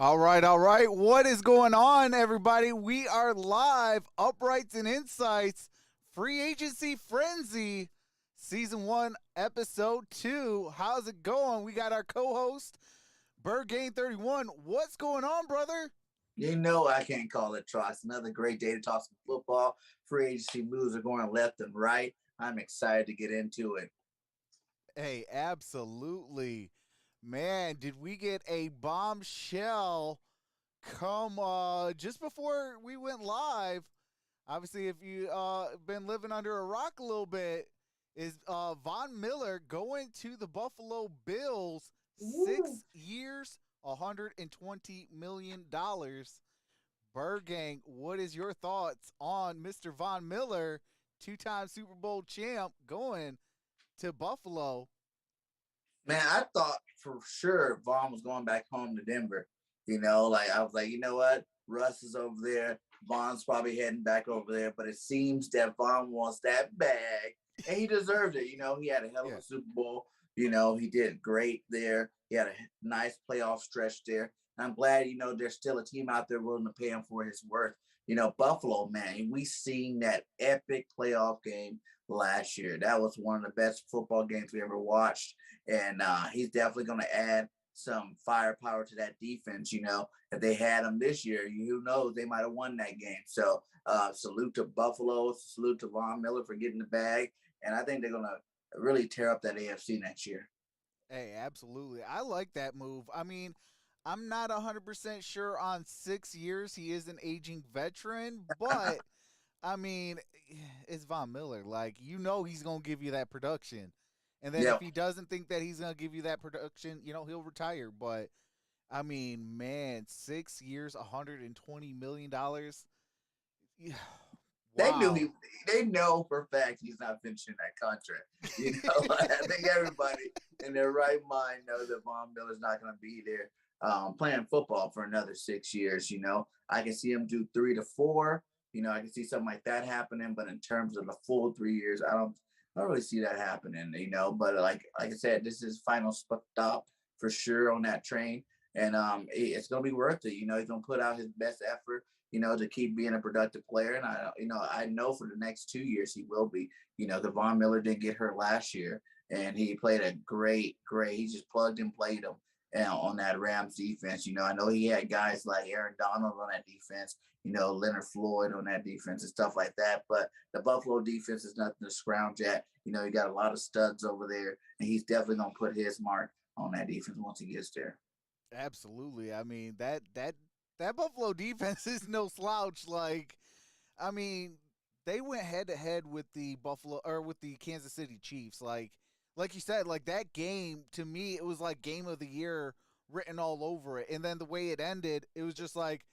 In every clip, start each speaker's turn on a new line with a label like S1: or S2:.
S1: All right, all right. What is going on, everybody? We are live, Uprights and Insights, Free Agency Frenzy, Season 1, Episode 2. How's it going? We got our co-host, BirdGame31. What's going on, brother?
S2: You know I can't call it Trox. Another great day to talk some football. Free agency moves are going left and right. I'm excited to get into it.
S1: Hey, absolutely. Man, did we get a bombshell come just before we went live? Obviously, if you been living under a rock a little bit, is Von Miller going to the Buffalo Bills?
S2: Woo.
S1: 6 years, $120 million. Bird Gang, what is your thoughts on Mr. Von Miller, two-time Super Bowl champ, going to Buffalo?
S2: Man, I thought for sure Vaughn was going back home to Denver. Like I was like, you know what? Russ is over there. Vaughn's probably heading back over there. But it seems that Vaughn wants that bag. And he deserved it. He had a hell of
S1: Yeah,
S2: a Super Bowl. He did great there. He had a nice playoff stretch there. And I'm glad, there's still a team out there willing to pay him for his worth. Buffalo, man, we seen that epic playoff game last year. That was one of the best football games we ever watched. And he's definitely going to add some firepower to that defense. If they had him this year, who knows, they might have won that game. So salute to Buffalo, salute to Von Miller for getting the bag. And I think they're going to really tear up that AFC next year.
S1: hey, absolutely. I like that move. I mean, I'm not 100% sure on 6 years. He is an aging veteran, but I mean, it's Von Miller. Like, he's going to give you that production. And then
S2: Yeah.
S1: if he doesn't think that he's going to give you that production, he'll retire. But, I mean, man, 6 years, $120 million.
S2: They knew
S1: Wow.
S2: they know for a fact he's not finishing that contract. I think everybody in their right mind knows that Von Miller's not going to be there playing football for another 6 years. I can see him do 3 to 4. I can see something like that happening, but in terms of the full 3 years, I don't really see that happening. But like I said, this is final stop for sure on that train, and it's going to be worth it. He's going to put out his best effort, to keep being a productive player. And I know for the next 2 years he will be. The Von Miller didn't get hurt last year, and he played a great. He just plugged and played him on that Rams defense. I know he had guys like Aaron Donald on that defense. Leonard Floyd on that defense and stuff like that. But the Buffalo defense is nothing to scrounge at. You got a lot of studs over there, and he's definitely gonna put his mark on that defense once he gets there.
S1: Absolutely. I mean, that Buffalo defense is no slouch. Like, I mean, they went head to head with the Buffalo or with the Kansas City Chiefs. Like you said, like that game to me, it was like game of the year written all over it. And then the way it ended, it was just like,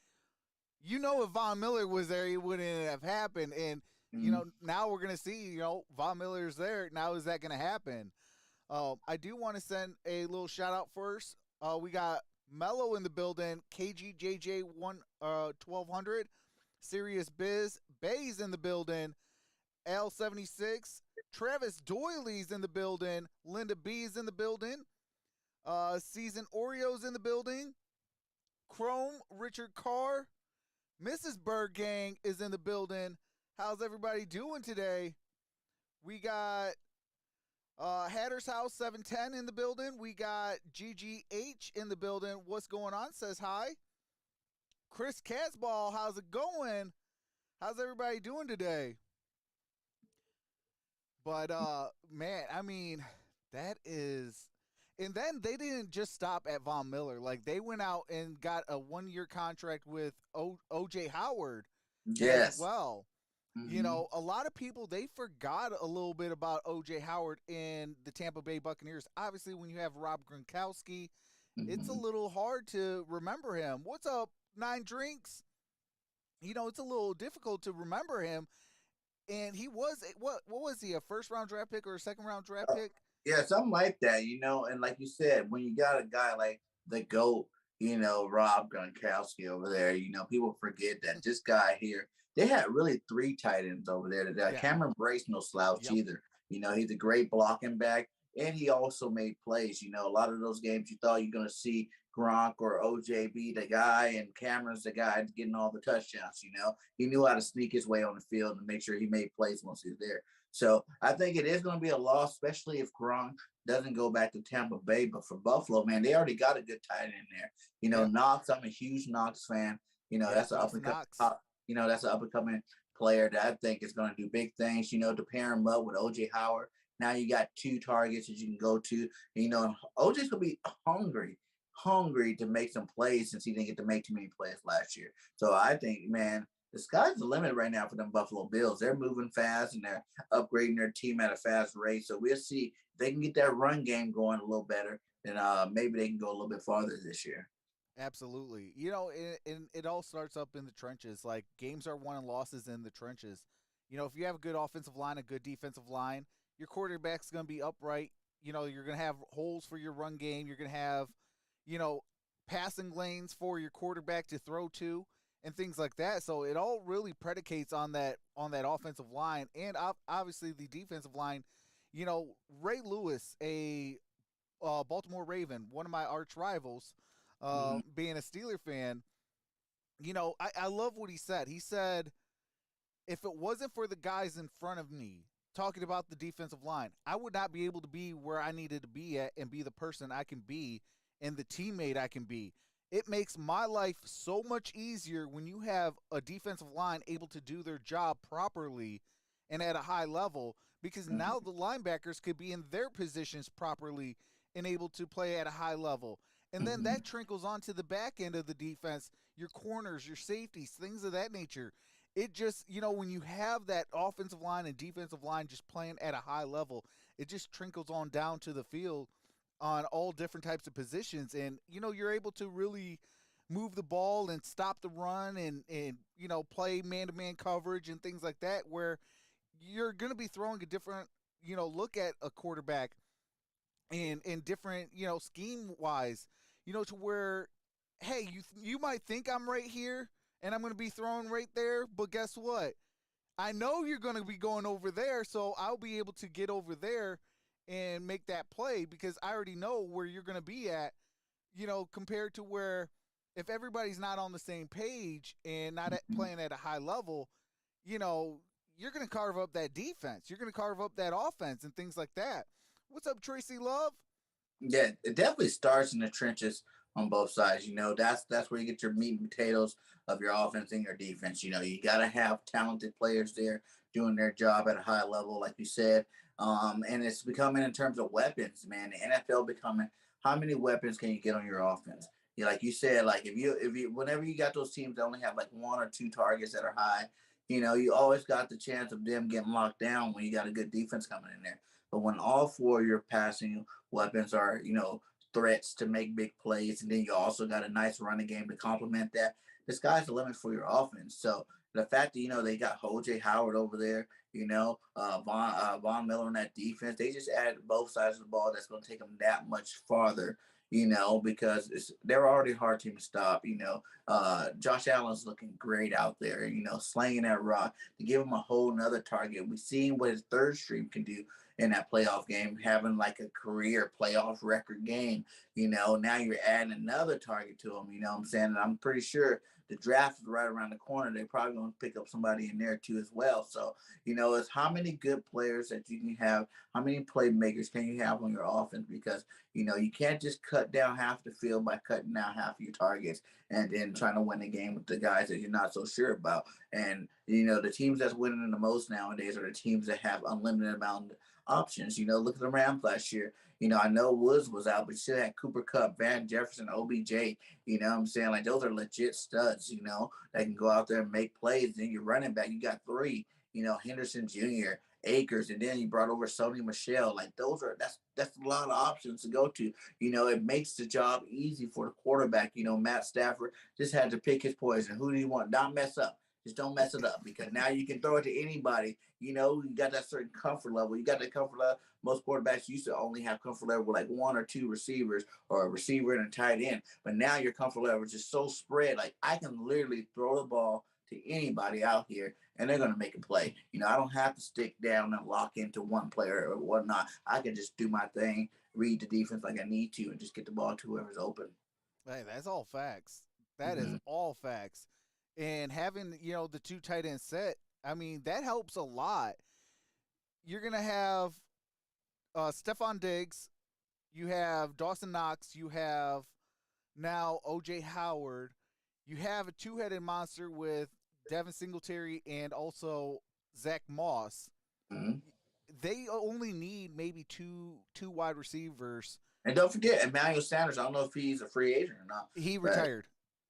S1: if Von Miller was there, it wouldn't have happened. And
S2: Mm-hmm.
S1: now we're gonna see, Von Miller's there. Now is that gonna happen? I do want to send a little shout out first. We got Mello in the building, KGJJ 1200, Serious Biz, Bay's in the building, L76, Travis Doyley's in the building, Linda B's in the building, Season Oreo's in the building, Chrome, Richard Carr, Mrs. Bird Gang is in the building. How's everybody doing today? We got Hatter's House 710 in the building. We got GGH in the building. What's going on? Says hi. Chris Casball, how's it going? How's everybody doing today? But man, I mean, that is and then they didn't just stop at Von Miller. Like they went out and got a 1 year contract with OJ Howard as
S2: Yes.
S1: well.
S2: Mm-hmm.
S1: A lot of people they forgot a little bit about OJ Howard and the Tampa Bay Buccaneers. Obviously, when you have Rob Gronkowski, it's a
S2: Mm-hmm.
S1: little hard to remember him. What's up, Nine Drinks? It's a little difficult to remember him. And he was what was he, a first round draft pick or a second round draft pick?
S2: Yeah, something like that, and like you said, when you got a guy like the GOAT, Rob Gronkowski over there, people forget that this guy here, they had really 3 tight ends over there. That
S1: Yeah.
S2: Cameron Brace, no slouch
S1: Yep.
S2: either. He's a great blocking back, and he also made plays. A lot of those games you thought you're going to see, Gronk or OJ be the guy and Cameron's the guy getting all the touchdowns. He knew how to sneak his way on the field and make sure he made plays once he was there. So I think it is going to be a loss, especially if Gronk doesn't go back to Tampa Bay. But for Buffalo, man, they already got a good tight end there.
S1: Yep.
S2: Knox, I'm a huge Knox fan.
S1: Yep.
S2: That's an up and coming
S1: Knox.
S2: that's an up and coming player that I think is going to do big things. To pair him up with OJ Howard. Now you got two targets that you can go to. OJ's gonna be hungry to make some plays since he didn't get to make too many plays last year. So I think, man, the sky's the limit right now for them Buffalo Bills. They're moving fast and they're upgrading their team at a fast rate. So we'll see if they can get that run game going a little better. Then maybe they can go a little bit farther this year.
S1: Absolutely. It all starts up in the trenches. Like games are won and losses in the trenches. If you have a good offensive line, a good defensive line, your quarterback's going to be upright. You're going to have holes for your run game. You're going to have, you know, passing lanes for your quarterback to throw to and things like that. So it all really predicates on that offensive line and obviously the defensive line. Ray Lewis, a Baltimore Raven, one of my arch rivals, being a Steeler fan, I love what he said. He said, if it wasn't for the guys in front of me talking about the defensive line, I would not be able to be where I needed to be at and be the person I can be and the teammate I can be. It makes my life so much easier when you have a defensive line able to do their job properly and at a high level, because now the linebackers could be in their positions properly and able to play at a high level. And then that trickles onto the back end of the defense, your corners, your safeties, things of that nature. It just, when you have that offensive line and defensive line just playing at a high level, it just trickles on down to the field on all different types of positions. And, you're able to really move the ball and stop the run and play man-to-man coverage and things like that, where you're going to be throwing a different, look at a quarterback and different, scheme wise, to where, hey, you might think I'm right here and I'm going to be throwing right there, but guess what? I know you're going to be going over there, so I'll be able to get over there and make that play because I already know where you're going to be at, compared to where if everybody's not on the same page and not playing at a high level, you're going to carve up that defense. You're going to carve up that offense and things like that. What's up, Tracy Love?
S2: Yeah, it definitely starts in the trenches on both sides. That's where you get your meat and potatoes of your offense and your defense. You got to have talented players there doing their job at a high level, like you said. And it's becoming in terms of weapons, man. The NFL becoming how many weapons can you get on your offense? Like you said, like if you whenever you got those teams that only have like one or two targets that are high, you always got the chance of them getting locked down when you got a good defense coming in there. But when all four of your passing weapons are, threats to make big plays, and then you also got a nice running game to complement that, the sky's the limit for your offense. So the fact that they got OJ Howard over there, Von Miller on that defense, they just added both sides of the ball. That's going to take them that much farther. Because they're already a hard team to stop. Josh Allen's looking great out there. Slanging that rock to give him a whole nother target. We've seen what his third stream can do in that playoff game, having like a career playoff record game. Now you're adding another target to him. You know what I'm saying? And I'm pretty sure the draft is right around the corner. They're probably going to pick up somebody in there too as well. So, it's how many good players that you can have, how many playmakers can you have on your offense? Because, you can't just cut down half the field by cutting down half of your targets and then trying to win the game with the guys that you're not so sure about. And, the teams that's winning the most nowadays are the teams that have unlimited amount of options. Look at the Rams last year. I know Woods was out, but you still had Cooper Kupp, Van Jefferson, OBJ. You know what I'm saying? Like, those are legit studs, that can go out there and make plays. Then your running back, you got three, Henderson Jr., Akers, and then you brought over Sony Michelle. Like, that's a lot of options to go to. It makes the job easy for the quarterback. Matt Stafford just had to pick his poison. Who do you want? Not mess up. Just don't mess it up, because now you can throw it to anybody. You got that certain comfort level. You got that comfort level. Most quarterbacks used to only have comfort level with like one or two receivers, or a receiver and a tight end. But now your comfort level is just so spread. Like, I can literally throw the ball to anybody out here and they're going to make a play. I don't have to stick down and lock into one player or whatnot. I can just do my thing, read the defense like I need to, and just get the ball to whoever's open.
S1: Hey, that's all facts. That is
S2: Mm-hmm.
S1: all facts. And having, the two tight end set, I mean, that helps a lot. You're going to have Stephon Diggs, you have Dawson Knox, you have now OJ Howard, you have a two-headed monster with Devin Singletary and also Zach Moss.
S2: Mm-hmm.
S1: They only need maybe two wide receivers.
S2: And don't forget Emmanuel Sanders. I don't know if he's a free agent or not,
S1: He
S2: but
S1: retired.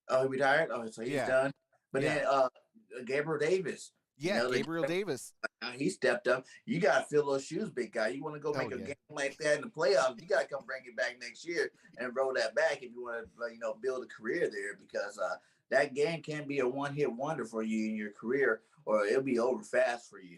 S2: oh, he retired. Oh, so he's
S1: Yeah,
S2: done. But
S1: yeah,
S2: then Gabriel Davis,
S1: yeah. Gabriel Davis.
S2: he stepped up. You got to fill those shoes, big guy. You want to go
S1: Oh
S2: make a
S1: yeah,
S2: game like that in the playoffs? You got to come bring it back next year and roll that back if you want to, build a career there because that game can be a one-hit wonder for you in your career, or it'll be over fast for you.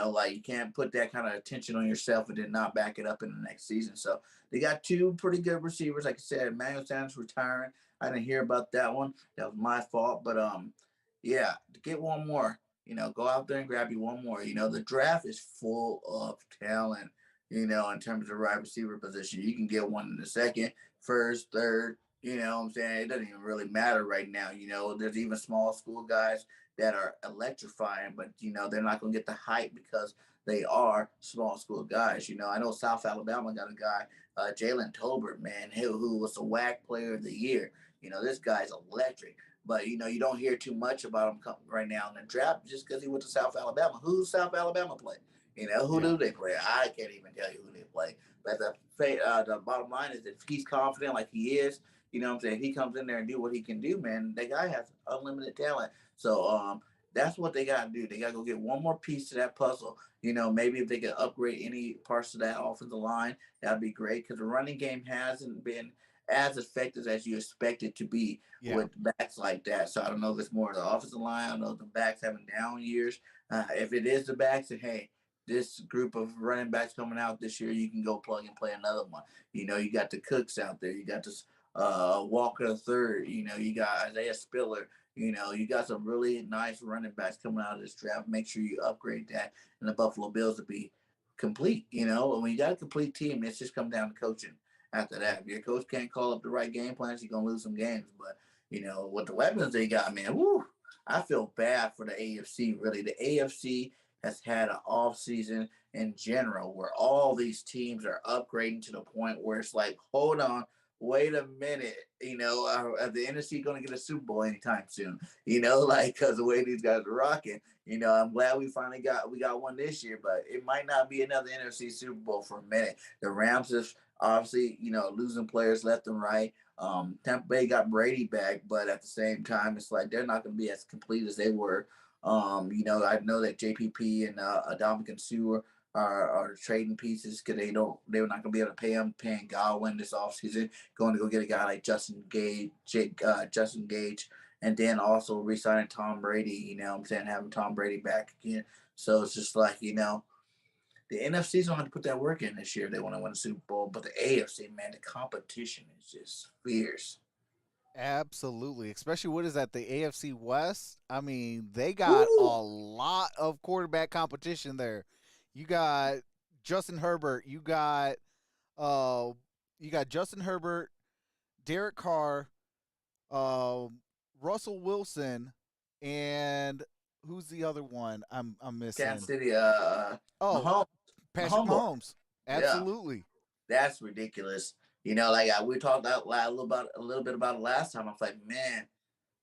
S2: Like you can't put that kind of attention on yourself and then not back it up in the next season. So they got two pretty good receivers. Like I said, Emmanuel Sanders retiring. I didn't hear about that one. That was my fault. But yeah, to get one more, go out there and grab you one more. The draft is full of talent, in terms of wide receiver position. You can get one in the second, first, third, what I'm saying? It doesn't even really matter right now. There's even small school guys that are electrifying, but they're not going to get the hype because they are small school guys. I know South Alabama got a guy, Jalen Tolbert, man, who was the WAC player of the year. This guy's electric. But you don't hear too much about him right now in the draft just because he went to South Alabama. Who's South Alabama play? Who
S1: yeah.
S2: do they play? I can't even tell you who they play. But the bottom line is, if he's confident like he is, what I'm saying, if he comes in there and do what he can do, man, that guy has unlimited talent. So that's what they got to do. They got to go get one more piece to that puzzle. Maybe if they could upgrade any parts of that offensive line, that'd be great because the running game hasn't been as effective as you expect it to be
S1: Yeah.
S2: with backs like that. So I don't know if it's more of the offensive line. I don't know if the backs having down years. If it is the backs, then hey, this group of running backs coming out this year, you can go plug and play another one. You got the Cooks out there. You got this Walker the third. You got Isaiah Spiller. You got some really nice running backs coming out of this draft. Make sure you upgrade that, and the Buffalo Bills to be complete. And when you got a complete team, it's just come down to coaching. After that, if your coach can't call up the right game plans, you're gonna lose some games. But with the weapons they got, man, woo, I feel bad for the AFC. Really, the AFC has had an off season in general where all these teams are upgrading to the point where it's like, hold on, wait a minute, are the NFC going to get a Super Bowl anytime soon? Like because the way these guys are rocking. I'm glad we got one this year, but it might not be another NFC Super Bowl for a minute. The Rams have obviously, losing players left and right. Tampa Bay got Brady back, but at the same time, it's like they're not going to be as complete as they were. I know that JPP and Dominican Sue are trading pieces because they were not going to be able to paying Godwin this offseason. Going to go get a guy like Justin Gage, and then also re-signing Tom Brady. I'm saying, having Tom Brady back again. So it's just like the NFC's going to have to put that work in this year. They want to win a Super Bowl, but the AFC, man, the competition is just fierce.
S1: Absolutely. Especially what is that, the AFC West? I mean, they got a
S2: Woo!
S1: lot of quarterback competition there. You got Justin Herbert, uh you got Justin Herbert, Derek Carr, uh, Russell Wilson, and who's the other one I'm
S2: Kansas
S1: missing?
S2: City,
S1: Oh,
S2: Mahomes,
S1: Patrick
S2: Mahomes,
S1: Mahomes.
S2: yeah,
S1: Absolutely.
S2: that's ridiculous. Like we talked out loud a little bit about it last time. I was like, man,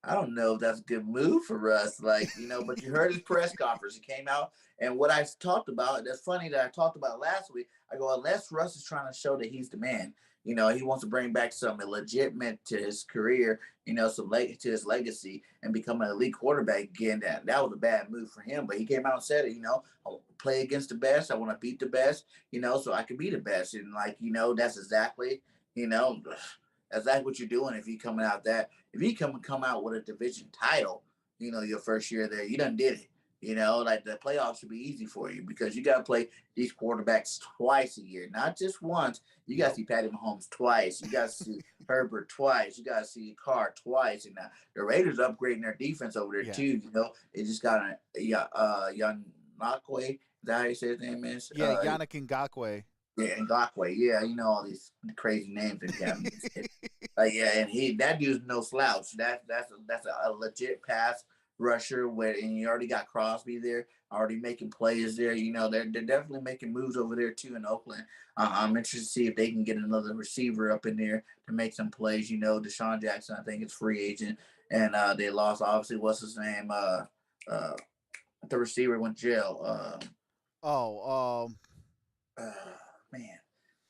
S2: I don't know if that's a good move for Russ. Like, but you heard his press conference. He came out, and what I talked about, that's funny that I talked about last week. I go, unless Russ is trying to show that he's the man, he wants to bring back something legitimate to his career, to his legacy and become an elite quarterback again. That was a bad move for him. But he came out and said it, I play against the best. I want to beat the best, so I can be the best. And that's exactly, you know, that's like what you're doing if you coming out that if you come out with a division title, your first year there, you done did it. Like the playoffs should be easy for you because you got to play these quarterbacks twice a year, not just once. You got to
S1: Yep.
S2: see Patty Mahomes twice. You got to see Herbert twice. You got to see Carr twice. And now the Raiders upgrading their defense over there
S1: Yeah.
S2: too. They just got young Nakwe. Is that how you say his name is?
S1: Yeah, Yannick Ngakwe.
S2: Yeah, Ngakwe. Yeah, all these crazy names that you have. Yeah, and that dude's no slouch. That's a legit pass rusher. And you already got Crosby there, already making plays there. They're definitely making moves over there too in Oakland. I'm interested to see if they can get another receiver up in there to make some plays. Deshaun Jackson, I think, is free agent, and they lost obviously what's his name, uh, the receiver went to jail.
S1: Oh,
S2: Uh, Man,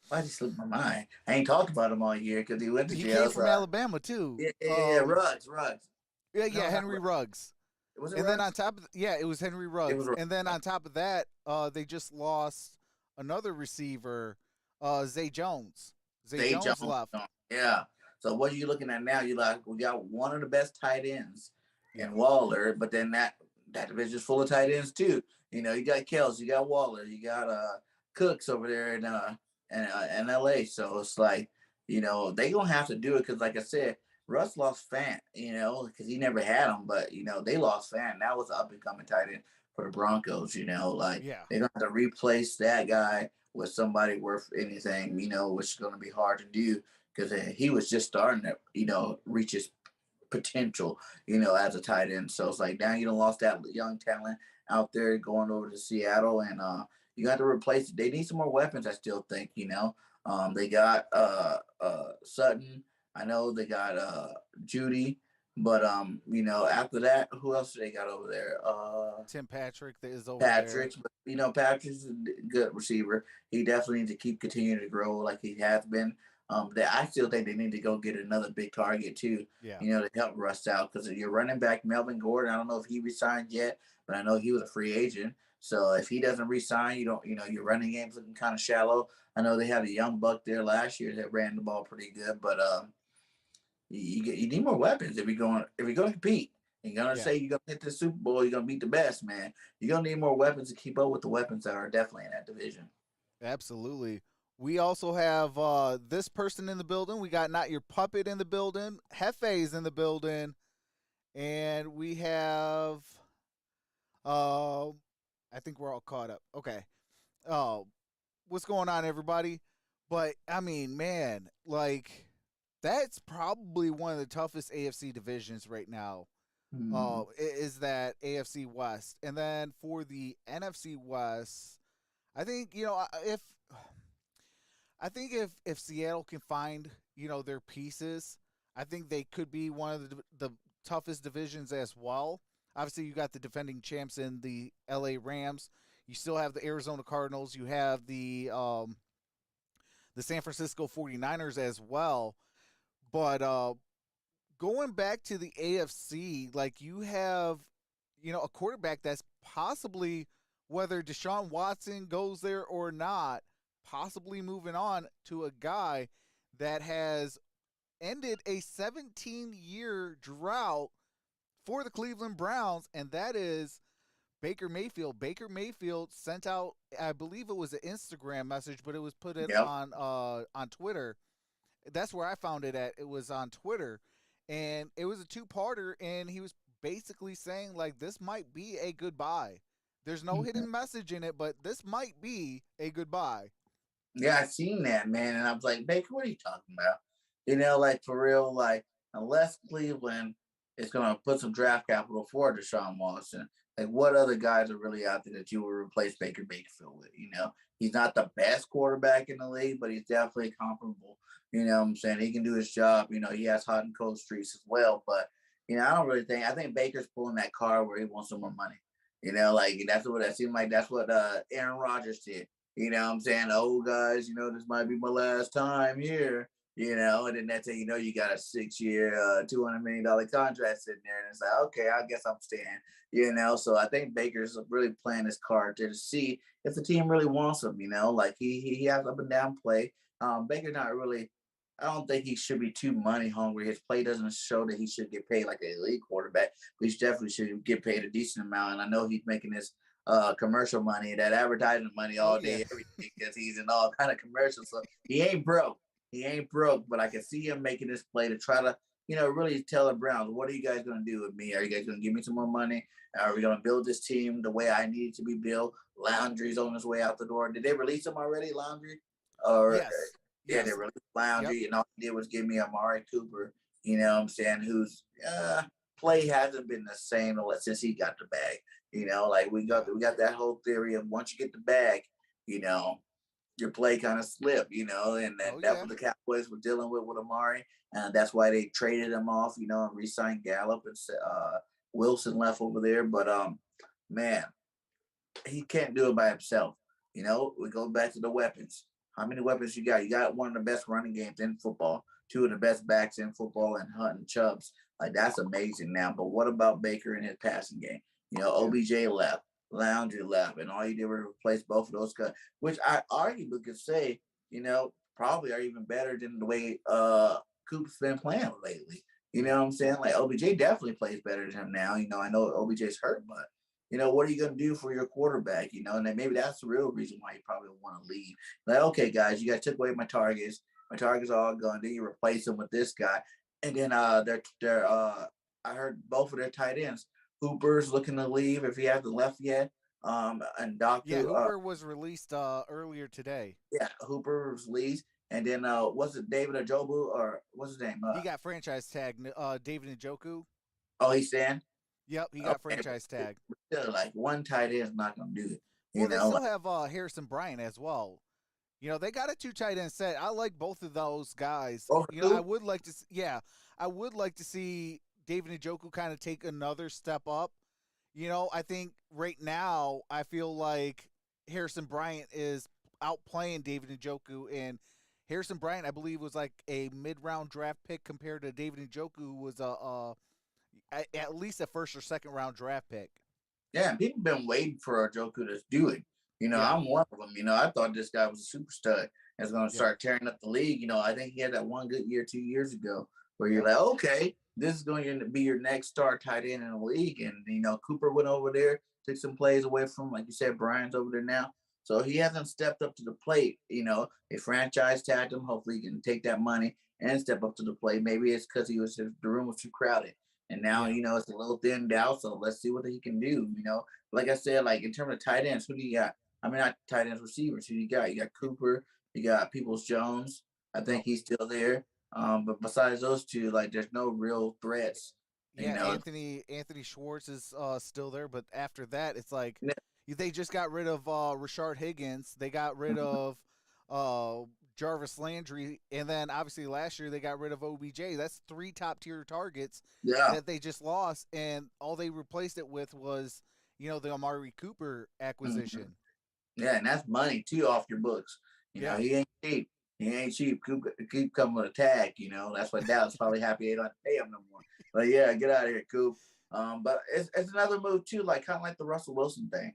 S2: why did he slip my mind? I ain't talked about him all year because he went to
S1: he
S2: jail.
S1: came
S2: So
S1: from Alabama too.
S2: yeah, Ruggs.
S1: Yeah,
S2: No, not
S1: Henry
S2: Ruggs.
S1: Ruggs.
S2: Was it
S1: And then on
S2: Ruggs?
S1: top of yeah, it was Henry
S2: It was
S1: Ruggs.
S2: Ruggs.
S1: And then on top of that, they just lost another receiver, Zay Jones. Zay
S2: Zay
S1: Jones
S2: Jones.
S1: left.
S2: Yeah. So what are you looking at now? You like we got one of the best tight ends
S1: Yeah.
S2: in Waller, but then that division's full of tight ends too. You got Kels, you got Waller, you got Cooks over there in LA. So it's like, they gonna have to do it because like I said, Russ lost Fant, because he never had him, but they lost Fant. That was an up and coming tight end for the Broncos, like
S1: Yeah.
S2: they're gonna have to replace that guy with somebody worth anything, which is gonna be hard to do because he was just starting to, reach his potential, as a tight end. So it's like now you don't lost that young talent out there going over to Seattle, and you got to replace it. They need some more weapons. I still think, they got Sutton. I know they got Judy, but after that, who else do they got over there?
S1: Tim Patrick that is over there.
S2: Patrick, but Patrick's a good receiver. He definitely needs to keep continuing to grow like he has been. I still think they need to go get another big target too.
S1: Yeah.
S2: To help Russ out because your running back Melvin Gordon. I don't know if he resigned yet, but I know he was a free agent. So if he doesn't resign, you don't. Your running game's looking kind of shallow. I know they had a young buck there last year that ran the ball pretty good, but you need more weapons if you're going to compete. You're gonna say you're gonna hit the Super Bowl. You're gonna beat the best, man. You're gonna need more weapons to keep up with the weapons that are definitely in that division.
S1: Absolutely. We also have this person in the building. We got Not Your Puppet in the building. Hefe's in the building. And we have I think we're all caught up. Okay. What's going on, everybody? But I mean, man, like that's probably one of the toughest AFC divisions right now. Is that AFC West, and then for the NFC West, I think if Seattle can find their pieces, I think they could be one of the toughest divisions as well. Obviously, you got the defending champs in the LA Rams. You still have the Arizona Cardinals. You have the San Francisco 49ers as well. But going back to the AFC, like you have, a quarterback that's possibly, whether Deshaun Watson goes there or not, possibly moving on to a guy that has ended a 17-year drought for the Cleveland Browns, and that is Baker Mayfield. Baker Mayfield sent out, I believe it was an Instagram message, but it was put in
S2: Yep.
S1: on Twitter. That's where I found it at. It was on Twitter, and it was a two-parter, and he was basically saying like this might be a goodbye. There's no hidden message in it, but this might be a goodbye.
S2: Yeah, I seen that, man, and I was like, Baker, what are you talking about? Like for real, like unless Cleveland is gonna put some draft capital for Deshaun Watson, like what other guys are really out there that you would replace Baker Mayfield with? He's not the best quarterback in the league, but he's definitely comparable. What I'm saying? He can do his job. He has hot and cold streaks as well, but I don't really think. I think Baker's pulling that card where he wants some more money. Like that's what that seemed like. That's what Aaron Rodgers did. What I'm saying? Oh, guys, this might be my last time here. And then that's how you got a 6-year, $200 million contract sitting there. And it's like, okay, I guess I'm staying, So I think Baker's really playing his card there to see if the team really wants him, like he has up and down play. Baker not really, I don't think he should be too money hungry. His play doesn't show that he should get paid like an elite quarterback, but he definitely should get paid a decent amount. And I know he's making his commercial money, that advertising money all day, everything, because he's in all kind of commercials. So he ain't broke. He ain't broke, but I can see him making this play to try to, really tell the Browns, what are you guys going to do with me? Are you guys going to give me some more money? Are we going to build this team the way I need it to be built? Landry's on his way out the door. Did they release him already, Landry? Or
S1: Yes.
S2: Yeah,
S1: Yes.
S2: they're really
S1: Yep.
S2: floungy, and all he did was give me Amari Cooper. You know what I'm saying? Whose play hasn't been the same since he got the bag. Like
S1: Yeah.
S2: we got that whole theory of once you get the bag, you know, your play kind of slipped, and
S1: Oh
S2: that's
S1: yeah.
S2: what the Cowboys were dealing with Amari, and that's why they traded him off, and re-signed Gallup, and Wilson left over there. But man, he can't do it by himself. We go back to the weapons. How many weapons you got? You got one of the best running games in football, two of the best backs in football, and Hunt and Chubbs. Like that's amazing now. But what about Baker and his passing game?
S1: Yeah.
S2: OBJ left, Lounge left, and all you did was replace both of those guys, which I arguably could say, probably are even better than the way Coop's been playing lately. You know what I'm saying? Like OBJ definitely plays better than him now. I know OBJ's hurt, but what are you going to do for your quarterback? And then maybe that's the real reason why you probably want to leave. Like, okay, guys, you guys took away my targets. My targets are all gone. Then you replace them with this guy, and then they're I heard both of their tight ends. Hooper's looking to leave if he hasn't left yet. And
S1: Yeah.
S2: Doctor,
S1: Hooper was released earlier today.
S2: yeah, Hooper's leaves. And then was it David Ajobu or what's his name?
S1: He got franchise tag. David Njoku.
S2: Oh, he's saying.
S1: Yep, he got
S2: Okay,
S1: franchise tag.
S2: still, like one tight end is not gonna do it.
S1: Well, they still
S2: Like,
S1: have Harrison Bryant as well. They got a two tight end set. I like both of those guys.
S2: over
S1: I
S2: two.
S1: would like to, I would like to see David Njoku kind of take another step up. I think right now I feel like Harrison Bryant is outplaying David Njoku, and Harrison Bryant, I believe, was like a mid-round draft pick compared to David Njoku, who was at least a first or second round draft pick.
S2: Yeah, people been waiting for Joku to do it.
S1: Yeah,
S2: I'm one of them. I thought this guy was a super stud that's going to
S1: yep,
S2: start tearing up the league. I think he had that one good year 2 years ago where you're
S1: yep,
S2: like, okay, this is going to be your next star tight end in the league. And, Cooper went over there, took some plays away from, like you said, Brian's over there now. So he hasn't stepped up to the plate. They franchise tagged him. Hopefully he can take that money and step up to the plate. Maybe it's because the room was too crowded. And now,
S1: yeah.
S2: it's a little thinned out. So let's see what he can do. Like I said, like in terms of tight ends, who do you got? I mean, not tight ends, receivers. Who do you got? You got Cooper. You got Peoples Jones. I
S1: Yep.
S2: think he's still there. But besides those two, like there's no real threats. You
S1: Yeah,
S2: know,
S1: Anthony Schwartz is still there, but after that, it's like they just got rid of Rashard Higgins. They got rid of uh, Jarvis Landry, and then obviously last year they got rid of OBJ. That's three top tier targets
S2: yeah.
S1: that they just lost, and all they replaced it with was the Amari Cooper
S2: Mhm.
S1: acquisition.
S2: Yeah, and that's money too off your books.
S1: Yeah,
S2: He ain't cheap. He ain't cheap. Keep coming with a tag. That's why Dallas probably happy they don't pay him no more. But yeah, get out of here, Coop. But it's another move too, like kind of like the Russell Wilson thing.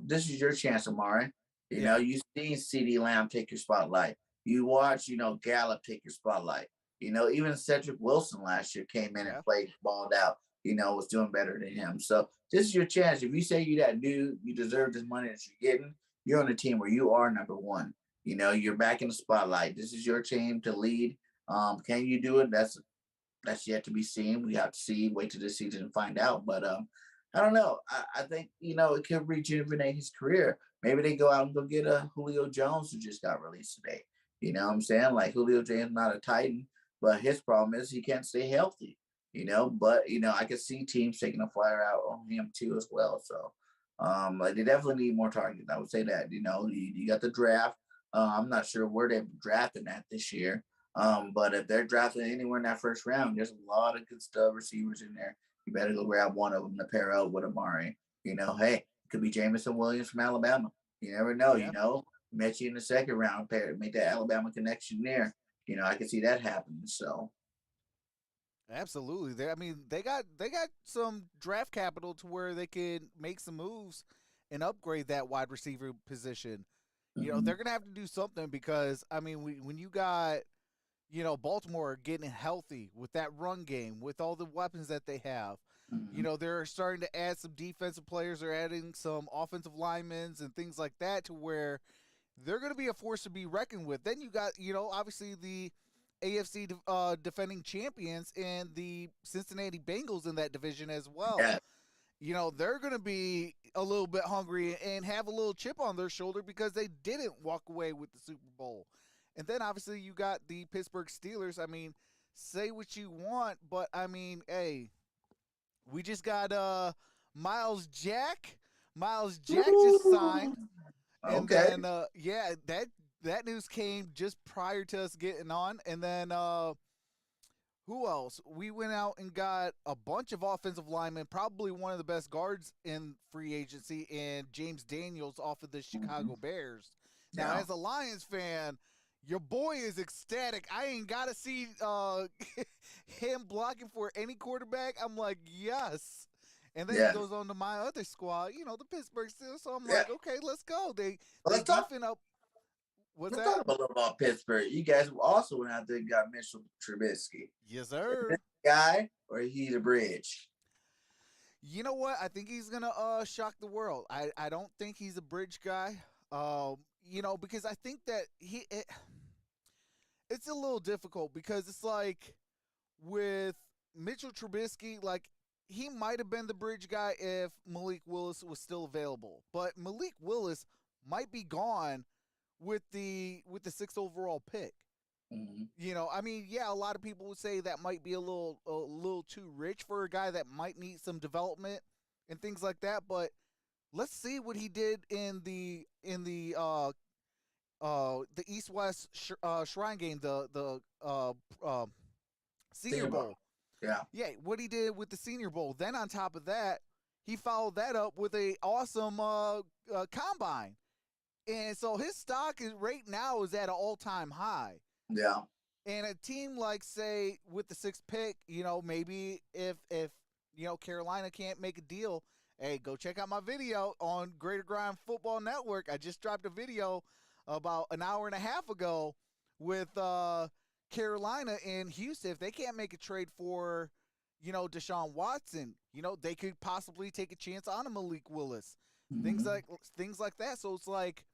S2: This is your chance, Amari.
S1: yeah,
S2: You seen CD Lamb take your spotlight. You watch, Gallup take your spotlight. Even Cedric Wilson last year came in and
S1: yeah,
S2: played, balled out. Was doing better than him. So this is your chance. If you say you that dude, you deserve this money that you're getting. You're on a team where you are number one. You're back in the spotlight. This is your team to lead. Can you do it? That's yet to be seen. We have to see, wait till this season and find out. But I don't know. I think it could rejuvenate his career. Maybe they go out and go get a Julio Jones who just got released today. You know what I'm saying? Like Julio Jones not a Titan, but his problem is he can't stay healthy. But I could see teams taking a flyer out on him too as well. So like they definitely need more targets. I would say that. You got the draft. I'm not sure where they're drafting at this year. But if they're drafting anywhere in that first round, there's a lot of good stuff receivers in there. You better go grab one of them to pair up with Amari. Hey, it could be Jameson Williams from Alabama. You never know.
S1: yeah.
S2: Met you in the second round, pair, make that Alabama connection there. I can see that happening. So
S1: Absolutely. I mean, they got some draft capital to where they can make some moves and upgrade that wide receiver position.
S2: mhm,
S1: They're gonna have to do something because I mean, when you got Baltimore getting healthy with that run game, with all the weapons that they have,
S2: mhm.
S1: they're starting to add some defensive players. They're adding some offensive linemen and things like that to where they're going to be a force to be reckoned with. Then you got, obviously the AFC defending champions and the Cincinnati Bengals in that division as well.
S2: Yeah,
S1: They're going to be a little bit hungry and have a little chip on their shoulder because they didn't walk away with the Super Bowl. And then obviously you got the Pittsburgh Steelers. I mean, say what you want, but I mean, hey, we just got Miles Jack. Miles Jack just signed,
S2: Ooh,
S1: and
S2: okay.
S1: then yeah, that news came just prior to us getting on, and then who else? We went out and got a bunch of offensive linemen, probably one of the best guards in free agency, and James Daniels off of the
S2: Mhm.
S1: Chicago Bears. Now,
S2: Yeah.
S1: as a Lions fan, your boy is ecstatic. I ain't got to see him blocking for any quarterback. I'm like, yes. And then he
S2: Yeah.
S1: goes on to my other squad, the Pittsburgh Steelers. So I'm
S2: Yeah.
S1: like, okay, let's go.
S2: Well,
S1: They beefing up. What's
S2: let's
S1: that?
S2: talk a little about Pittsburgh. You guys also went out there and got Mitchell Trubisky.
S1: Yes,
S2: Is this
S1: sir.
S2: the guy or he the bridge?
S1: You know what? I think he's gonna shock the world. I don't think he's a bridge guy. Because I think that it's a little difficult because it's like with Mitchell Trubisky, like he might have been the bridge guy if Malik Willis was still available, but Malik Willis might be gone with the sixth overall pick.
S2: Mm-hmm.
S1: I mean, yeah, a lot of people would say that might be a little too rich for a guy that might need some development and things like that. But let's see what he did in the East West Shrine game, the Senior
S2: Senior Bowl.
S1: Bowl.
S2: Yeah.
S1: Yeah, what he did with the Senior Bowl. Then on top of that, he followed that up with a awesome combine, and so his stock is right now is at an all time high.
S2: Yeah.
S1: And a team like, say, with the sixth pick, maybe if Carolina can't make a deal, hey, go check out my video on Greater Grind Football Network. I just dropped a video about an hour and a half ago with Carolina and Houston. If they can't make a trade for, Deshaun Watson, they could possibly take a chance on a Malik Willis. Things
S2: Mm-hmm.
S1: like things like that. So it's like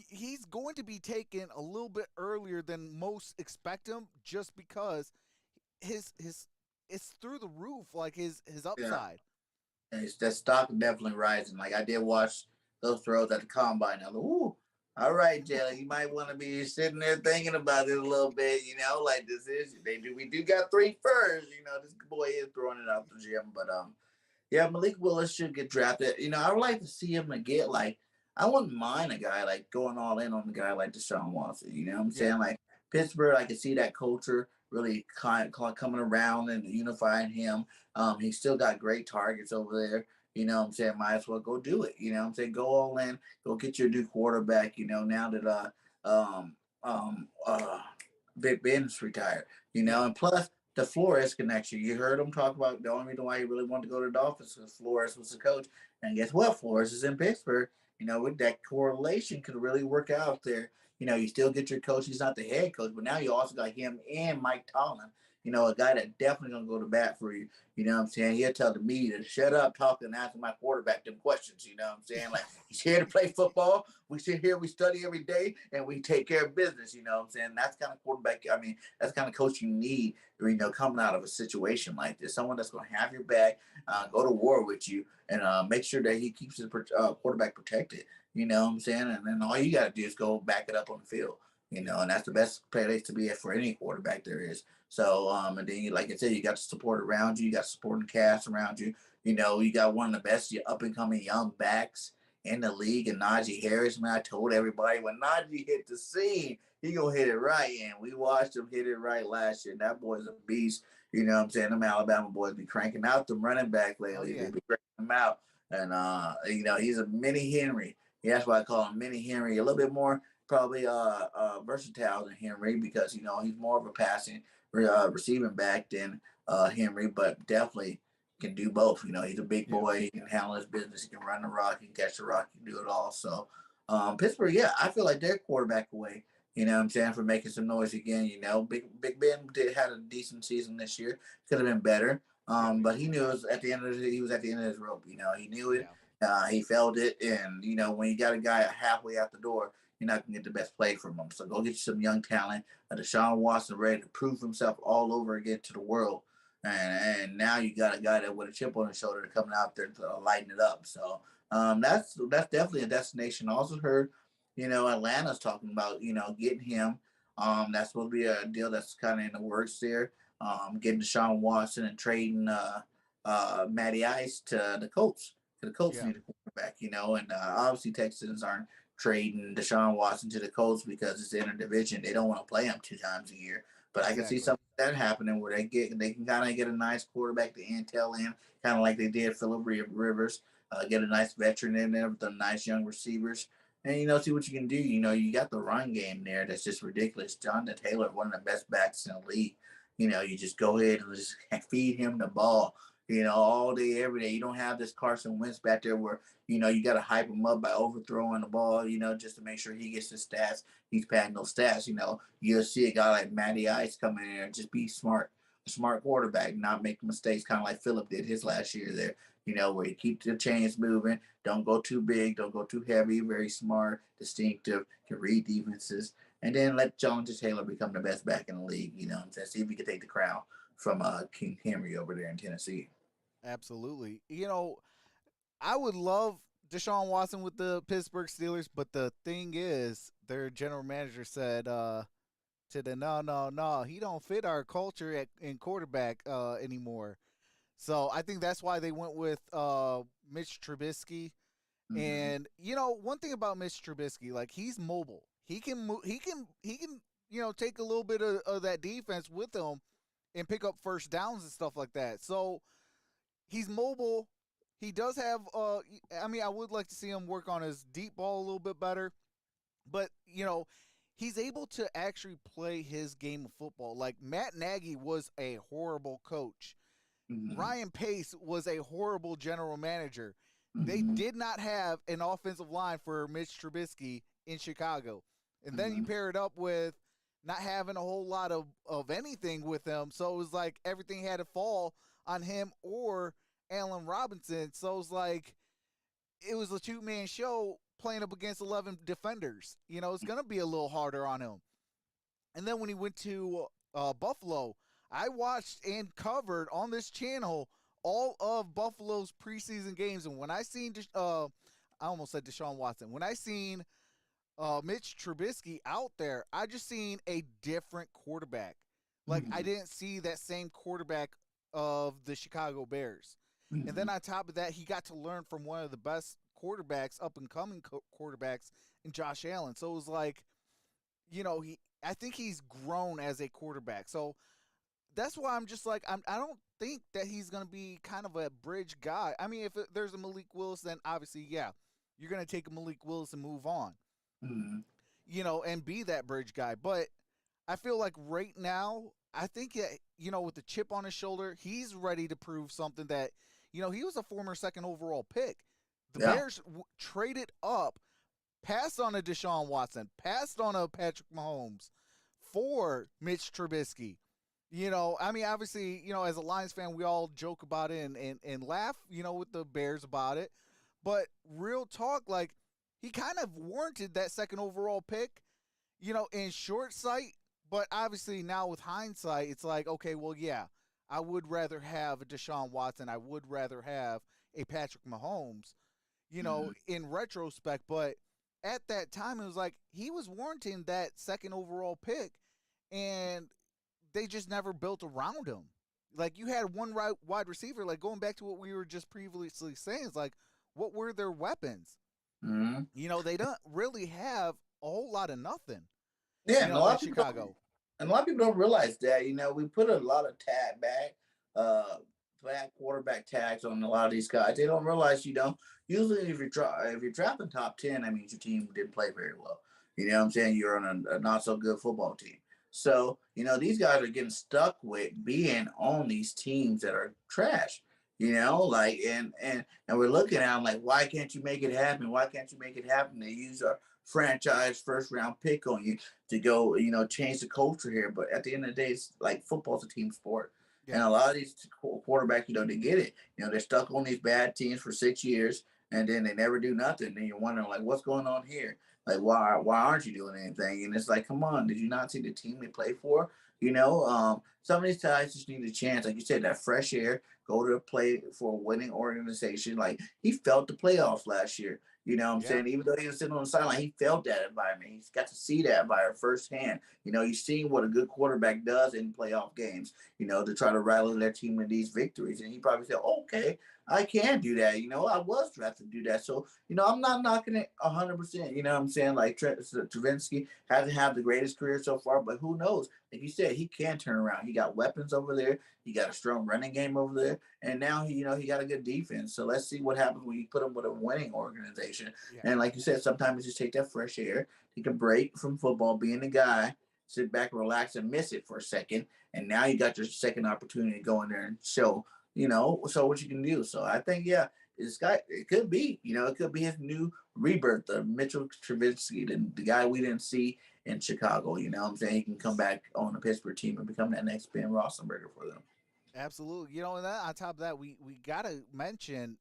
S1: he's going to be taken a little bit earlier than most expect him just because his it's through the roof, like his
S2: Yeah.
S1: upside.
S2: And it's, that stock is definitely rising. Like I did watch those throws at the combine. I was like, ooh, all right, Jalen, you might want to be sitting there thinking about it a little bit, like this is we do got three first, this boy is throwing it out the gym. But yeah, Malik Willis should get drafted. I would like to see him to get like I wouldn't mind a guy like going all in on a guy like Deshaun Watson. You know what I'm
S1: Yeah.
S2: saying? Like Pittsburgh, I can see that culture really coming around and unifying him. He's still got great targets over there. You know what I'm saying? Might as well go do it. You know what I'm saying? Go all in. Go get your new quarterback. Now that um um uh Big Ben's retired.
S1: Yeah.
S2: And plus the Flores connection. You heard him talk about the only reason why he really wanted to go to the Dolphins was Flores was the coach. And guess what? Flores is in Pittsburgh. With that correlation could really work out there. You still get your coach. He's not the head coach, but now you also got him and Mike Tomlin. A guy that definitely gonna go to bat for you. You know what I'm saying? He'll tell the media to shut up, talking, and asking my quarterback them questions. You know what I'm saying? Like he's here to play football. We sit here, we study every day, and we take care of business. You know what I'm saying? That's kind of quarterback. I mean, that's kind of coach you need. Coming out of a situation like this, someone that's gonna have your back,
S1: Yeah.
S2: go to war with you, and make sure that he keeps his quarterback protected. You know what I'm saying? And then all you got to do is go back it up on the field.
S1: Yeah.
S2: And that's the best place to be at for any quarterback there is. So, and then like I said, you got the support around you, you got supporting cast around you. You got one of the best up and coming young backs in the league, and Najee Harris. Man, I told everybody when Najee hit the scene, he gonna hit it right, and we watched him hit it right last year. And that boy's a beast. You know what I'm saying? Them Alabama boys be cranking out them running back
S1: Oh
S2: lately. They
S1: yeah.
S2: be cranking them out, and he's a mini Henry. Yeah, that's why I call him Mini Henry. A little bit more probably versatile than Henry because he's more of a passing receiving back than Henry, but definitely can do both. He's a big
S1: Yeah.
S2: boy. He can handle his business. He can run the rock. He can catch the rock. He can do it all. So Pittsburgh, yeah, I feel like they're quarterback away. You know what I'm saying, for making some noise again. Big Ben had a decent season this year. Could have been better.
S1: Yeah.
S2: But he knew it was at the end of he was at the end of his rope. He knew it.
S1: Yeah.
S2: He felt it, and when you got a guy halfway out the door, you're not gonna get the best play from him. So go get you some young talent. Deshaun Watson ready to prove himself all over again to the world, and now you got a guy that with a chip on his shoulder coming out there to lighten it up. So that's definitely a destination. I also heard Atlanta's talking about, getting him. That's supposed to be a deal that's kind of in the works there. Getting Deshaun Watson and trading Matty Ice to the Colts. The Colts
S1: Yeah,
S2: need a quarterback, and obviously Texans aren't trading Deshaun Watson to the Colts because it's interdivision. They don't want to play him 2 times a year. But I can see
S1: exactly.
S2: something like that happening where they can kind of get a nice quarterback to intel in, kind of like they did Philip Rivers. Get a nice veteran in there with the nice young receivers, and see what you can do. You got the run game there that's just ridiculous. Jonathan Taylor, one of the best backs in the league. You just go ahead and just feed him the ball. All day, every day. You don't have this Carson Wentz back there where you got to hype him up by overthrowing the ball. Just to make sure he gets his stats. He's padding those stats. You'll see a guy like Matty Ice come in there and just be smart, a smart quarterback, not make mistakes, kind of like Philip did his last year there. Where you keep the chains moving, don't go too big, don't go too heavy, very smart, distinctive, can read defenses, and then let Jonathan Taylor become the best back in the league, and see if he can take the crown from King Henry over there in Tennessee.
S1: Absolutely. I would love Deshaun Watson with the Pittsburgh Steelers, but the thing is, their general manager said to the no, no, no, he don't fit our culture in quarterback anymore. So I think that's why they went with Mitch Trubisky.
S2: Mm-hmm.
S1: And one thing about Mitch Trubisky, like he's mobile. He can move. He can take a little bit of that defense with him and pick up first downs and stuff like that. So he's mobile. He does have. I mean, I would like to see him work on his deep ball a little bit better, but he's able to actually play his game of football. Like Matt Nagy was a horrible coach.
S2: Mm-hmm.
S1: Ryan Pace was a horrible general manager. They
S2: Mm-hmm.
S1: did not have an offensive line for Mitch Trubisky in Chicago. And then you
S2: Mm-hmm.
S1: pair it up with not having a whole lot of anything with him. So it was like everything had to fall on him or Allen Robinson. So it was like it was a two-man show playing up against 11 defenders. It's going to be a little harder on him. And then when he went to Buffalo, I watched and covered on this channel all of Buffalo's preseason games. And when I seen, I almost said Deshaun Watson. When I seen Mitch Trubisky out there, I just seen a different quarterback. Like I
S2: Mm-hmm.
S1: didn't see that same quarterback of the Chicago Bears. And then
S2: Mm-hmm.
S1: on top of that, he got to learn from one of the best quarterbacks, up and coming quarterbacks, in Josh Allen. So it was like, he I think he's grown as a quarterback. So that's why I'm just like I don't think that he's going to be kind of a bridge guy. I mean, if there's a Malik Willis, then obviously, yeah, you're going to take a Malik Willis and move on,
S2: Mm-hmm.
S1: and be that bridge guy. But I feel like right now, I think that, with the chip on his shoulder, he's ready to prove something that, he was a former second overall pick. The
S2: Yeah.
S1: Bears traded up, passed on a Deshaun Watson, passed on a Patrick Mahomes for Mitch Trubisky. I mean, obviously, as a Lions fan, we all joke about it and laugh, with the Bears about it. But real talk, like, he kind of warranted that second overall pick, in short sight. But obviously, now with hindsight, it's like, okay, well, yeah, I would rather have a Deshaun Watson. I would rather have a Patrick Mahomes,
S2: Mm-hmm.
S1: in retrospect. But at that time, it was like he was warranting that second overall pick. And they just never built around him. Like you had one wide receiver. Like going back to what we were just previously saying, is like, what were their weapons?
S2: Mm-hmm.
S1: They don't really have a whole lot of nothing.
S2: Yeah, and a lot
S1: In
S2: of people don't,
S1: Chicago.
S2: and a lot of people don't realize that. We put a lot of uh, back quarterback tags on a lot of these guys. They don't realize, usually if you're drafting top 10, that means your team didn't play very well. You know what I'm saying? You're on a not so good football team. So these guys are getting stuck with being on these teams that are trash. Like and we're looking at them like, why can't you make it happen? Why can't you make it happen? They use our franchise first round pick on you to go, change the culture here. But at the end of the day, it's like football's a team sport. And
S1: Yeah.
S2: a lot of these quarterbacks, they get it. They're stuck on these bad teams for 6 years, and then they never do nothing. And you're wondering, like, what's going on here? Like, why aren't you doing anything? And it's like, come on, did you not see the team they play for? Some of these guys just need a chance. Like you said, that fresh air, go to play for a winning organization. Like he felt the playoffs last year. You know what I'm
S1: Yeah.
S2: saying? Even though he was sitting on the sideline, he felt that environment. He's got to see that environment firsthand. You know, he's seen what a good quarterback does in playoff games, you know, to try to rally their team in these victories. And he probably said, okay, I can do that. You know, I was drafted to do that. So, you know, I'm not knocking it 100%. You know what I'm saying? Like Trubisky hasn't had the greatest career so far, but who knows? Like you said, he can turn around. He got weapons over there. He got a strong running game over there. And now he, you know, he got a good defense. So let's see what happens when you put him with a winning organization.
S1: Yeah.
S2: And like you said, sometimes just take that fresh air, take a break from football, being the guy, sit back, relax, and miss it for a second. And now you got your second opportunity to go in there and show, you know, so what you can do. So I think, yeah, this guy, it could be, you know, it could be his new rebirth of Mitchell Trubisky, the guy we didn't see in Chicago. You know what I'm saying? He can come back on the Pittsburgh team and become that next Ben Roethlisberger for them.
S1: Absolutely. You know, and that, on top of that, we gotta mention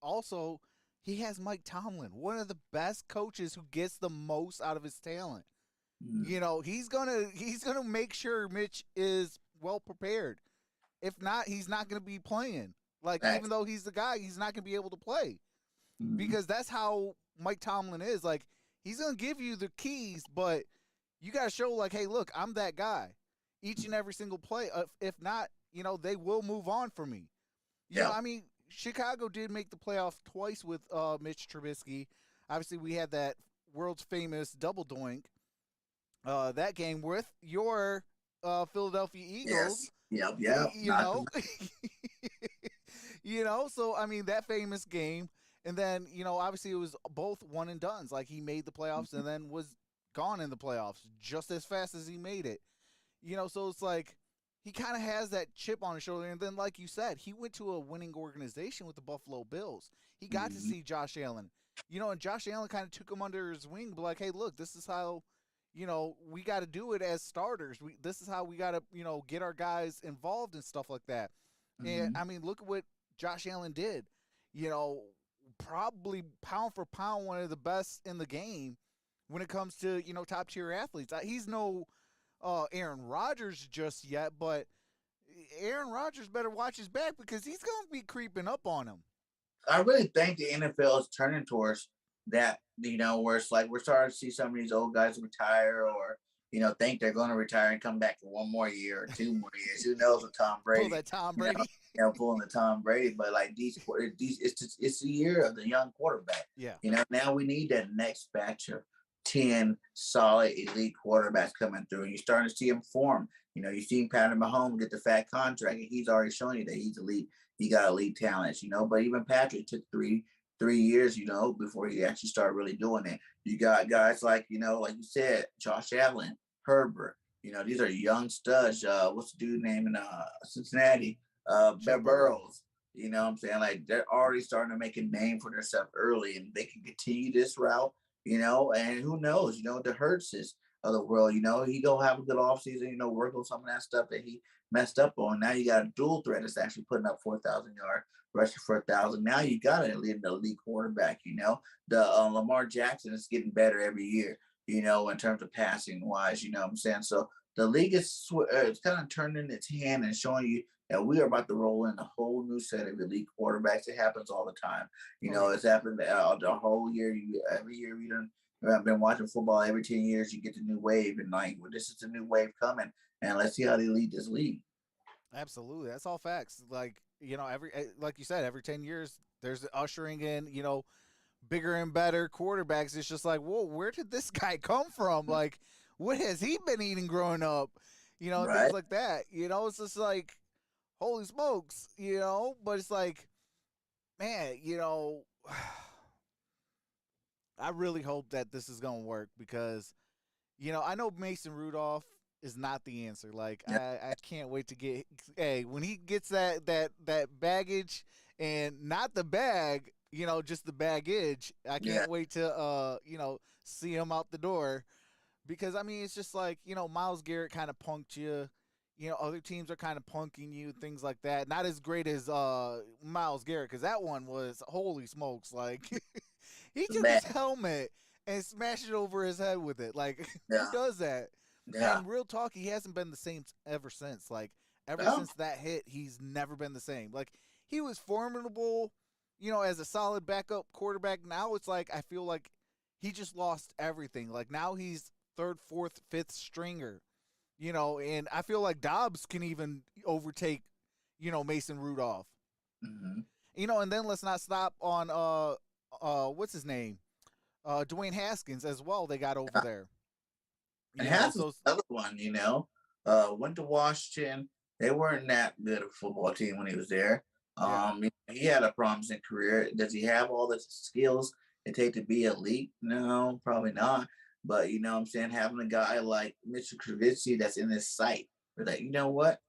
S1: also he has Mike Tomlin, one of the best coaches who gets the most out of his talent.
S2: Mm.
S1: You know, he's gonna make sure Mitch is well prepared. If not, he's not gonna be playing. Like, even
S2: Facts.
S1: though he's the guy, he's not gonna be able to play
S2: Mm.
S1: because that's how Mike Tomlin is. Like, he's gonna give you the keys, but you gotta show like, hey, look, I'm that guy. Each and every single play. If not, you know, they will move on from me. You know,
S2: Yeah.
S1: I mean, Chicago did make the playoffs twice with Mitch Trubisky. Obviously, we had that world's famous double doink that game with your Philadelphia Eagles.
S2: Yes. Yep. Yep.
S1: You
S2: Knocked
S1: know,
S2: him.
S1: you know. So I mean, that famous game, and then you know, obviously, it was both one and dones. Like he made the playoffs and then was gone in the playoffs just as fast as he made it. You know, so it's like he kind of has that chip on his shoulder. And then, like you said, he went to a winning organization with the Buffalo Bills. He got to
S2: Mm-hmm.
S1: see Josh Allen. You know, and Josh Allen kind of took him under his wing, but like, hey, look, this is how, you know, we got to do it as starters. This is how we got to, you know, get our guys involved and stuff like that. And
S2: Mm-hmm.
S1: I mean, look at what Josh Allen did. You know, probably pound for pound one of the best in the game when it comes to, you know, top tier athletes. He's no Aaron Rodgers just yet, but Aaron Rodgers better watch his back because he's going to be creeping up on him.
S2: I really think the NFL is turning towards that, you know, where it's like we're starting to see some of these old guys retire or, you know, think they're going to retire and come back for one more year or 2 more years. Who knows with Tom
S1: Pull
S2: Brady?
S1: that Tom
S2: You know,
S1: Brady.
S2: pulling the Tom Brady, but like these, it's the year of the young quarterback.
S1: Yeah.
S2: You know, now we need that next batch of 10 solid elite quarterbacks coming through. And you're starting to see them form. You know, you've seen Patrick Mahomes get the fat contract, and he's already shown you that he's elite. He got elite talents, you know. But even Patrick took three years, you know, before he actually started really doing it. You got guys like, you know, like you said, Josh Allen, Herbert. You know, these are young studs. What's the dude name in Cincinnati?
S1: Joe Burrow.
S2: Burrows. You know what I'm saying? Like they're already starting to make a name for themselves early, and they can continue this route. You know, and who knows? You know, the Hurtses of the world. You know, he gonna have a good offseason. You know, work on some of that stuff that he messed up on. Now you got a dual threat that's actually putting up 4,000 yards, rushing for 1,000. Now you got an elite quarterback. You know, the Lamar Jackson is getting better every year. You know, in terms of passing wise. You know what I'm saying? So the league is it's kind of turning its hand and showing you that we are about to roll in a whole new set of elite quarterbacks. It happens all the time. You
S1: Oh,
S2: know,
S1: yeah.
S2: it's happened the whole year. Every year we done. I've been watching football every 10 years. You get the new wave, and like, well, this is the new wave coming, and let's see how they lead this league.
S1: Absolutely. That's all facts. Like, you know, like you said, every 10 years, there's ushering in, you know, bigger and better quarterbacks. It's just like, whoa, where did this guy come from? Like, what has he been eating growing up? You know, things
S2: Right?
S1: like that. You know, it's just like, holy smokes, you know, but it's like, man, you know, I really hope that this is going to work because, you know, I know Mason Rudolph is not the answer. Like,
S2: Yeah.
S1: I can't wait to get, hey, when he gets that baggage and not the bag, you know, just the baggage, I
S2: Yeah.
S1: can't wait to, you know, see him out the door because, I mean, it's just like, you know, Myles Garrett kind of punked you. You know, other teams are kind of punking you, things like that. Not as great as Myles Garrett, because that one was holy smokes. Like he
S2: The
S1: took his
S2: bad.
S1: helmet and smashed it over his head with it. Like who
S2: Yeah.
S1: does that?
S2: Yeah.
S1: And real talk, he hasn't been the same ever since. Like ever
S2: No.
S1: since that hit, he's never been the same. Like he was formidable, as a solid backup quarterback. Now it's like I feel like he just lost everything. Like now he's third, fourth, fifth stringer. And I feel like Dobbs can even overtake, Mason Rudolph.
S2: Mm-hmm.
S1: And then let's not stop on what's his name? Dwayne Haskins as well. They got over there.
S2: And Haskins was another one, went to Washington. They weren't that good a football team when he was there.
S1: Yeah.
S2: He had a promising career. Does he have all the skills it take to be elite? No, probably not. But what I'm saying, having a guy like Mr. Trubisky that's in his sight, we're like, you know what?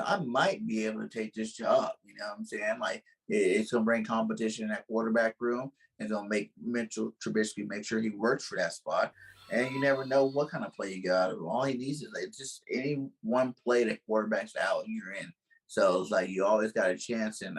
S2: I might be able to take this job. You know what I'm saying? Like it's gonna bring competition in that quarterback room and gonna make Mitchell Trubisky make sure he works for that spot. And you never know what kind of play you got. All he needs is like just any one play that quarterback's out, you're in. So it's like you always got a chance. And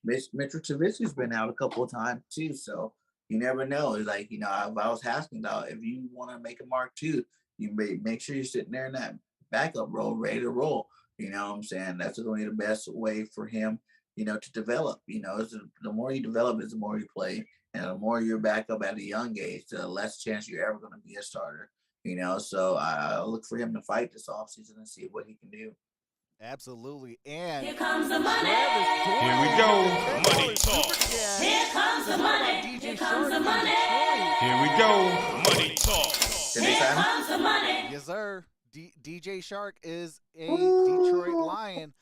S2: Mitchell Trubisky's been out a couple of times too. So you never know. It's like, if I was asking about if you want to make a mark too, you make sure you're sitting there in that backup role, ready to roll. You know what I'm saying? That's going to be the best way for him, to develop. The more you develop is the more you play. And the more you're back up at a young age, the less chance you're ever going to be a starter. So I look for him to fight this offseason and see what he can do.
S1: Absolutely. And
S3: here comes the money.
S4: Here we go. Money talk.
S3: Here comes the money. Here comes the money.
S4: Here we go. Money talk.
S3: Here comes the money.
S1: Yes, sir. DJ Shark is a Detroit Lion.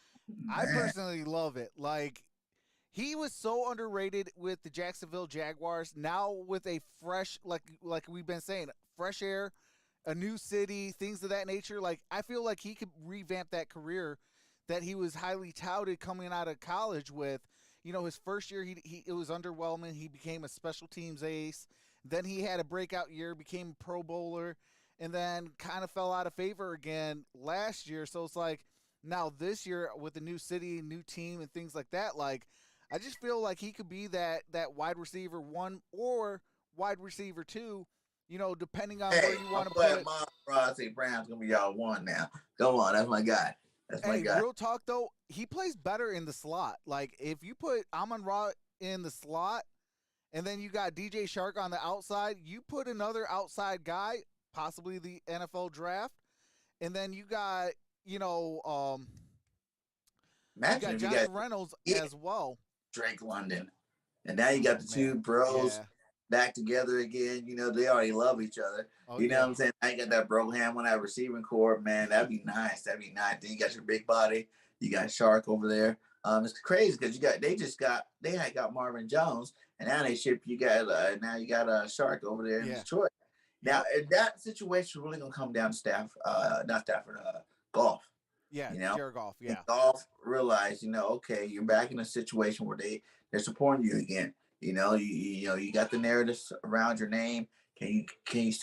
S1: I personally love it. Like, he was so underrated with the Jacksonville Jaguars. Now with a fresh, like we've been saying, fresh air, a new city, things of that nature. Like, I feel like he could revamp that career that he was highly touted coming out of college with. His first year, it was underwhelming. He became a special teams ace. Then he had a breakout year, became a Pro Bowler, and then kind of fell out of favor again last year. So it's like now this year with a new city, new team, and things like that, like I just feel like he could be that wide receiver 1 or wide receiver 2, depending on where you want to put it.
S2: Say Brown's going to be y'all 1 now. Come on, that's my guy. That's my guy.
S1: Real talk, though, he plays better in the slot. Like, if you put Amon-Ra in the slot and then you got DJ Shark on the outside, you put another outside guy, possibly the NFL draft, and then you got,
S2: Imagine
S1: you got Josh Reynolds as well.
S2: Drake London. And now you got the two bros back together again. They already love each other. What I'm saying? I got that Broham on that receiving core, man. That'd be nice. Then you got your big body. You got Shark over there. It's crazy because they had got Marvin Jones, and now you got Shark over there in Detroit. Now that situation really gonna come down to Goff.
S1: Yeah, Jared Goff. Yeah,
S2: and Goff realized, okay, you're back in a situation where they're supporting you again. You got the narratives around your name. Can you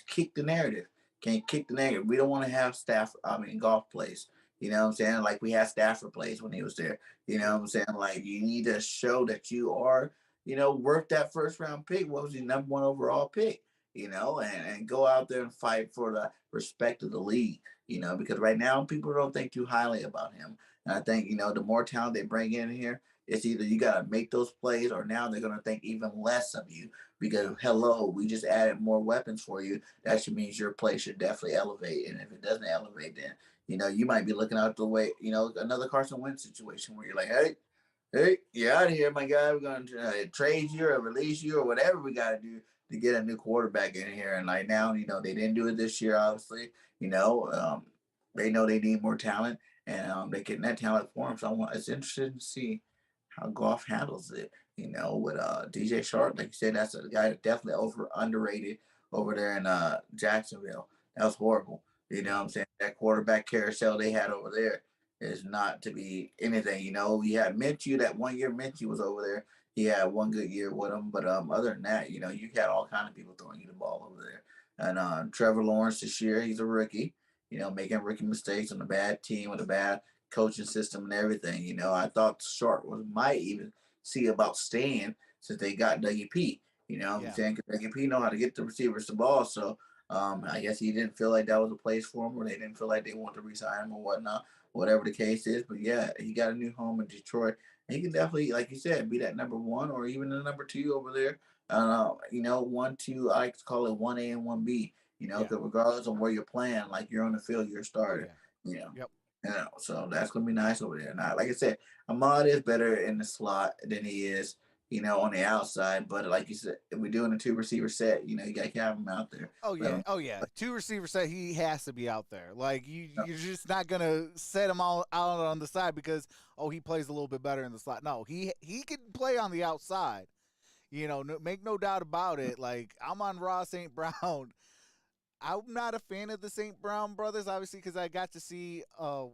S2: kick the narrative? Can you kick the narrative? We don't want to have Goff plays. You know what I'm saying? Like we had Stafford plays when he was there. You know what I'm saying? Like you need to show that you are, worth that first round pick. What was the number 1 overall pick? And go out there and fight for the respect of the league. Because right now people don't think too highly about him. And I think, the more talent they bring in here, it's either you got to make those plays or now they're going to think even less of you because, we just added more weapons for you. That should mean your play should definitely elevate. And if it doesn't elevate, then, you might be looking out the way, another Carson Wentz situation where you're like, hey, you're out of here, my guy. We're going to trade you or release you or whatever we got to do to get a new quarterback in here. And like now, they didn't do it this year, obviously. They know they need more talent and they're getting that talent for him. So it's interesting to see how Goff handles it, with DJ Shark. Like you said, that's a guy that definitely underrated over there in Jacksonville. That was horrible. You know what I'm saying? That quarterback carousel they had over there is not to be anything. We had Minshew, that 1 year Minshew was over there. He had one good year with him. But other than that, you had all kind of people throwing you the ball over there. And Trevor Lawrence this year, he's a rookie, making rookie mistakes on a bad team with a bad coaching system and everything. I thought Shark might even see about staying since they got WP. I'm saying? Because WP know how to get the receivers the ball. So I guess he didn't feel like that was a place for him or they didn't feel like they wanted to resign him or whatnot, whatever the case is. But, yeah, he got a new home in Detroit. he can definitely, like you said, be that number one or even the number two over there. 1, 2, I like to call it 1A and 1B.
S1: Yeah.
S2: Because regardless of where you're playing, like you're on the field, you're a
S1: Oh
S2: starter.
S1: yeah.
S2: You know,
S1: Yep.
S2: so that's gonna be nice over there. Now, like I said, Ahmad is better in the slot than he is, on the outside. But like you said, if we're doing a two receiver set, you got to have him out there.
S1: Oh
S2: Let
S1: yeah,
S2: him,
S1: oh yeah. Two receiver set, he has to be out there. Like you're just not gonna set him all out on the side because he plays a little bit better in the slot. No, he can play on the outside. Make no doubt about it. Like I'm on Raw St. Brown. I'm not a fan of the St. Brown brothers, obviously, because I got to see. I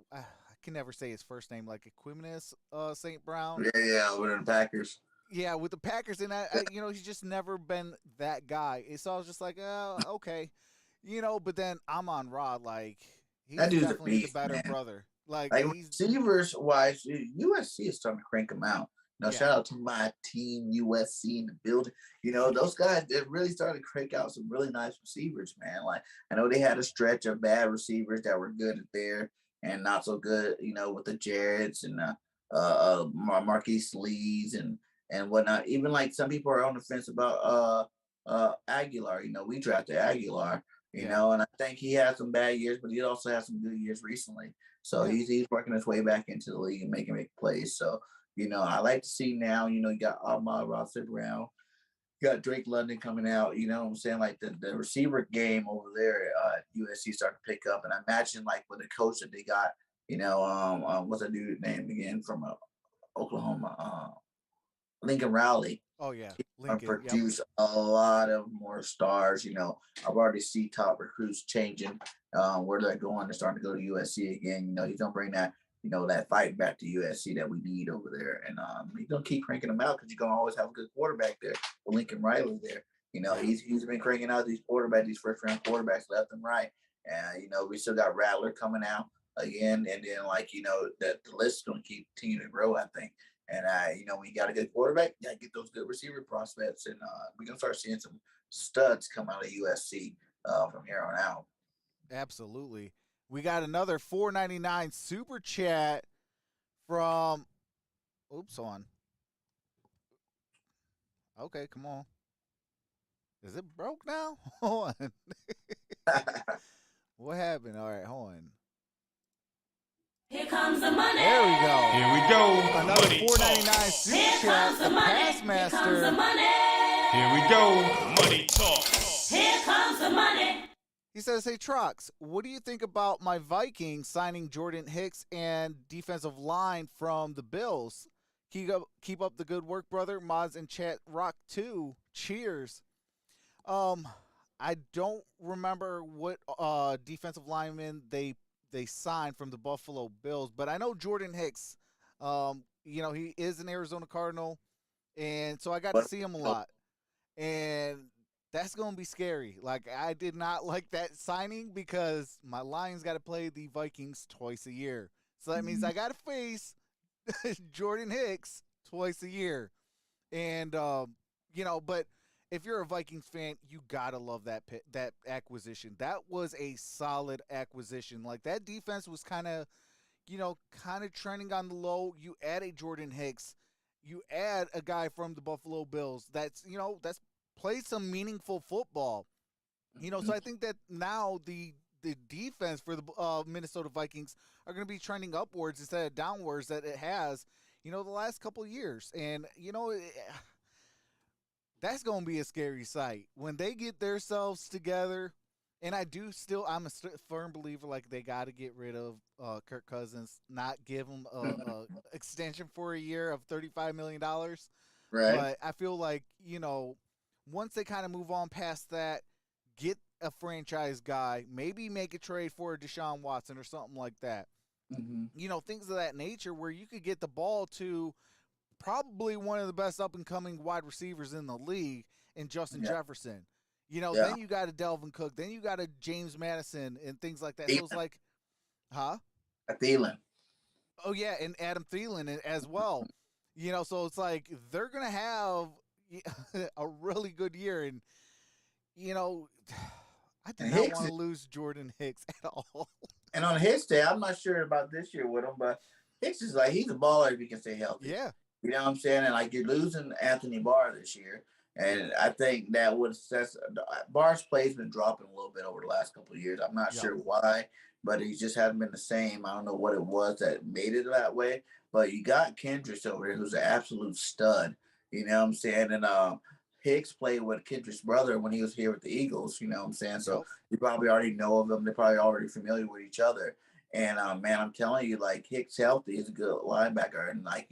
S1: can never say his first name, like Equimnus St. Brown.
S2: yeah, with the Packers.
S1: Yeah, with the Packers, and he's just never been that guy. And so I was just like, okay, But then I'm on Rod, like he's
S2: That dude's a
S1: definitely the
S2: beast,
S1: better
S2: man.
S1: brother. Like
S2: Like
S1: he's
S2: receivers wise, USC is starting to crank them out.
S1: Yeah.
S2: Shout out to my team, USC in the building. Those guys, they really started to crank out some really nice receivers, man. Like, I know they had a stretch of bad receivers that were good there and not so good, with the Jareds and Marquise Lees and whatnot. Even like some people are on the fence about Aguilar. We drafted Aguilar, and I think he had some bad years, but he also had some good years recently. So he's working his way back into the league and making plays. So, I like to see now, you got Ahmad Rossett Brown, you got Drake London coming out, you know what I'm saying? Like the receiver game over there at USC starting to pick up. And I imagine like with the coach that they got, what's that dude's name again from Oklahoma? Lincoln Riley.
S1: Oh yeah,
S2: Lincoln, produce a lot of more stars. I've already see top recruits changing where they're going. They're starting to go to USC again. He's gonna bring that that fight back to USC that we need over there, and he's gonna keep cranking them out because you're gonna always have a good quarterback there. With Lincoln Riley there, he's been cranking out these first round quarterbacks left and right, and we still got Rattler coming out again, and then that the list is gonna continue to grow, I think. And when you got a good quarterback, you gotta get those good receiver prospects, and we're gonna start seeing some studs come out of USC from here on out.
S1: Absolutely. We got another $4.99 super chat from. Oops, hold on. Okay, come on. Is it broke now? Hold on. What happened? All right, hold on.
S3: Here comes the money.
S1: There we go.
S4: Here we go.
S1: Another
S4: Money
S1: $4.99
S4: talk.
S1: super
S3: Here
S1: chat.
S3: comes the
S1: The
S3: money.
S1: Pass
S3: Here comes the
S1: Master.
S3: money.
S4: Here we go. Money talk.
S3: Here comes the money.
S1: He says, "Hey Trox, what do you think about my Vikings signing Jordan Hicks and defensive line from the Bills? Keep up the good work, brother. Mods and chat rock too. Cheers." I don't remember what defensive lineman they signed from the Buffalo Bills, but I know Jordan Hicks. He is an Arizona Cardinal, and so I got to see him a lot, and that's going to be scary. Like, I did not like that signing because my Lions got to play the Vikings twice a year. So that means I got to face Jordan Hicks twice a year. And, but if you're a Vikings fan, you got to love that acquisition. That was a solid acquisition. Like, that defense was kind of trending on the low. You add a Jordan Hicks. You add a guy from the Buffalo Bills that's played some meaningful football. So I think that now the defense for the Minnesota Vikings are going to be trending upwards instead of downwards that it has, the last couple of years. And, that's going to be a scary sight when they get themselves together. And I'm a firm believer, like, they got to get rid of Kirk Cousins, not give him a extension for a year of $35 million.
S2: Right.
S1: But I feel like, once they kind of move on past that, get a franchise guy, maybe make a trade for a Deshaun Watson or something like that.
S2: Mm-hmm.
S1: Things of that nature where you could get the ball to probably one of the best up-and-coming wide receivers in the league in Justin Jefferson. Then you got a Delvin Cook. Then you got a James Madison and things like that. So it's like, huh?
S2: A Thielen.
S1: Oh, yeah, and Adam Thielen as well. So it's like they're going to have a really good year. And, I did not want to lose Jordan Hicks at all.
S2: And on his day, I'm not sure about this year with him, but Hicks is like, he's a baller if he can stay healthy.
S1: Yeah.
S2: You know what I'm saying? And like you're losing Anthony Barr this year. And I think that Barr's play's been dropping a little bit over the last couple of years. I'm not
S1: Yep.
S2: sure why, but he just hasn't been the same. I don't know what it was that made it that way. But you got Kendricks over there, who's an absolute stud. You know what I'm saying? And Hicks played with Kendrick's brother when he was here with the Eagles. You know what I'm saying? So
S1: Yep.
S2: you probably already know of them. They're probably already familiar with each other. And man, I'm telling you, like Hicks healthy is a good linebacker, and like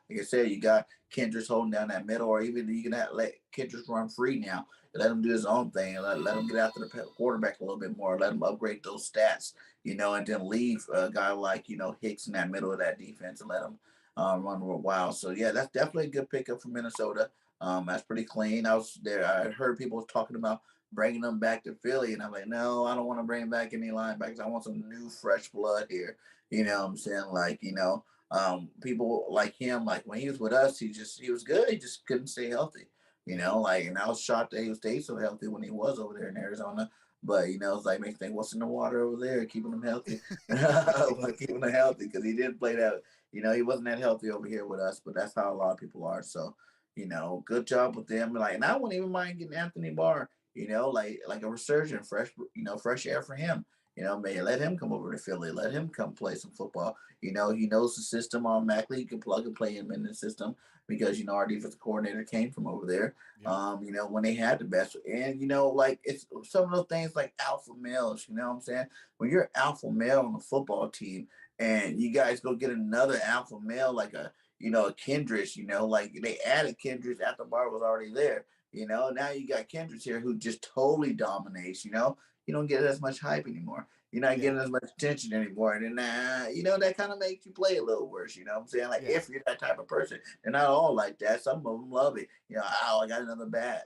S2: I said, you got Kendricks holding down that middle, or even you can let Kendricks run free now. Let him do his own thing, and let him get after the quarterback a little bit more. Let him upgrade those stats, and then leave a guy like Hicks in that middle of that defense and let him run for a while. So yeah, that's definitely a good pickup for Minnesota. That's pretty clean. I was there. I heard people talking about bringing them back to Philly. And I'm like, no, I don't want to bring back any linebackers. I want some new, fresh blood here. You know what I'm saying? Like, people like him, like when he was with us, he was good. He just couldn't stay healthy. And I was shocked that he stayed so healthy when he was over there in Arizona. But it's like makes me think, what's in the water over there, keeping him healthy, keeping him healthy because he didn't play that. He wasn't that healthy over here with us. But that's how a lot of people are. So, good job with them. And I wouldn't even mind getting Anthony Barr. Like a resurgent, fresh air for him. May let him come over to Philly. Let him come play some football. He knows the system automatically. You can plug and play him in the system because our defensive coordinator came from over there.
S1: Yep.
S2: When they had the best, and like it's some of those things like alpha males. You know what I'm saying? When you're alpha male on a football team, and you guys go get another alpha male like a Kendricks. Like they added Kendricks after Barr was already there. Now you got Kendricks here who just totally dominates. You don't get as much hype anymore. You're not
S1: Yeah.
S2: getting as much attention anymore. And then, that kind of makes you play a little worse. You know what I'm saying? Like,
S1: Yeah.
S2: if you're that type of person, they're not all like that. Some of them love it. Oh, I got another bad,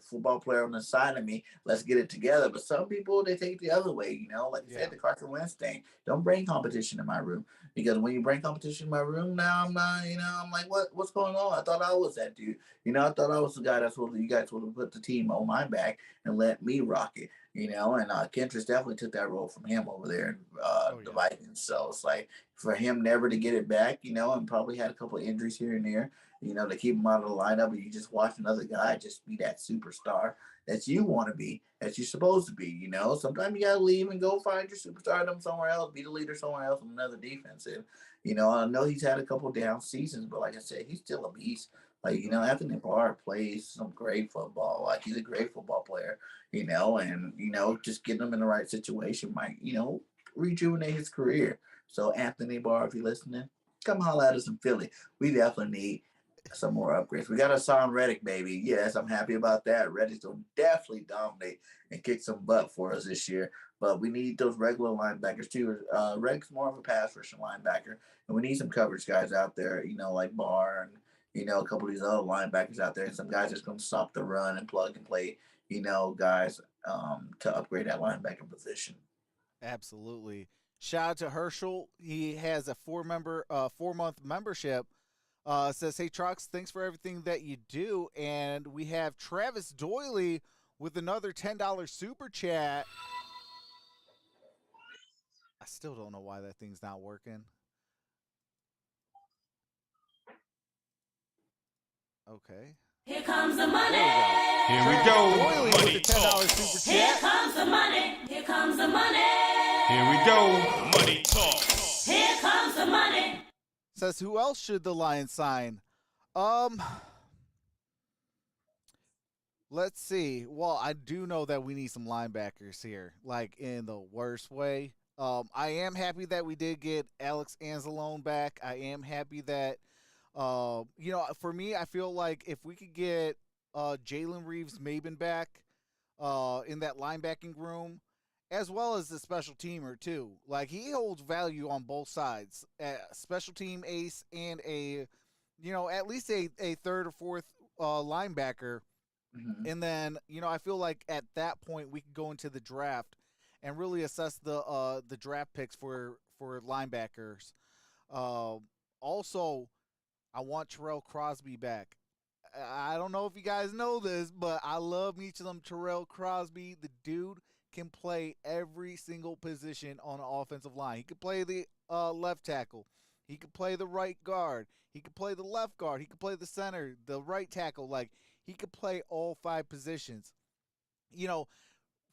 S2: football player on the side of me. Let's get it together. But some people, they take it the other way. Like I
S1: Yeah.
S2: said, the Carson Wentz thing. Don't bring competition in my room. Because when you bring competition in my room, now I'm not, I'm like, what's going on? I thought I was that dude. I thought I was the guy that's what you guys would have put the team on my back and let me rock it. And Kendricks definitely took that role from him over there in
S1: Oh
S2: the
S1: yeah.
S2: Vikings. So it's like for him never to get it back, and probably had a couple of injuries here and there, to keep him out of the lineup. And you just watch another guy just be that superstar that you want to be, that you're supposed to be. Sometimes you got to leave and go find your superstardom somewhere else, be the leader somewhere else in another defense. And, I know he's had a couple of down seasons, but like I said, he's still a beast. Like, Anthony Barr plays some great football. Like, he's a great football player, and, just getting him in the right situation might, rejuvenate his career. So, Anthony Barr, if you're listening, come holler at us in Philly. We definitely need some more upgrades. We got a Son Reddick, baby. Yes, I'm happy about that. Reddick's will definitely dominate and kick some butt for us this year. But we need those regular linebackers too. Reddick's more of a pass rushing linebacker, and we need some coverage guys out there, like Barr and a couple of these other linebackers out there, and some guys that's going to stop the run and plug and play, guys to upgrade that linebacker position.
S1: Absolutely. Shout out to Herschel. He has a 4-month membership. Says, hey, Trox, thanks for everything that you do. And we have Travis Doyley with another $10 super chat. I still don't know why that thing's not working. Okay.
S3: Here comes the money.
S4: Here we go.
S1: Doyley with
S4: Money
S1: the $10
S4: talk.
S1: super
S3: Here
S1: chat.
S3: comes the money. Here comes the money.
S4: Here we go. Money talk.
S3: Here comes the money.
S1: Says, who else should the Lions sign? Let's see. Well, I do know that we need some linebackers here, like in the worst way. I am happy that we did get Alex Anzalone back. I am happy that, for me, I feel like if we could get Jalen Reeves-Maben back in that linebacking room, as well as the special teamer too. Like he holds value on both sides, special team ace and at least a third or fourth linebacker.
S2: Mm-hmm.
S1: And then I feel like at that point we could go into the draft and really assess the draft picks for linebackers. Also, I want Terrell Crosby back. I don't know if you guys know this, but I love me some Terrell Crosby. The dude can play every single position on an offensive line. He could play the left tackle. He could play the right guard. He could play the left guard. He could play the center, the right tackle. Like, he could play all 5 positions. You know,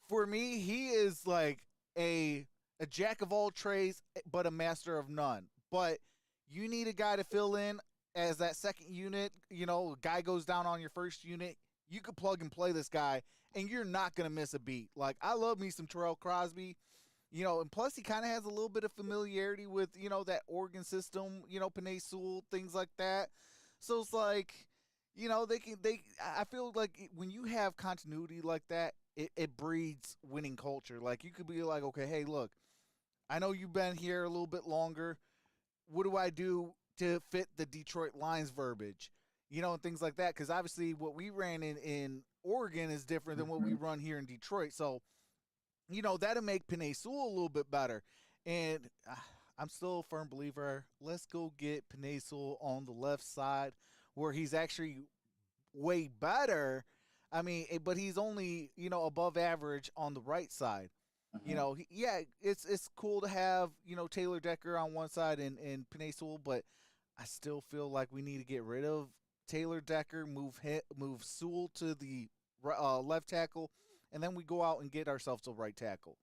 S1: for me, he is like a jack of all trades, but a master of none. But you need a guy to fill in as that second unit. You know, a guy goes down on your first unit. You could plug and play this guy, and you're not going to miss a beat. Like, I love me some Terrell Crosby. You know, and plus he kind of has a little bit of familiarity with, you know, that Oregon system, you know, Penei Sewell, things like that. So it's like, you know, I feel like when you have continuity like that, it breeds winning culture. Like, you could be like, okay, hey, look, I know you've been here a little bit longer. What do I do to fit the Detroit Lions verbiage? You know, and things like that. Because obviously what we ran in Oregon is different than what we run here in Detroit. So, you know, that'll make Penei Sewell a little bit better. And I'm still a firm believer. Let's go get Penei Sewell on the left side where he's actually way better. I mean, but he's only, you know, above average on the right side. You know, it's cool to have, you know, Taylor Decker on one side and Penei Sewell, but I still feel like we need to get rid of Taylor Decker, move Sewell to the left tackle, and then we go out and get ourselves a right tackle.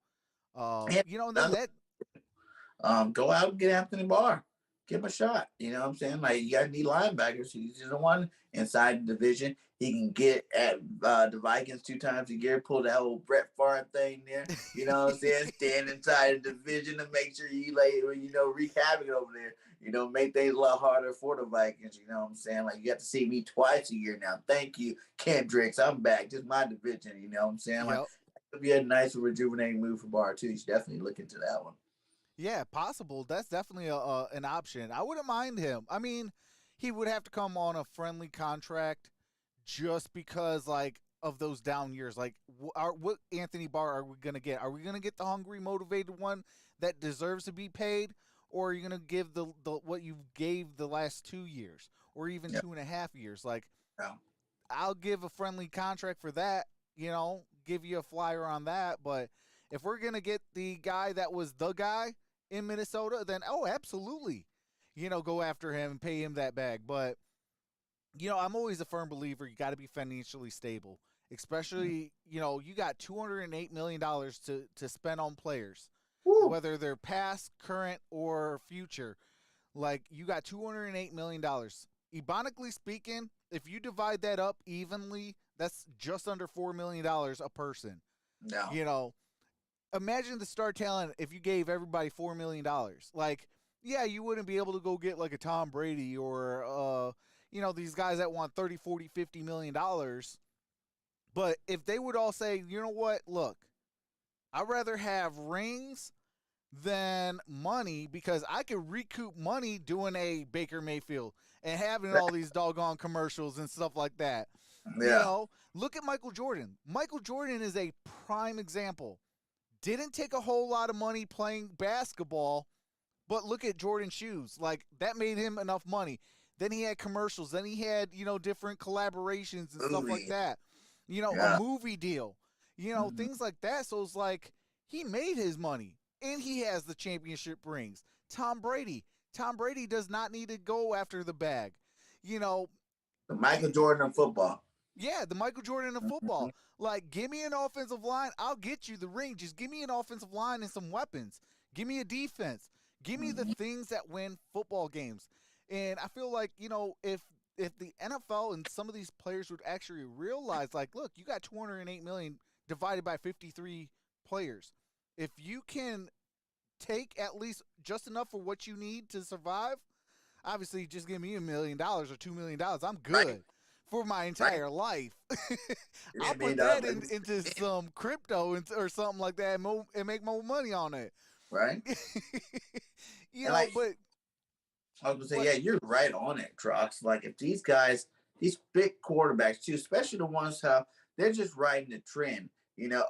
S1: You know, and then
S2: go out and get Anthony Barr. Give him a shot. You know what I'm saying? Like, you got to need linebackers. He's the one inside the division. He can get at the Vikings 2 times a year, pull that old Brett Favre thing there. You know what I'm saying? Stand inside the division to make sure you, like, you know, wreak havoc over there. You know, make things a lot harder for the Vikings. You know what I'm saying? Like, you got to see me twice a year now. Thank you, Kendricks. I'm back. Just my division. You know what I'm saying? Like, it'll be a nice rejuvenating move for Barr, too. You should definitely look into that one.
S1: Yeah, possible. That's definitely an option. I wouldn't mind him. I mean, he would have to come on a friendly contract just because, like, of those down years. Like, what Anthony Barr are we going to get? Are we going to get the hungry, motivated one that deserves to be paid? Or are you going to give the what you gave the last 2 years or even 2.5 years? Like, I'll give a friendly contract for that, you know, give you a flyer on that. But if we're going to get the guy that was the guy in Minnesota, then, absolutely, you know, go after him and pay him that bag. But, you know, I'm always a firm believer you got to be financially stable, especially, you know, you got $208 million to spend on players, whether they're past, current, or future. Like, you got $208 million. Ebonically speaking, if you divide that up evenly, that's just under $4 million a person.
S2: No.
S1: You know, imagine the star talent if you gave everybody $4 million. Like, yeah, you wouldn't be able to go get like a Tom Brady or, you know, these guys that want 30, 40, $50 million. But if they would all say, you know what, look, I'd rather have rings than money because I could recoup money doing a Baker Mayfield and having all these doggone commercials and stuff like that. Yeah. You know, look at Michael Jordan. Michael Jordan is a prime example. Didn't take a whole lot of money playing basketball, but look at Jordan's shoes. Like, that made him enough money. Then he had commercials. Then he had, you know, different collaborations and stuff like that. You know, a movie deal. You know, things like that. So it's like he made his money, and he has the championship rings. Tom Brady does not need to go after the bag. You know.
S2: The Michael Jordan of football.
S1: Yeah, the Michael Jordan of football. Like, give me an offensive line. I'll get you the ring. Just give me an offensive line and some weapons. Give me a defense. Give me the things that win football games. And I feel like, you know, if the NFL and some of these players would actually realize, like, look, you got $208 million divided by 53 players. If you can take at least just enough for what you need to survive, obviously just give me $1 million or $2 million. I'm good. Right. For my entire life. I'll put that into some crypto or something like that and make more money on it.
S2: Right.
S1: You know, like, but
S2: I was going to say, you're right on it, Trox. Like, if these guys, these big quarterbacks too, especially the ones how they're just riding the trend, you know,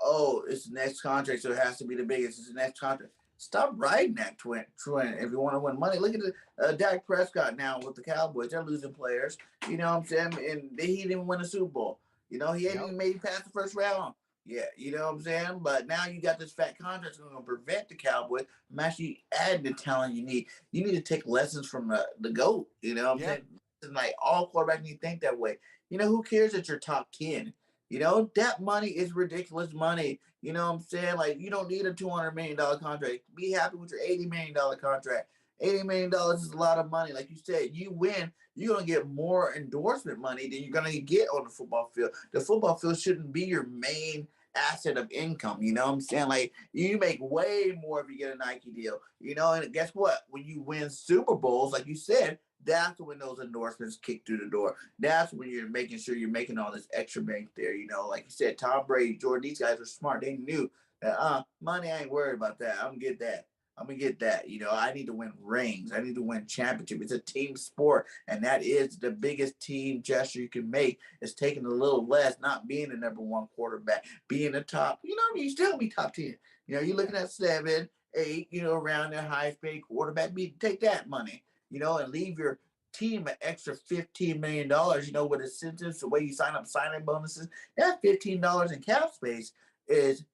S2: it's the next contract, so it has to be the biggest. It's the next contract. Stop riding that trend if you want to win money. Look at the Dak Prescott now with the Cowboys. They're losing players. You know what I'm saying? And he didn't win a Super Bowl. You know, he hadn't even made it past the first round. Yeah, you know what I'm saying? But now you got this fat contract that's going to prevent the Cowboys from actually adding the talent you need. You need to take lessons from the GOAT. You know what I'm
S1: Yeah.
S2: saying? And like all quarterbacks need to think that way. You know, who cares that you're top 10? You know, that money is ridiculous money. You know what I'm saying? Like, you don't need a $200 million contract. Be happy with your $80 million contract. $80 million is a lot of money. Like you said, you win, you're going to get more endorsement money than you're going to get on the football field. The football field shouldn't be your main asset of income. You know what I'm saying? Like, you make way more if you get a Nike deal. You know, and guess what? When you win Super Bowls, like you said, that's when those endorsements kick through the door. That's when you're making sure you're making all this extra bank there. You know, like you said, Tom Brady, Jordan, these guys are smart. They knew that money, I ain't worried about that. I'm gonna get that. I'm gonna get that. You know, I need to win rings. I need to win championship. It's a team sport, and that is the biggest team gesture you can make. Is taking a little less, not being the number one quarterback, being the top. You know, you still be top 10. You know, you're looking at 7, 8. You know, around their highest paid quarterback. Take that money. You know, and leave your team an extra $15 million. You know, with incentives, the way you sign up signing bonuses, that $15 in cap space is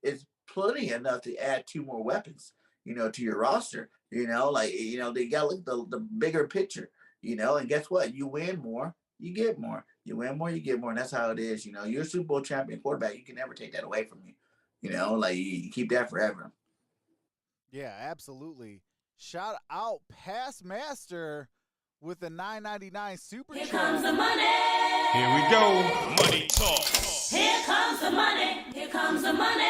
S2: plenty enough to add 2 more weapons, you know, to your roster. You know, like, you know, they got to look at the bigger picture, you know, and guess what? You win more, you get more. You win more, you get more. And that's how it is. You know, you're a Super Bowl champion quarterback. You can never take that away from you. You know, like you keep that forever.
S1: Yeah, absolutely. Shout out Past Master with the $9.99 super
S3: Here
S1: chat.
S3: comes the money.
S4: Here we go. Money talk.
S3: Here comes the money. Here comes the money.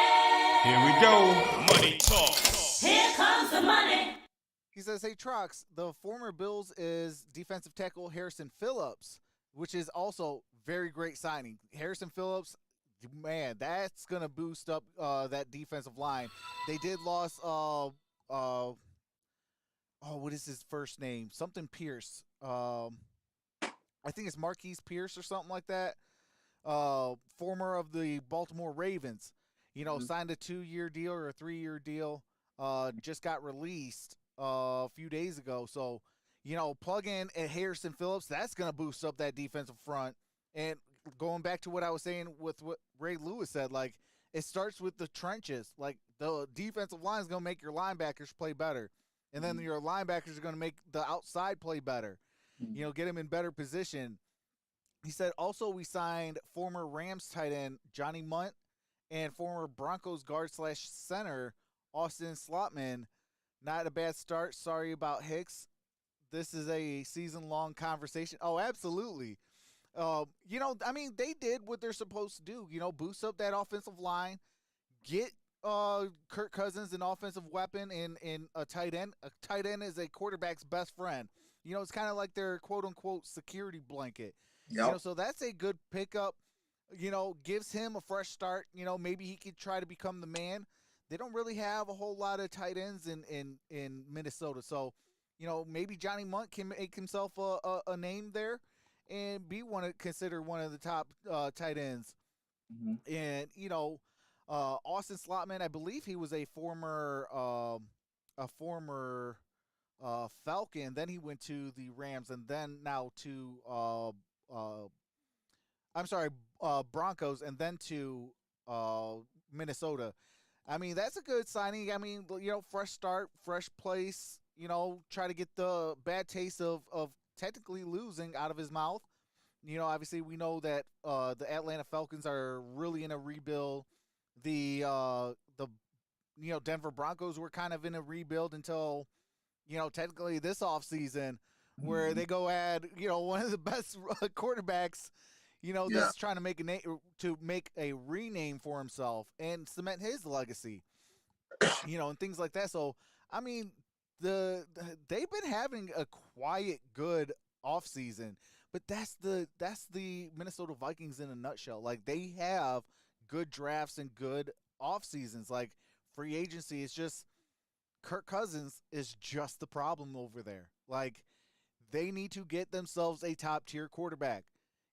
S4: Here we go. Money talk.
S3: Here comes the money.
S1: He says, hey, Trox, the former Bills is defensive tackle Harrison Phillips, which is also very great signing. Harrison Phillips, man, that's going to boost up that defensive line. They did lose, what is his first name? Something Pierce. I think it's Marquise Pierce or something like that. Former of the Baltimore Ravens. You know, signed a 2-year deal or a 3-year deal. Just got released a few days ago. So, you know, plug in at Harrison Phillips. That's going to boost up that defensive front. And going back to what I was saying with what Ray Lewis said, like, it starts with the trenches. Like, the defensive line is going to make your linebackers play better. And then your linebackers are going to make the outside play better. You know, get them in better position. He said also we signed former Rams tight end Johnny Munt and former Broncos guard / center Austin Slotman. Not a bad start. Sorry about Hicks. This is a season-long conversation. Oh, absolutely. You know, I mean, they did what they're supposed to do. You know, boost up that offensive line, get Kirk Cousins an offensive weapon in a tight end. A tight end is a quarterback's best friend. You know, it's kind of like their quote-unquote security blanket.
S2: Yep.
S1: You know, so that's a good pickup. You know, gives him a fresh start. You know, maybe he could try to become the man. They don't really have a whole lot of tight ends in Minnesota. So, you know, maybe Johnny Munt can make himself a name there and be considered one of the top tight ends.
S2: Mm-hmm.
S1: And, you know, Austin Slotman, I believe he was a former Falcon. Then he went to the Rams, and then now to Broncos, and then to Minnesota. I mean, that's a good signing. I mean, you know, fresh start, fresh place. You know, try to get the bad taste of technically losing out of his mouth. You know, obviously we know that the Atlanta Falcons are really in a rebuild. The Denver Broncos were kind of in a rebuild until, you know, technically this offseason where they go add, you know, one of the best quarterbacks, you know, that's trying to make a rename for himself and cement his legacy, you know, and things like that. So, I mean, they've been having a quiet, good offseason, but that's the Minnesota Vikings in a nutshell. Like, they have good drafts and good off seasons. Like, free agency is just Kirk Cousins is just the problem over there. Like, they need to get themselves a top tier quarterback,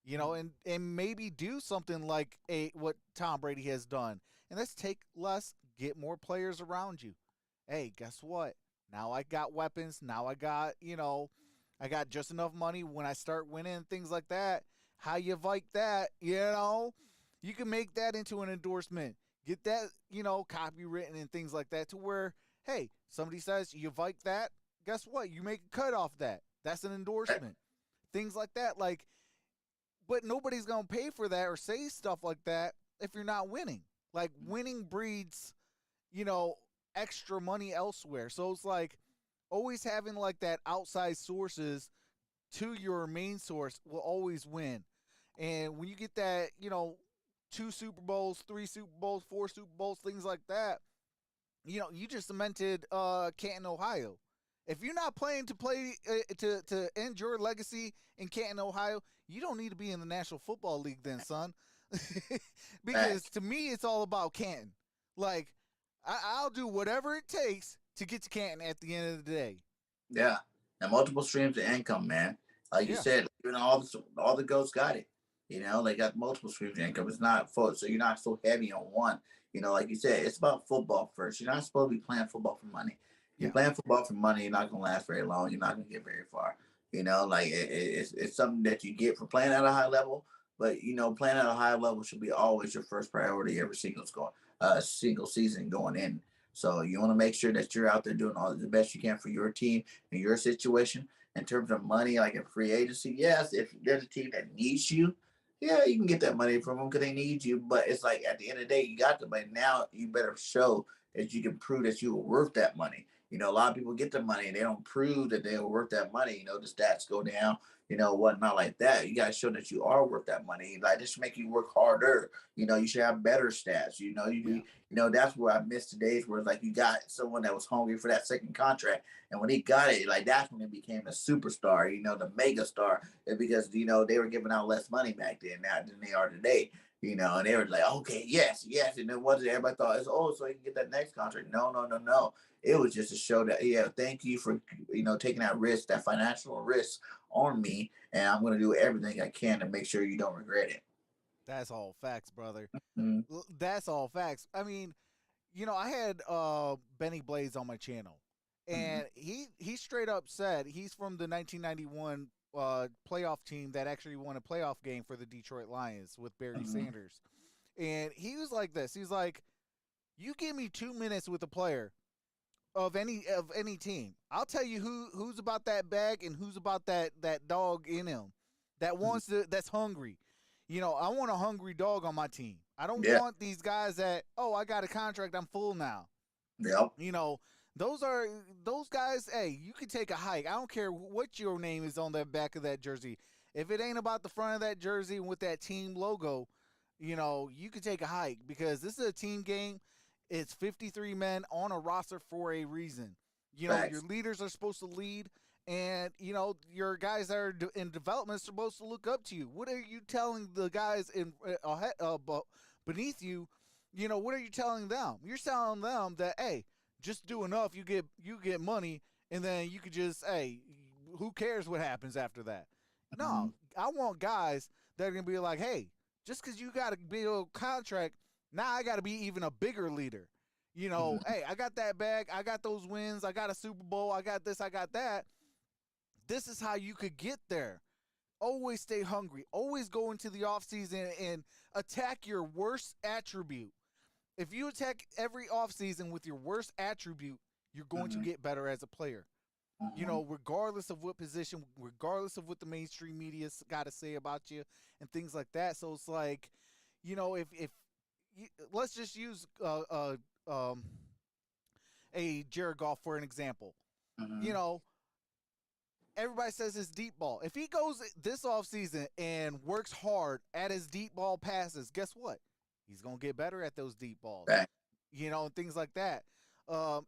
S1: you know, and maybe do something like what Tom Brady has done. And let's take less, get more players around you. Hey, guess what? Now I got weapons. Now I got, you know, I got just enough money when I start winning, things like that. How you like that, you know? You can make that into an endorsement. Get that, copywritten and things like that to where, hey, somebody says you like that, guess what? You make a cut off that. That's an endorsement. Things like that. Like, but nobody's going to pay for that or say stuff like that if you're not winning. Like, winning breeds, extra money elsewhere. So it's like always having like that outside sources to your main source will always win. And when you get that, 2 Super Bowls, 3 Super Bowls, 4 Super Bowls, things like that, you just cemented Canton, Ohio. If you're not playing to play to end your legacy in Canton, Ohio, you don't need to be in the National Football League then, son. Because to me, it's all about Canton. Like, I'll do whatever it takes to get to Canton at the end of the day.
S2: Yeah, and multiple streams of income, man. Like you said, even all the goats got it. They got multiple streams of income. It's not full, so you're not so heavy on one. Like you said, it's about football first. You're not supposed to be playing football for money. You're playing football for money. You're not gonna last very long. You're not gonna get very far. Like it's something that you get for playing at a high level. But playing at a high level should be always your first priority every single season going in. So you want to make sure that you're out there doing all the best you can for your team and your situation. In terms of money, like in free agency, yes, if there's a team that needs you, yeah, you can get that money from them because they need you. But it's like at the end of the day, you got the money. Now you better show that you can prove that you were worth that money. A lot of people get the money and they don't prove that they were worth that money. The stats go down, whatnot like that. You got to show that you are worth that money. Like, this should make you work harder. You should have better stats. That's where I missed the days where it's like you got someone that was hungry for that second contract. And when he got it, like, that's when it became a superstar, the mega star. Because, they were giving out less money back then now than they are today. And they were like, okay, yes. And it wasn't, everybody thought it's, so he can get that next contract. No. It was just to show that, thank you for, taking that risk, that financial risk on me. And I'm going to do everything I can to make sure you don't regret it.
S1: That's all facts, brother.
S2: Mm-hmm.
S1: That's all facts. I mean, I had Benny Blaze on my channel, and he straight up said he's from the 1991 playoff team that actually won a playoff game for the Detroit Lions with Barry Sanders. And he was like this. He's like, you give me 2 minutes with a player of any team, I'll tell you who's about that bag and who's about that dog in him that wants to, that's hungry. I want a hungry dog on my team. I don't want these guys that, I got a contract, I'm full now.
S2: Yep.
S1: Those guys, hey, you can take a hike. I don't care what your name is on the back of that jersey. If it ain't about the front of that jersey with that team logo, you can take a hike because this is a team game. It's 53 men on a roster for a reason. Your leaders are supposed to lead, and, your guys that are in development are supposed to look up to you. What are you telling the guys in beneath you? What are you telling them? You're telling them that, hey, just do enough, you get money, and then you could just, hey, who cares what happens after that? No, I want guys that are going to be like, hey, just because you got a big old contract, now I got to be even a bigger leader. Hey, I got that bag. I got those wins. I got a Super Bowl. I got this. I got that. This is how you could get there. Always stay hungry. Always go into the offseason and attack your worst attribute. If you attack every offseason with your worst attribute, you're going to get better as a player. Regardless of what position, regardless of what the mainstream media's got to say about you and things like that. So it's like, if let's just use a Jared Goff for an example. Everybody says it's deep ball. If he goes this offseason and works hard at his deep ball passes, guess what? He's going to get better at those deep balls.
S2: Right.
S1: And things like that.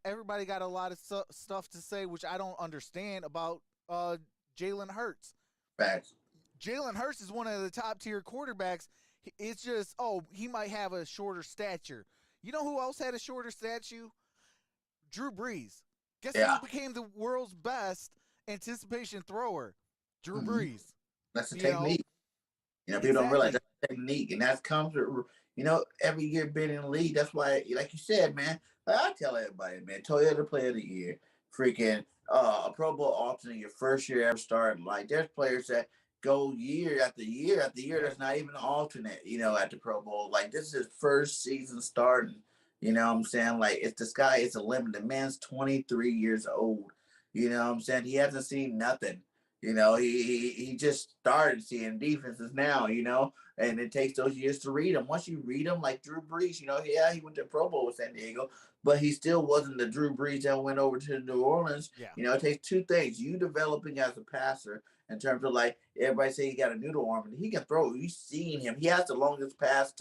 S1: Everybody got a lot of stuff to say, which I don't understand about Jalen Hurts.
S2: Right.
S1: Jalen Hurts is one of the top tier quarterbacks. It's just, he might have a shorter stature. You know who else had a shorter stature? Drew Brees. Guess who became the world's best anticipation thrower? Drew Brees.
S2: That's a technique. People don't realize that's a technique, and that comes with, every year being in the league. That's why, like you said, man, I tell everybody, man, Toyota Player of the Year, freaking a Pro Bowl alternate your first year ever starting. Like, there's players that go year after year after year. There's not even an alternate, at the Pro Bowl. Like, this is his first season starting. You know what I'm saying? Like, it's the sky is the limit. The man's 23 years old. You know what I'm saying? He hasn't seen nothing. He just started seeing defenses now, and it takes those years to read them. Once you read them, like Drew Brees, yeah, he went to Pro Bowl with San Diego, but he still wasn't the Drew Brees that went over to New Orleans.
S1: Yeah.
S2: It takes two things: you developing as a passer in terms of, like, everybody say he got a noodle arm, and he can throw. You've seen him; he has the longest pass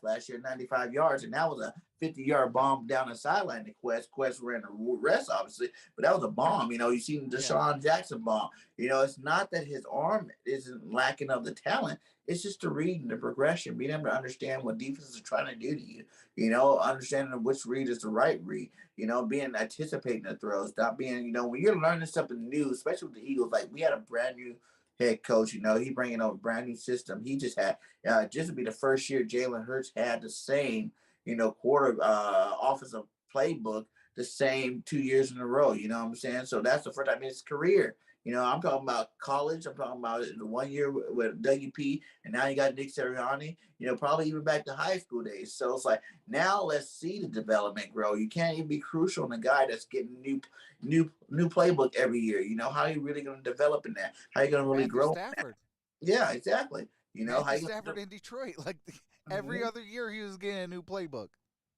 S2: last year, 95 yards, and that was a 50-yard bomb down the sideline to Quest. Quest ran the rest, obviously, but that was a bomb. You seen the Deshaun Jackson bomb. It's not that his arm isn't lacking of the talent. It's just the read and the progression, being able to understand what defenses are trying to do to you. Understanding which read is the right read. Being anticipating the throws, not being, when you're learning something new, especially with the Eagles. Like, we had a brand new head coach. He bringing over a brand new system. He just had just to be the first year Jalen Hurts had the same quarter offensive playbook the same 2 years in a row. You know what I'm saying? So that's the first time in his career. I'm talking about college. I'm talking about the 1 year with WP, and now you got Nick Sirianni. Probably even back to high school days. So it's like, now let's see the development grow. You can't even be crucial on a guy that's getting new playbook every year. How are you really going to develop in that? How are you going to really
S1: Matthew
S2: grow?
S1: Stafford.
S2: Yeah, exactly.
S1: Matthew Stafford in Detroit. Like, every other year he was getting a new playbook.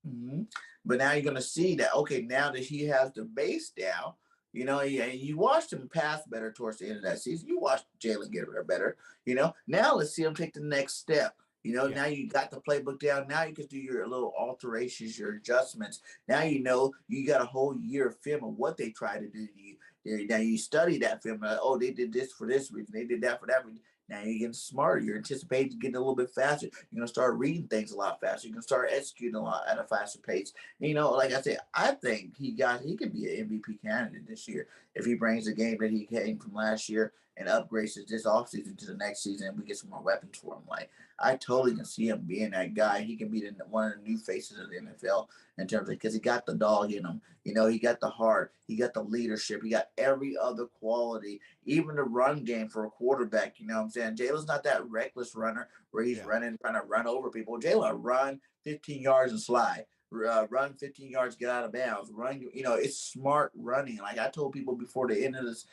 S2: Mm-hmm. But now you're going to see that, okay, now that he has the base down, you watched him pass better towards the end of that season. You watched Jalen get better. Now let's see him take the next step. Now you got the playbook down. Now you can do your little alterations, your adjustments. Now you got a whole year of film of what they try to do to you. Now you study that film. Like, oh, they did this for this reason. They did that for that reason. Now you're getting smarter. You're anticipating getting a little bit faster. You're going to start reading things a lot faster. You're going to start executing a lot at a faster pace. Like I said, I think he could be an MVP candidate this year if he brings the game that he came from last year and upgrades it this offseason to the next season, and we get some more weapons for him. Like, I totally can see him being that guy. He can be one of the new faces of the NFL in terms of, because he got the dog in him. He got the heart. He got the leadership. He got every other quality, even the run game for a quarterback. You know what I'm saying? Jalen's not that reckless runner where he's running, trying to run over people. Jalen run 15 yards and slide. Run 15 yards, get out of bounds. Run, it's smart running. Like, I told people before the end of this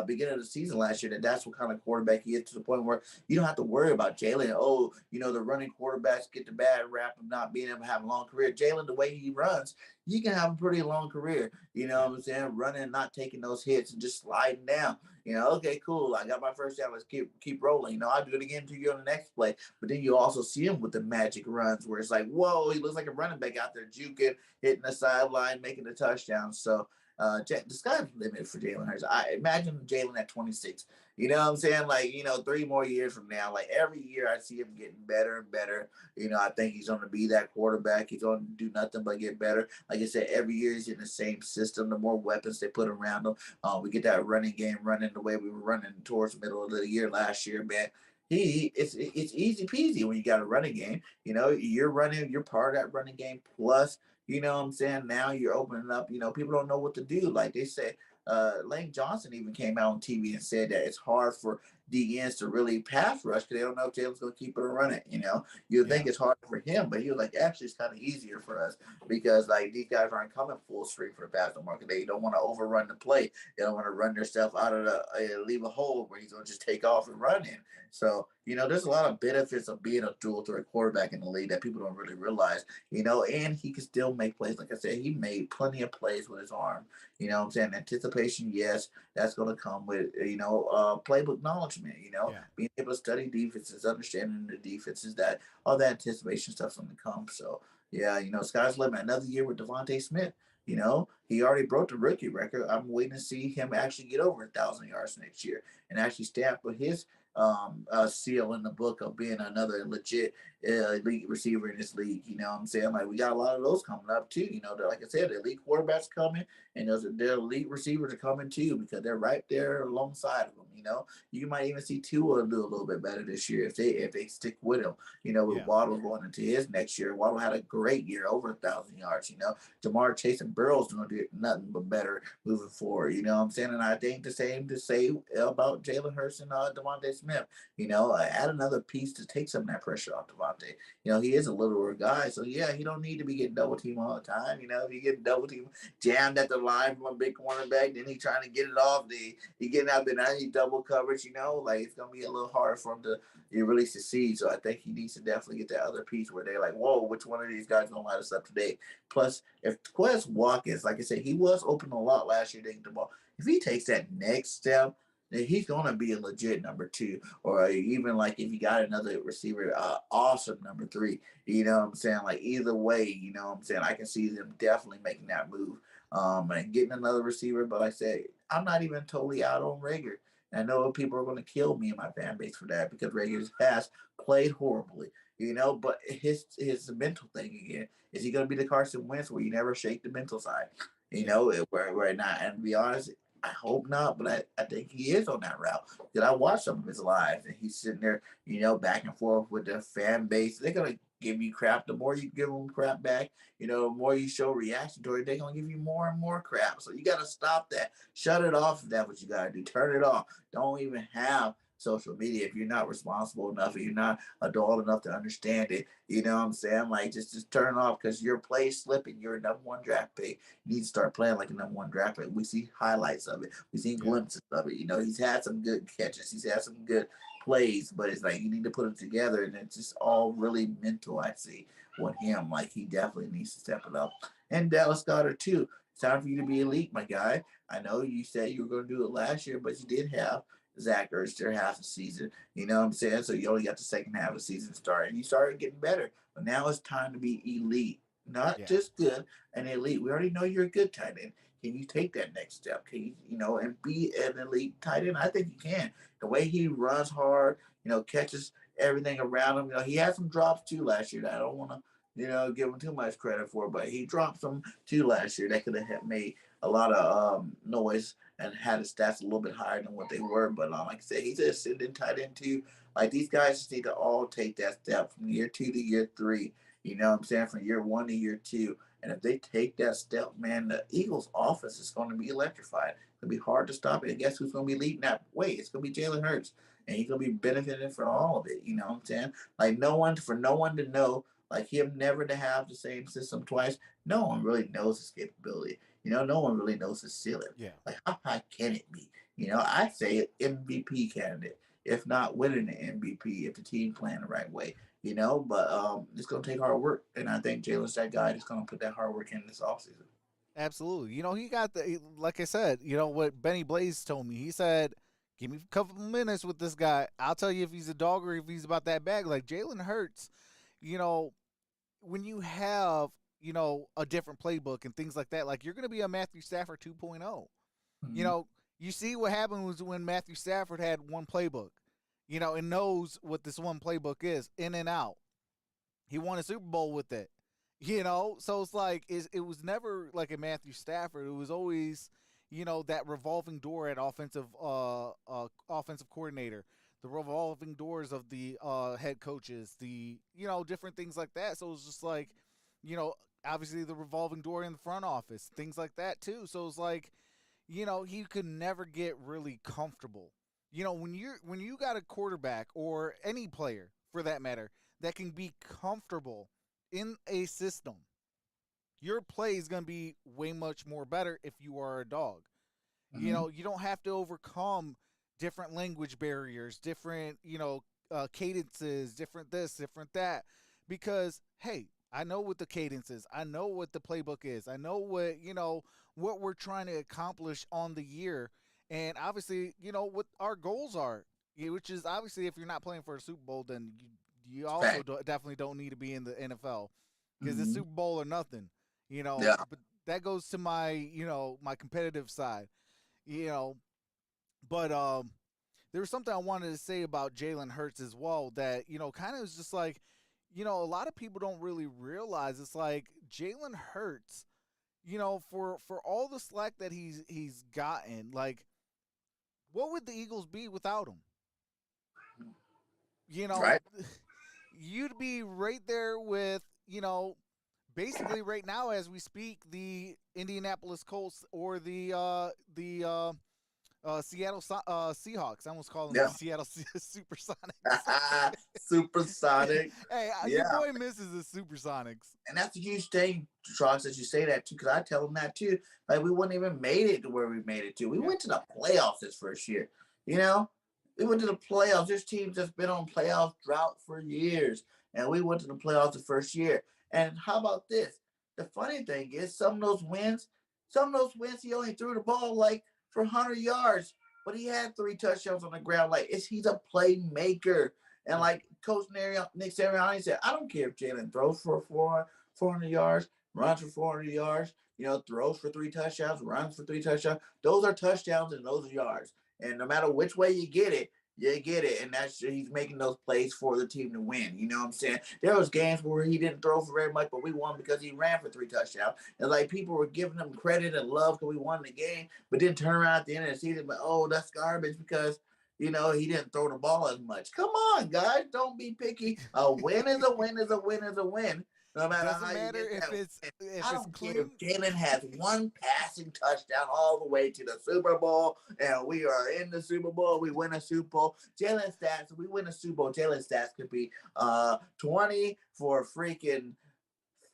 S2: beginning of the season last year that's what kind of quarterback he is, to the point where you don't have to worry about Jalen. Oh, the running quarterbacks get the bad rap of not being able to have a long career. Jalen, the way he runs, he can have a pretty long career. You know what I'm saying? Running, not taking those hits and just sliding down. Okay, cool. I got my first down. Let's keep rolling. I'll do it again to you on the next play. But then you also see him with the magic runs where it's like, whoa, he looks like a running back out there juking, hitting the sideline, making the touchdown. So the sky's the limit for Jalen Hurts. I imagine Jalen at 26. You know what I'm saying? Like, 3 more years from now, like, every year I see him getting better and better. I think he's going to be that quarterback. He's going to do nothing but get better. Like I said, every year he's in the same system. The more weapons they put around him, we get that running game running the way we were running towards the middle of the year last year, man. It's easy peasy when you got a running game. You're running, you're part of that running game. Plus, you know what I'm saying? Now you're opening up, people don't know what to do. Like they said, Lane Johnson even came out on TV and said that it's hard for DNs to really pass rush because they don't know if Jalen's going to keep it or run it. You think it's hard for him, but he was like, actually, it's kind of easier for us because, like, these guys aren't coming full stream for the pass market. They don't want to overrun the play. They don't want to run themselves out of leave a hole where he's going to just take off and run in. So, there's a lot of benefits of being a dual threat quarterback in the league that people don't really realize, and he can still make plays. Like I said, he made plenty of plays with his arm. You know what I'm saying? Anticipation, yes, that's going to come with, playbook knowledge, being able to study defenses, understanding the defenses, that all that anticipation stuff's going to come. So, yeah, sky's the limit. Another year with Devontae Smith. He already broke the rookie record. I'm waiting to see him actually get over 1,000 yards next year and actually stamp with his seal in the book of being another legit elite receiver in this league. You know what I'm saying? Like we got a lot of those coming up too. You know, like I said, the elite quarterbacks coming, and their elite receivers are coming too because they're right there alongside of them. You know, you might even see Tua do a little bit better this year if they stick with him. You know, with
S1: Yeah.
S2: Waddle going into his next year, Waddle had a great year, over 1,000 yards. You know, Jamar Chase and Burrow's going to do nothing but better moving forward. You know what I'm saying? And I think the same to say about Jalen Hurts and Devontae Smith. You know, add another piece to take some of that pressure off Devontae. You know, he is a littler guy, so yeah, he don't need to be getting double teamed all the time. You know, if you get double team jammed at the line from a big cornerback, then he trying to get it off. He getting out there now, he double coverage. You know, like it's gonna be a little harder for him to really succeed. So I think he needs to definitely get that other piece where they're like, whoa, which one of these guys gonna light us up today? Plus, if Quez Watkins, like I said, he was open a lot last year taking the ball. If he takes that next step, then he's gonna be a legit number 2, or even like if you got another receiver, awesome number 3. You know what I'm saying? Like either way, you know what I'm saying? I can see them definitely making that move, and getting another receiver. But like I said, I'm not even totally out on Rager. I know people are going to kill me and my fan base for that because Rager has played horribly, you know. But his mental thing again, is he going to be the Carson Wentz where you never shake the mental side, you know, where not? And to be honest, I hope not, but I think he is on that route. Because I watched some of his lives, and he's sitting there, you know, back and forth with the fan base. They're gonna give you crap. The more you give them crap back, you know, the more you show reaction to it, they're gonna give you more and more crap. So you gotta stop that. Shut it off if that's what you gotta do. Turn it off. Don't even have social media if you're not responsible enough, if you're not adult enough to understand it. You know what I'm saying? Like just turn it off because your play slipping. You're a number 1 draft pick. You need to start playing like a number 1 draft pick. We see highlights of it. We see
S1: Yeah.
S2: glimpses of it. You know, he's had some good catches. He's had some good plays, but it's like you need to put it together, and it's just all really mental. I see with him. Like he definitely needs to step it up. And Dallas Goddard too. It's time for you to be elite, my guy. I know you said you were going to do it last year, but you did have Zach Ertz there half the season. You know what I'm saying? So you only got the second half of the season started. You started getting better, but now it's time to be elite, not
S1: Yeah.
S2: just good and elite. We already know you're a good tight end. Can you take that next step? Can you, you know, and be an elite tight end? I think you can. The way he runs hard, you know, catches everything around him. You know, he had some drops too last year that I don't want to, you know, give him too much credit for, but he dropped some too last year that could have made a lot of noise and had his stats a little bit higher than what they were. But like I said, he's a ascending tight end too. Like these guys just need to all take that step from year 2 to year 3. You know what I'm saying? From year 1 to year 2. And if they take that step, man, the Eagles' offense is going to be electrified. It's going to be hard to stop it. And guess who's going to be leading that way? It's going to be Jalen Hurts. And he's going to be benefiting from all of it. You know what I'm saying? Like no one to know, like him never to have the same system twice. No one really knows his capability. You know, no one really knows his ceiling.
S1: Yeah.
S2: Like, how high can it be? You know, I say MVP candidate, if not winning the MVP, if the team playing the right way. You know, but it's gonna take hard work, and I think Jalen's that guy that's gonna put that hard work in this offseason.
S1: Absolutely. You know, he got like I said, you know, what Benny Blaze told me. He said, give me a couple of minutes with this guy. I'll tell you if he's a dog or if he's about that bag. Like Jalen Hurts, you know, when you have, you know, a different playbook and things like that, like you're going to be a Matthew Stafford 2.0. You
S2: Mm-hmm.
S1: know, you see what happened was when Matthew Stafford had one playbook, you know, and knows what this one playbook is in and out. He won a Super Bowl with it, you know. So it's like it was never like a Matthew Stafford. It was always, you know, that revolving door at offensive coordinator, the revolving doors of the head coaches, the, you know, different things like that. So it's just like, you know, obviously the revolving door in the front office, things like that too. So it's like, you know, he could never get really comfortable. You know, when you got a quarterback or any player for that matter that can be comfortable in a system, your play is going to be way much more better if you are a dog.
S2: Mm-hmm.
S1: You know, you don't have to overcome different language barriers, different, you know, cadences, different this, different that, because hey, I know what the cadence is. I know what the playbook is. I know what, you know, what we're trying to accomplish on the year, and obviously, you know, what our goals are. Which is obviously, if you're not playing for a Super Bowl, then you also definitely don't need to be in the NFL because it's
S2: Mm-hmm.
S1: Super Bowl or nothing. You know,
S2: Yeah.
S1: but that goes to my, you know, my competitive side. You know, but there was something I wanted to say about Jalen Hurts as well that, you know, kind of is just like, a lot of people don't really realize it's like Jalen Hurts, for all the slack that he's gotten, like what would the Eagles be without him? You know,
S2: Right.
S1: you'd be right there with, basically right now as we speak, the Indianapolis Colts or the Seattle Seahawks. I almost call them
S2: Yeah.
S1: the Seattle Supersonics.
S2: Supersonic.
S1: Hey, your
S2: Yeah.
S1: boy misses the Supersonics.
S2: And that's a huge thing, Trox, that you say that too, because I tell them that too. Like, we wouldn't even made it to where we made it to. We went to the playoffs this first year. We went to the playoffs. This team's just been on playoff drought for years. And we went to the playoffs the first year. And how about this? The funny thing is, some of those wins, he only threw the ball like for 100 yards, but he had 3 touchdowns on the ground. Like, he's a playmaker. And like Coach Nick Sirianni said, I don't care if Jalen throws for 400 yards, runs for 400 yards, throws for 3 touchdowns, runs for 3 touchdowns. Those are touchdowns and those are yards. And no matter which way you get it, and he's making those plays for the team to win. You know what I'm saying? There was games where he didn't throw for very much, but we won because he ran for 3 touchdowns. And like, people were giving him credit and love because we won the game, but then turn around at the end of the season, but that's garbage because he didn't throw the ball as much. Come on, guys, don't be picky. A win is a win is a win is a win. No matter
S1: Doesn't
S2: how
S1: matter
S2: you get
S1: if
S2: that
S1: it's
S2: win.
S1: if
S2: I
S1: it's
S2: don't
S1: clean.
S2: care if Jalen has 1 passing touchdown all the way to the Super Bowl, and we are in the Super Bowl. We win a Super Bowl. Jalen stats, we win a Super Bowl. Jalen stats could be 20 for freaking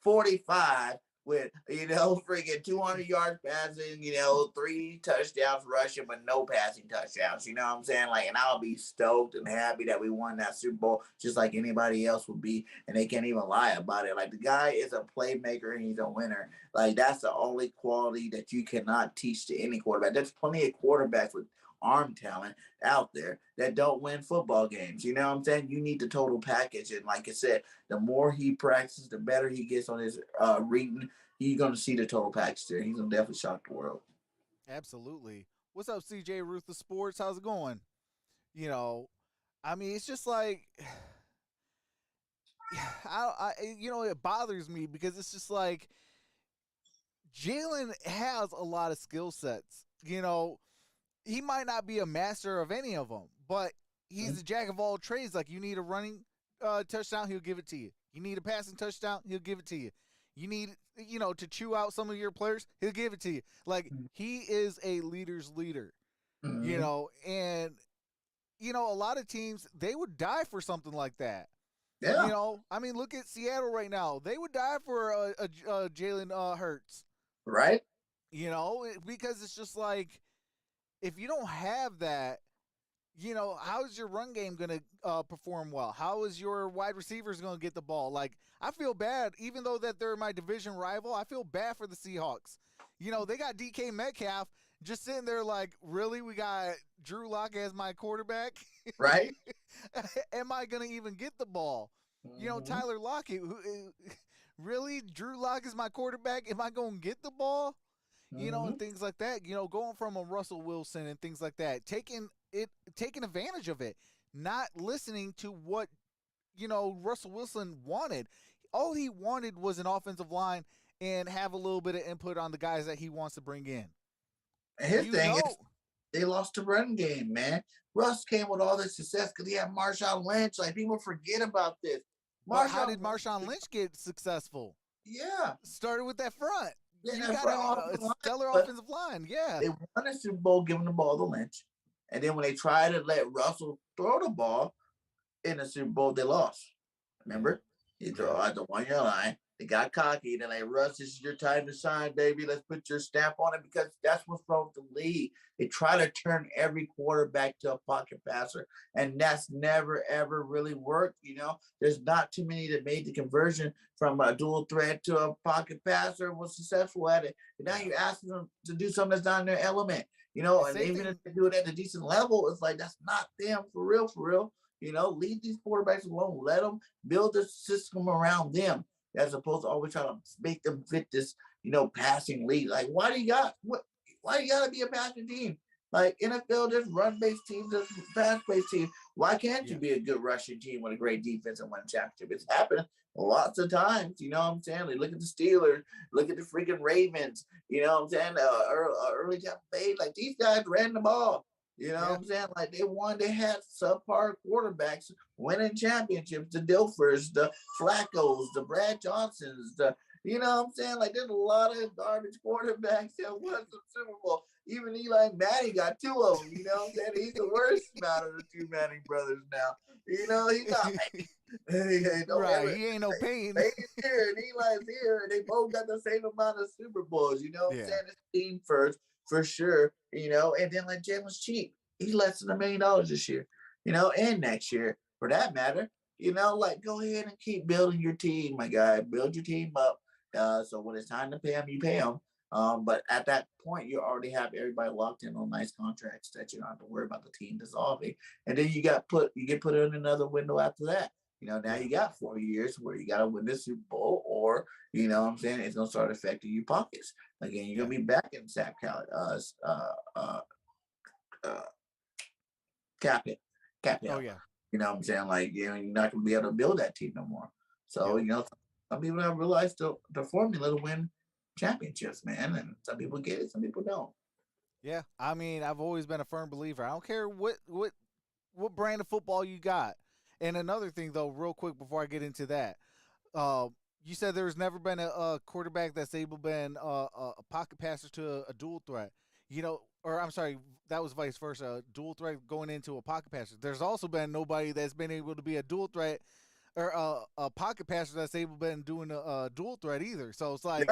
S2: 45 with, freaking 200 yards passing, 3 touchdowns rushing, but no passing touchdowns. You know what I'm saying? Like, and I'll be stoked and happy that we won that Super Bowl just like anybody else would be. And they can't even lie about it. Like, the guy is a playmaker and he's a winner. Like, that's the only quality that you cannot teach to any quarterback. There's plenty of quarterbacks with arm talent out there that don't win football games. You know what I'm saying? You need the total package. And like I said, the more he practices, the better he gets on his reading. You're going to see the total package there. He's going to definitely shock the world.
S1: Absolutely. What's up, CJ Ruth of Sports? How's it going? It's just like, it bothers me because it's just like Jalen has a lot of skill sets. He might not be a master of any of them, but he's a jack of all trades. Like, you need a running touchdown, he'll give it to you. You need a passing touchdown, he'll give it to you. You need, to chew out some of your players, he'll give it to you. Like, he is a leader's leader, and, a lot of teams, they would die for something like that.
S2: Yeah.
S1: Look at Seattle right now. They would die for a Jalen Hurts.
S2: Right.
S1: Because it's just like, if you don't have that, how is your run game going to perform well? How is your wide receivers going to get the ball? Like, I feel bad, even though that they're my division rival, I feel bad for the Seahawks. They got DK Metcalf just sitting there like, really? We got Drew Lock as my quarterback?
S2: Right.
S1: Am I going to even get the ball? Tyler Lockett, really? Drew Lock is my quarterback? Am I going to get the ball? And things like that, going from a Russell Wilson and things like that, taking advantage of it, not listening to what, Russell Wilson wanted. All he wanted was an offensive line and have a little bit of input on the guys that he wants to bring in.
S2: And his thing is, they lost the run game, man. Russ came with all this success because he had Marshawn Lynch. Like, people forget about this.
S1: But how did Marshawn Lynch get successful?
S2: Yeah.
S1: Started with that front.
S2: Yeah,
S1: You got a stellar offensive line. Yeah.
S2: They won the Super Bowl giving the ball to Lynch. And then when they tried to let Russell throw the ball in the Super Bowl, they lost. Remember? He threw out the 1 yard line. They got cocky. They're like, Russ, this is your time to shine, baby. Let's put your stamp on it, because that's what's wrong with the league. They try to turn every quarterback to a pocket passer, and that's never, ever really worked. There's not too many that made the conversion from a dual threat to a pocket passer and was successful at it. And now you're asking them to do something that's not in their element, and even if they do it at a decent level, it's like, that's not them for real, for real. Leave these quarterbacks alone. Let them build a system around them, as opposed to always trying to make them fit this, passing lead. Like, why do you got to be a passing team? Like NFL, just run-based teams, just pass-based teams. Why can't you
S1: Yeah.
S2: be a good rushing team with a great defense and win a championship? It's happened lots of times. You know what I'm saying? Like, look at the Steelers. Look at the freaking Ravens. You know what I'm saying? Early Tampa Bay. Like, these guys ran the ball. You know
S1: Yeah.
S2: what I'm saying? Like, they won. They had subpar quarterbacks winning championships. The Dilfers, the Flaccos, the Brad Johnsons, you know what I'm saying? Like, there's a lot of garbage quarterbacks that won some Super Bowl. Even Eli Manning got 2 of them. You know what I'm saying? He's the worst out of the 2 Manning brothers now. You know, he's not.
S1: Right. He ain't no Peyton.
S2: Peyton's here and Eli's here, and they both got the same amount of Super Bowls. You know what I'm saying? It's team first for sure. You know, and then like Jalen's cheap. He's less than $1 million this year. You know, and next year for that matter. You know, like go ahead and keep building your team, my guy. Build your team up. So when it's time to pay them, you pay them. But at that point, you already have everybody locked in on nice contracts that you don't have to worry about the team dissolving. And then you get put in another window after that. You know, now you got 4 years where you got to win the Super Bowl, or you know what I'm saying, it's gonna start affecting your pockets again. You're gonna be back in cap it.
S1: Oh yeah.
S2: You know what I'm saying? Like, you know, you're not gonna be able to build that team no more. So you know, some people have realized the formula to win championships, man, and some people get it, some people don't.
S1: Yeah, I mean, I've always been a firm believer. I don't care what brand of football you got. And another thing, though, real quick before I get into that, you said there's never been a quarterback that's able been a pocket passer to a dual threat. You know, or I'm sorry, that was vice versa. A dual threat going into a pocket passer. There's also been nobody that's been able to be a dual threat or a pocket passer that's able been doing a dual threat either. So it's like,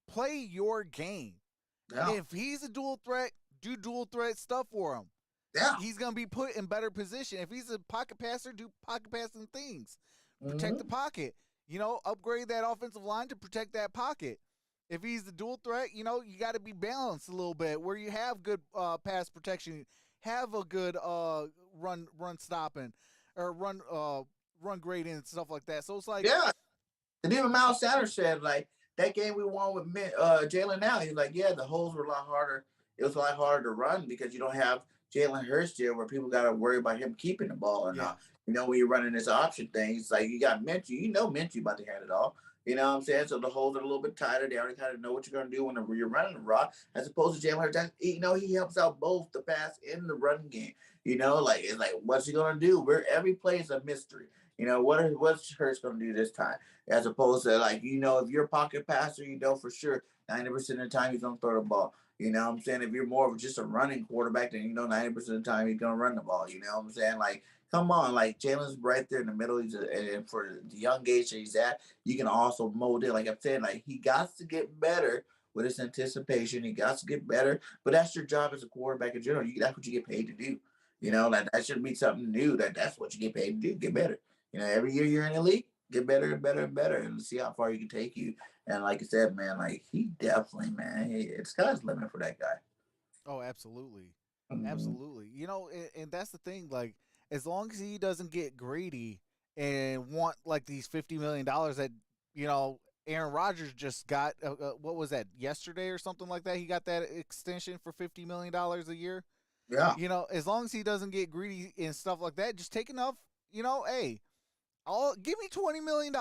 S1: play your game.
S2: Yeah.
S1: If he's a dual threat, do dual threat stuff for him.
S2: Yeah.
S1: He's going to be put in better position. If he's a pocket passer, do pocket passing things. Protect the pocket. You know, upgrade that offensive line to protect that pocket. If he's the dual threat, you know, you got to be balanced a little bit where you have good pass protection, have a good run stopping or run grading and stuff like that. So it's like,
S2: and even Miles Sanders said, like, that game we won with Jalen now, he's like, yeah, the holes were a lot harder. It was a lot harder to run because you don't have Jalen Hurts there where people got to worry about him keeping the ball or not. You know, when you're running this option thing, it's like you got Minshew. You know Minshew about to have it all. You know what I'm saying? So the holes are a little bit tighter. They already kind of know what you're going to do when you're running the rock, as opposed to Jalen Hurts. You know, he helps out both the pass and the run game. You know, like, it's like, what's he going to do? Every play is a mystery. You know, what's Hurts going to do this time? As opposed to, like, you know, if you're a pocket passer, you know for sure 90% of the time he's going to throw the ball. You know what I'm saying? If you're more of just a running quarterback, then you know 90% of the time he's going to run the ball. You know what I'm saying? Like, come on. Like, Jalen's right there in the middle. And for the young age that he's at, you can also mold it. Like I'm saying, like, he got to get better with his anticipation. He got to get better. But that's your job as a quarterback in general. That's what you get paid to do. You know, like, that shouldn't be something new. That's what you get paid to do. Get better. You know, every year you're in the league, get better and better and better and see how far you can take you. And like I said, man, like, he definitely, man, it's sky's the limit for that guy.
S1: oh, absolutely. Absolutely. You know, and that's the thing. Like, as long as he doesn't get greedy and want like these $50 million that, you know, Aaron Rodgers just got, what was that, yesterday or something like that? He got that extension for $50 million a year.
S2: Yeah.
S1: You know, as long as he doesn't get greedy and stuff like that, just take enough, you know, hey, give me $20 million.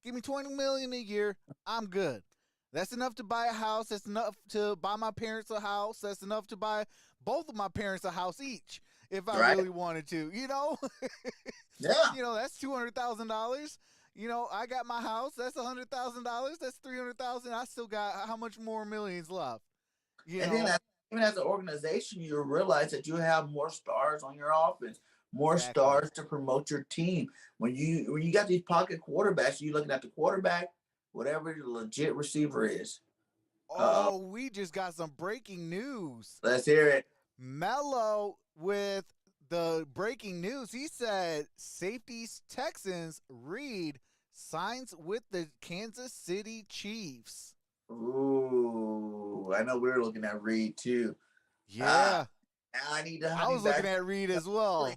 S1: Give me $20 million a year. I'm good. That's enough to buy a house. That's enough to buy my parents a house. That's enough to buy both of my parents a house each if I really wanted to, you know?
S2: Yeah.
S1: You know, that's $200,000. You know, I got my house. That's $100,000. That's $300,000. I still got how much more millions left? You
S2: and
S1: know?
S2: then even as an organization, you realize that you have more stars on your offense, more stars to promote your team. When you got these pocket quarterbacks, you're looking at the quarterback, whatever the legit receiver is.
S1: Oh, we just got some breaking news.
S2: Let's hear it.
S1: Mello with the breaking news. He said safeties Texans Reed signs with the Kansas City Chiefs.
S2: Ooh, I know we were looking at Reed too.
S1: Yeah.
S2: I need to.
S1: I was looking at Reed as well.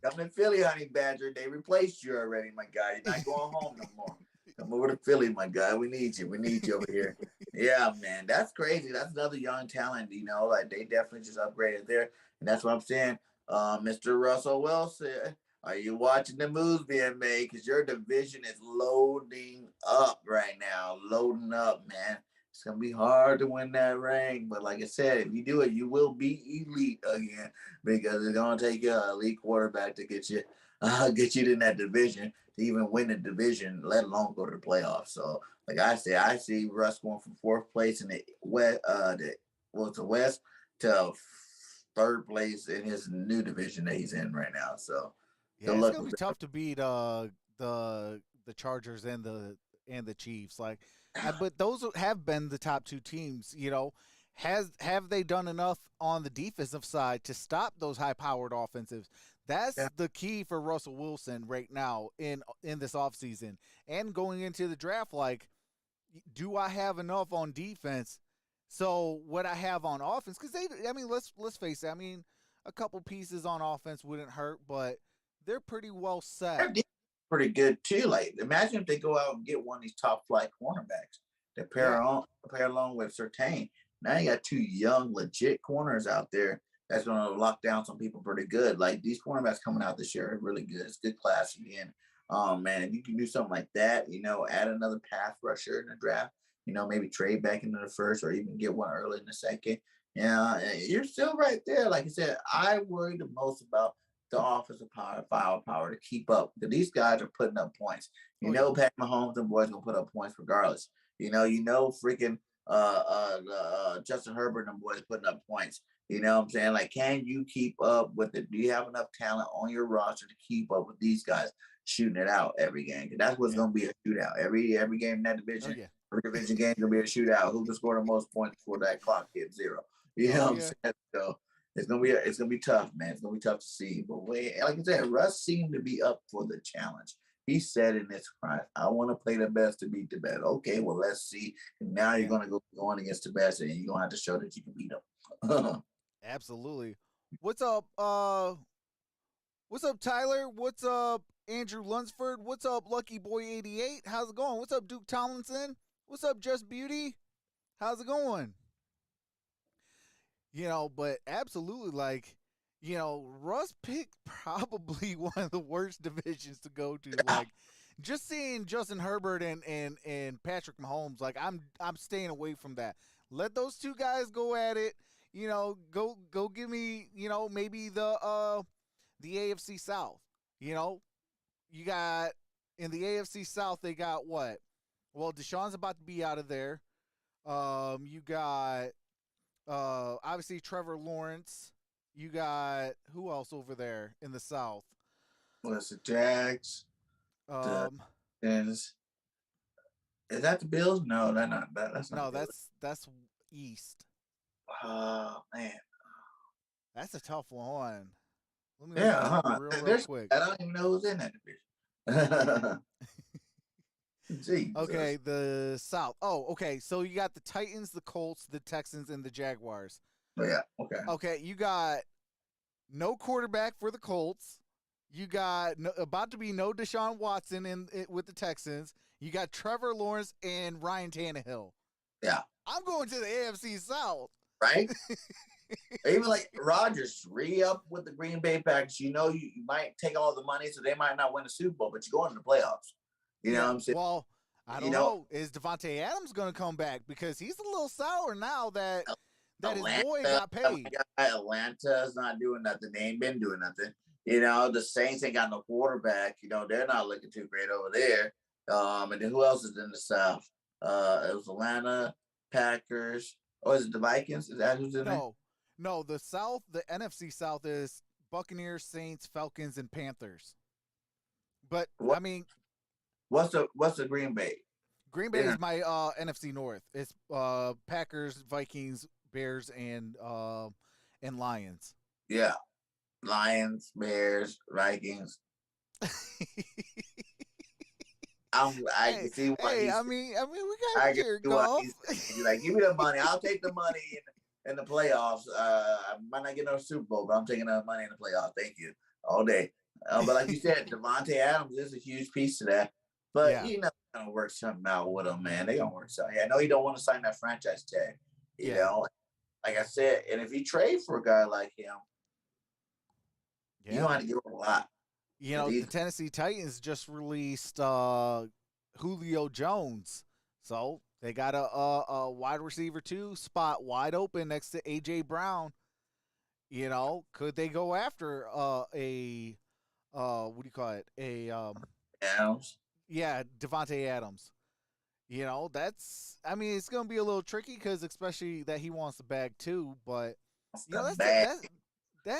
S2: Come to Philly, Honey Badger. They replaced you already, my guy. You're not going home no more. Come over to Philly, my guy. We need you. We need you over here. Yeah, man. That's crazy. That's another young talent, like they definitely just upgraded there. And that's what I'm saying. Mr. Russell Wilson, are you watching the moves being made? Because your division is loading up right now. Loading up, man. It's gonna be hard to win that ring, but like I said, if you do it, you will be elite again because it's gonna take an elite quarterback to get you in that division to even win the division, let alone go to the playoffs. So, like I say, I see Russ going from fourth place in the West, the West to third place in his new division that he's in right now. So,
S1: yeah, it's gonna be tough to beat the Chargers and the Chiefs. Like, but those have been the top two teams. Have they done enough on the defensive side to stop those high-powered offensives? That's the key for Russell Wilson right now in this offseason and going into the draft. Like, do I have enough on defense? So what I have on offense, because let's face it. I mean, a couple pieces on offense wouldn't hurt, but they're pretty well set.
S2: They're pretty good too. Like, imagine if they go out and get one of these top flight cornerbacks to pair along with Surtain. Now you got two young, legit corners out there that's going to lock down some people pretty good. Like, these cornerbacks coming out this year are really good. It's good class again. Man, if you can do something like that, add another pass rusher in the draft, maybe trade back into the first or even get one early in the second. Yeah, you're still right there. Like I said, I worry the most about the offensive firepower to keep up. Because these guys are putting up points. Pat Mahomes and boys going to put up points regardless. Freaking Justin Herbert and boys putting up points. You know what I'm saying? Like, can you keep up with it? Do you have enough talent on your roster to keep up with these guys shooting it out every game? Because that's what's going to be a shootout. Every game in that division, every division game is going to be a shootout. Who can score the most points before that clock hits zero? You know what I'm saying? So it's gonna be tough, man. It's gonna be tough to see. But like I said, Russ seemed to be up for the challenge. He said in his cry, I want to play the best to beat the best. Okay, well, let's see. And now you're going to go going against the best, and you're going to have to show that you can beat them.
S1: Absolutely. What's up, Tyler? What's up, Andrew Lunsford? What's up, Lucky Boy 88? How's it going? What's up, Duke Tomlinson? What's up, Just Beauty? How's it going? But absolutely, like, Russ picked probably one of the worst divisions to go to. Like, just seeing Justin Herbert and Patrick Mahomes, like, I'm staying away from that. Let those two guys go at it. Go give me, maybe the AFC South. You got in the AFC South, they got what? Well, Deshaun's about to be out of there. You got obviously Trevor Lawrence. You got who else over there in the South?
S2: What's the Jags? Is that the Bills? No, that's not. That's not.
S1: No, that's East.
S2: Oh man,
S1: that's a tough one. Let me real quick.
S2: I don't even know who's in that division. Jesus.
S1: Okay, the South. Oh, okay. So you got the Titans, the Colts, the Texans, and the Jaguars.
S2: Oh, yeah. Okay.
S1: Okay, you got no quarterback for the Colts. You got about to be no Deshaun Watson with the Texans. You got Trevor Lawrence and Ryan Tannehill.
S2: Yeah.
S1: I'm going to the AFC South.
S2: Right? Even like Rodgers, re-up with the Green Bay Packers. You might take all the money, so they might not win the Super Bowl, but you're going to the playoffs. You know what I'm saying?
S1: Well, I don't know. Is Devontae Adams going to come back? Because he's a little sour now that his boy got paid.
S2: Atlanta's not doing nothing. They ain't been doing nothing. The Saints ain't got no quarterback. They're not looking too great over there. And then who else is in the South? It was Atlanta, Packers. Oh, is it the Vikings? Is that who's in there?
S1: No, the South, the NFC South is Buccaneers, Saints, Falcons, and Panthers. But, I mean...
S2: What's the Green Bay?
S1: Green Bay is my NFC North. It's Packers, Vikings, Bears, and Lions.
S2: Yeah, Lions, Bears, Vikings. I can see why.
S1: Hey, I mean, we got Jared Goff.
S2: He's like, give me the money. I'll take the money in the playoffs. I might not get no Super Bowl, but I'm taking the money in the playoffs. Thank you all day. But like you said, Devontae Adams is a huge piece to that. But gonna work something out with him, man. They gonna work something. I know you don't want to sign that franchise tag, you know. Like I said, and if you trade for a guy like him, you don't have to give up a lot.
S1: You know, the Tennessee Titans just released Julio Jones, so they got a wide receiver 2 spot wide open next to AJ Brown. You know, could they go after a what do you call it?
S2: Adams.
S1: Yeah, Devontae Adams. You know, I mean, it's going to be a little tricky because especially that he wants the bag too, but you know, that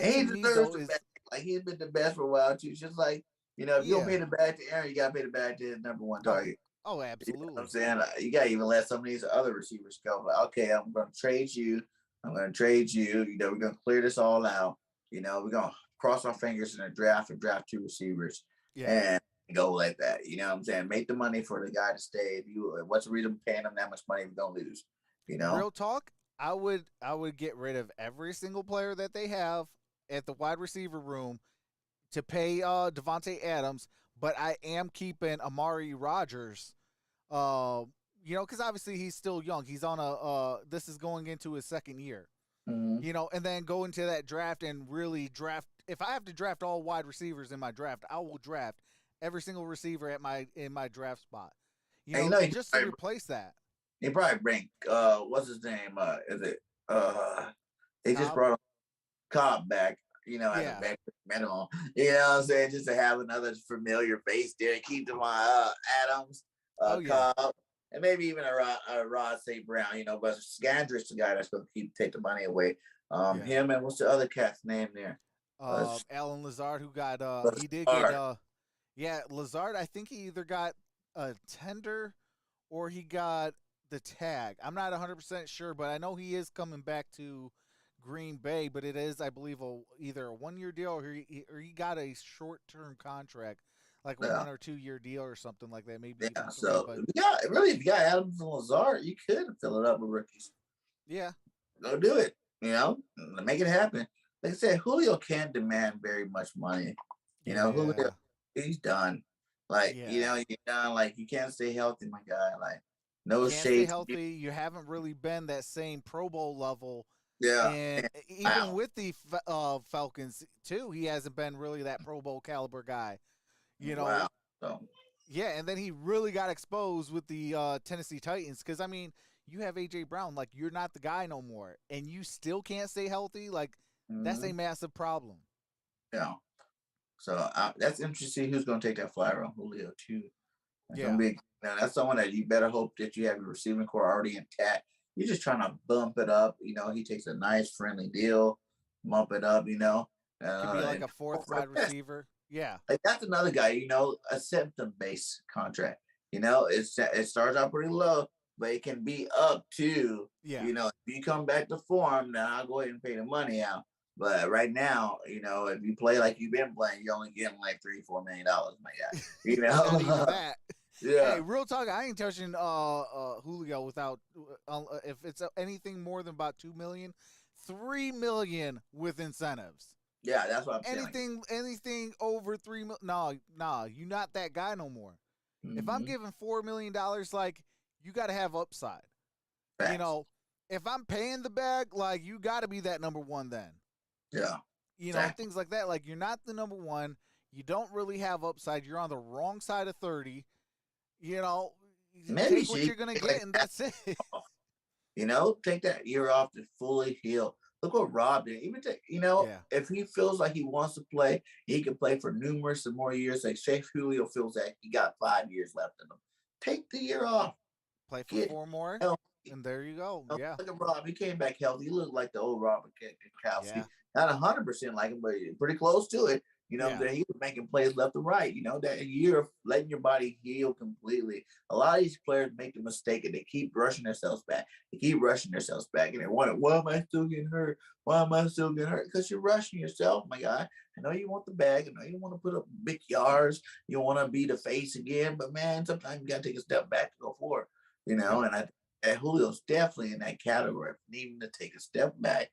S2: he
S1: to me
S2: deserves
S1: though
S2: the
S1: is
S2: bag. Like he's been the best for a while too. It's just like, you know, if you don't pay the bag to Aaron, you gotta pay the bag to his number one target.
S1: Oh, absolutely.
S2: You know what I'm saying? You gotta even let some of these other receivers go. But okay, I'm gonna trade you. I'm gonna trade you. You know, we're gonna clear this all out. You know, we're gonna cross our fingers in a draft and draft 2 receivers. And go like that. You know what I'm saying? Make the money for the guy to stay. If you what's the reason paying him that much money if you're gonna lose? You know?
S1: Real talk, I would get rid of every single player that they have at the wide receiver room to pay Devontae Adams, but I am keeping Amari Rodgers. You know, because obviously he's still young. He's on this is going into his 2nd year.
S2: Mm-hmm.
S1: You know, and then go into that draft and really draft. If I have to draft all wide receivers in my draft, I will draft every single receiver in my draft spot. You know, just to replace that.
S2: They probably bring what's his name? Is it they just brought Cobb back, you know, as a veteran minimum. You know what I'm saying? Just to have another familiar face there and keep them on Adams, Cobb, and maybe even a Rod St. Brown, you know, but Scandrick's the guy that's gonna take the money away. Him and what's the other cat's name there?
S1: Alan Lazard, who got he did get Lazard, I think he either got a tender or he got the tag. I'm not 100% sure, but I know he is coming back to Green Bay, but it is, I believe, either a 1-year deal or he got a short-term contract, like a 1 or 2 year deal or something like that. Maybe.
S2: Yeah. So if you got Adams and Lazard, you could fill it up with rookies.
S1: Yeah.
S2: Go do it. You know, make it happen. Like I said, Julio can't demand very much money. You know, Julio, he's done. Like, you know, you're done. Like, you can't stay healthy, my guy. Like, no shade.
S1: Stay healthy. You haven't really been that same Pro Bowl level.
S2: Yeah.
S1: And even with the Falcons, too, he hasn't been really that Pro Bowl caliber guy. You know?
S2: Wow. So.
S1: Yeah, and then he really got exposed with the Tennessee Titans because, I mean, you have A.J. Brown. Like, you're not the guy no more. And you still can't stay healthy. Like, that's a massive problem.
S2: Yeah. So that's interesting. Who's going to take that flyer on Julio too? Now that's someone that you better hope that you have your receiving core already intact. You're just trying to bump it up. You know, he takes a nice friendly deal, bump it up. You know,
S1: could be like a 4th wide receiver. Yeah,
S2: like that's another guy. You know, a symptom-based contract. You know, it starts out pretty low, but it can be up to.
S1: Yeah.
S2: You know, if you come back to form, then I'll go ahead and pay the money out. But right now, you know, if you play like you've been playing, you're only getting like $3-4 million, my guy. You know,
S1: that.
S2: Yeah.
S1: Hey, real talk. I ain't touching Julio without if it's anything more than about $2 million, $3 million with incentives.
S2: Yeah, that's what I'm saying.
S1: Anything over $3 million, nah, you're not that guy no more. Mm-hmm. If I'm giving $4 million, like you got to have upside. Facts. You know, if I'm paying the bag, like you got to be that number one then.
S2: Yeah.
S1: You know, things like that. Like you're not the number one. You don't really have upside. You're on the wrong side of 30. You know,
S2: maybe
S1: take what you're gonna get, and that's it.
S2: You know, take that year off to fully heal. Look what Rob did. Even if he feels like he wants to play, he can play for numerous and more years. Like Shea Julio feels that he got 5 years left in him. Take the year off.
S1: Play for 4 more, and there you go. Yeah.
S2: Look at Rob. He came back healthy. He looked like the old Robert Kowski. Yeah. Not 100% like him, but pretty close to it. You know, that he was making plays left and right. You know, that year of letting your body heal completely. A lot of these players make the mistake and they keep rushing themselves back. And they wonder, why am I still getting hurt? Because you're rushing yourself, my guy. I know you want the bag. I know you want to put up big yards. You want to be the face again. But, man, sometimes you got to take a step back to go forward. You know, and Julio's definitely in that category of needing to take a step back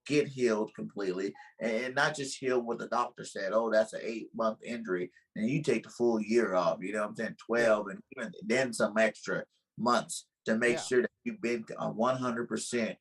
S2: get healed completely, and not just healed what the doctor said. Oh, that's an 8-month injury, and you take the full year off. You know what I'm saying?
S1: Yeah.
S2: 12, and even then some extra months to make
S1: Yeah.
S2: sure that you've been on 100%.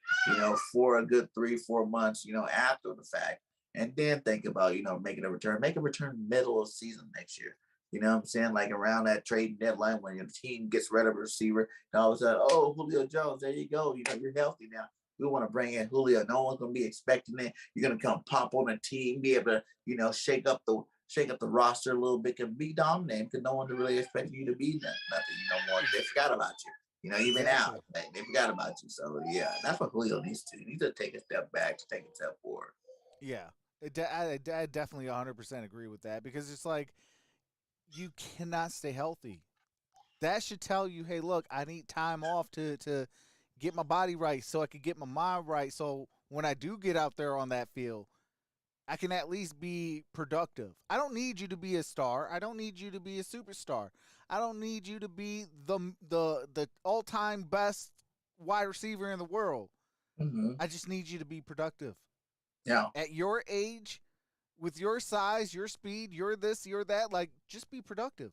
S2: For a good 3-4 months. After the fact, and then think about making a return. Make a return middle of season next year. You know what I'm saying? Like around that trade deadline when your team gets rid of a receiver, and all of a sudden, oh, Julio Jones, there you go. You're healthy now. We want to bring in Julio. No one's gonna be expecting it. You're gonna come pop on the team, be able to, shake up the roster a little bit, and be dominating because no one's really expecting you to be nothing. More. They forgot about you. You've been
S1: Exactly.
S2: out. They forgot about you. So yeah, that's what Julio needs to. He needs to take a step back to take a step forward.
S1: Yeah. I definitely 100% agree with that because it's like you cannot stay healthy. That should tell you, hey, look, I need time off to get my body right so I can get my mind right. So when I do get out there on that field, I can at least be productive. I don't need you to be a star. I don't need you to be a superstar. I don't need you to be the all time best wide receiver in the world.
S2: Mm-hmm.
S1: I just need you to be productive.
S2: Yeah,
S1: At your age, with your size, your speed, you're this, you're that, like just be productive.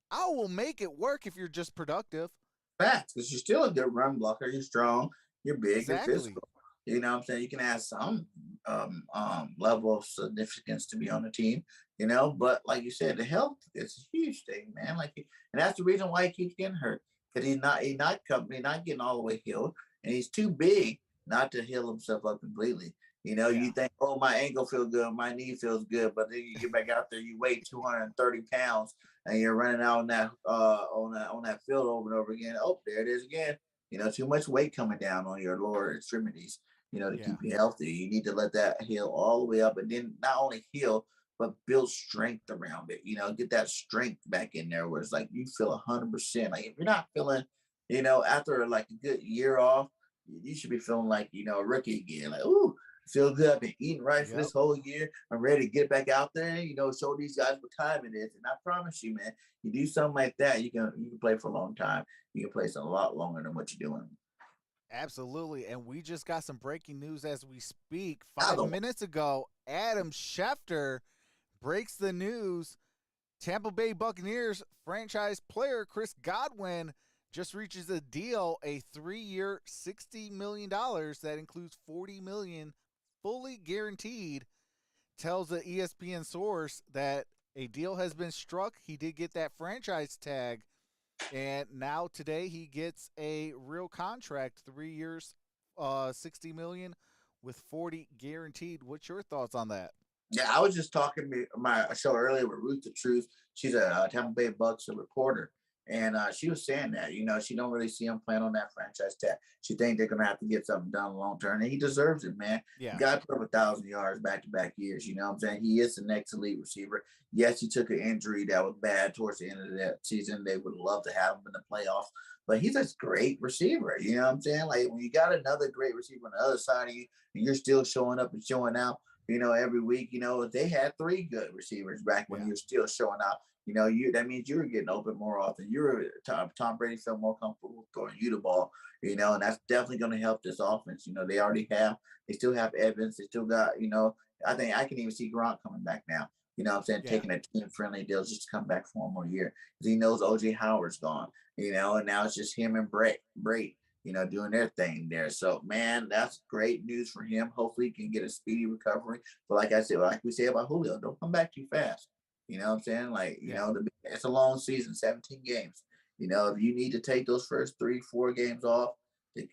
S1: I will make it work if you're just productive.
S2: facts. Because you're still a good run blocker. You're strong. You're big. You're
S1: Exactly.
S2: physical. You know what I'm saying? You can add some level of significance to be on the team. But like you said, the health is a huge thing, man. And that's the reason why he keeps getting hurt because he's not getting all the way healed, and he's too big not to heal himself up completely.
S1: Yeah.
S2: You think, oh, my ankle feels good, my knee feels good, but then you get back out there, you weigh 230 pounds, and you're running out on that field over and over again. Oh, there it is again. Too much weight coming down on your lower extremities. To
S1: Yeah.
S2: keep you healthy, you need to let that heal all the way up, and then not only heal but build strength around it. Get that strength back in there, where it's like you feel 100%. Like if you're not feeling, after like a good year off, you should be feeling like a rookie again. Like, ooh, feel good. I've been eating right for
S1: Yep.
S2: this whole year. I'm ready to get back out there. Show these guys what time it is. And I promise you, man, you do something like that, you can play for a long time. You can play a lot longer than what you're doing.
S1: Absolutely. And we just got some breaking news as we speak.
S2: I
S1: 5
S2: don't.
S1: minutes ago, Adam Schefter breaks the news. Tampa Bay Buccaneers franchise player Chris Godwin just reaches a deal, a 3-year, $60 million that includes $40 million fully guaranteed. Tells the ESPN source that a deal has been struck. He did get that franchise tag, and now today he gets a real contract, 3 years, 60 million with 40 guaranteed. What's your thoughts on that?
S2: Yeah, I was just talking my show earlier with Ruth the Truth. She's a Tampa Bay Bucks reporter, and she was saying that she don't really see him playing on that franchise tag. She think they're gonna have to get something done long term, and he deserves it, man. The
S1: Yeah.
S2: guy put up 1,000 yards back to back years. You know what I'm saying? He is the next elite receiver. Yes, he took an injury that was bad towards the end of that season. They would love to have him in the playoffs, but he's a great receiver. You know what I'm saying? Like when you got another great receiver on the other side of you, and you're still showing up and showing out. Every week, they had 3 good receivers back when
S1: Yeah.
S2: you're still showing out. That means you were getting open more often. Tom Brady felt more comfortable throwing you the ball, and that's definitely going to help this offense. They still have Evans. They still got, I think I can even see Gronk coming back now. What I'm saying,
S1: Yeah.
S2: taking a team friendly deal just to come back for 1 more year because he knows OJ Howard's gone, and now it's just him and Brady. Doing their thing there. So, man, that's great news for him. Hopefully, he can get a speedy recovery. But like I said, like we say about Julio, don't come back too fast. You know what I'm saying? Like,
S1: Yeah.
S2: it's a long season, 17 games. If you need to take those first 3-4 games off to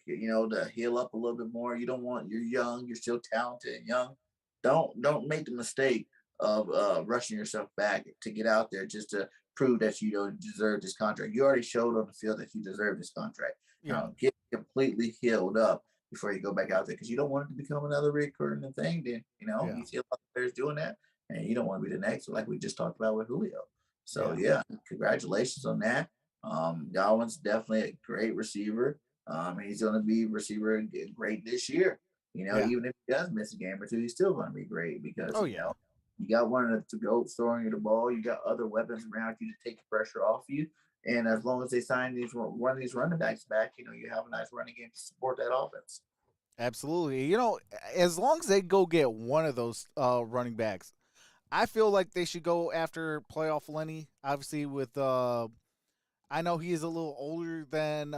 S2: heal up a little bit more, you're young, you're still talented and young. Don't make the mistake of rushing yourself back to get out there just to prove that you don't deserve this contract. You already showed on the field that you deserve this contract.
S1: Yeah.
S2: Get completely healed up before you go back out there because you don't want it to become another recurring thing. Then
S1: Yeah.
S2: you see a lot of players doing that, and you don't want to be the next, like we just talked about with Julio. So
S1: Yeah.
S2: yeah, congratulations on that. Godwin's definitely a great receiver. He's going to be receiver great this year.
S1: Yeah.
S2: Even if he does miss a game or two, he's still going to be great because
S1: Oh, yeah.
S2: you got one of the goats throwing you the ball. You got other weapons around you to take the pressure off you. And as long as they sign one of these running backs back, you have a nice running game to support that offense.
S1: Absolutely. You know, as long as they go get one of those running backs, I feel like they should go after playoff Lenny. Obviously, with I know he is a little older than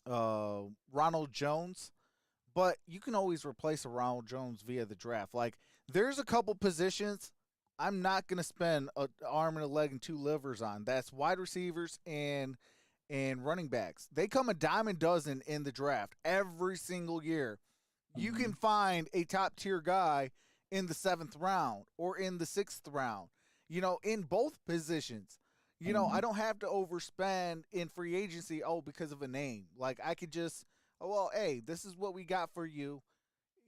S1: Ronald Jones, but you can always replace a Ronald Jones via the draft. Like, there's a couple positions I'm not going to spend an arm and a leg and two livers on. That's wide receivers and running backs. They come a dime a dozen in the draft every single year. You
S2: Mhm.
S1: can find a top tier guy in the 7th round or in the 6th round, in both positions. I
S2: Mhm.
S1: don't have to overspend in free agency, because of a name. Like, I could just, oh, well, hey, this is what we got for you.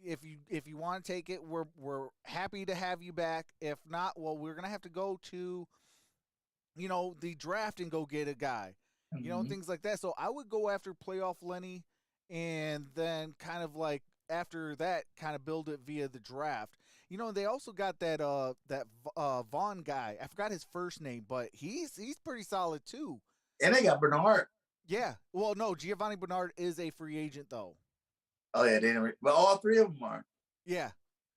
S1: If you want to take it, we're happy to have you back. If not, well, we're gonna have to go to the draft and go get a guy,
S2: Mhm.
S1: things like that. So I would go after playoff Lenny, and then kind of like after that, kind of build it via the draft. They also got that Vaughn guy. I forgot his first name, but he's pretty solid too.
S2: And they got Bernard.
S1: Yeah. Well, no, Giovanni Bernard is a free agent though.
S2: Oh yeah, they didn't. But all three of them are.
S1: Yeah.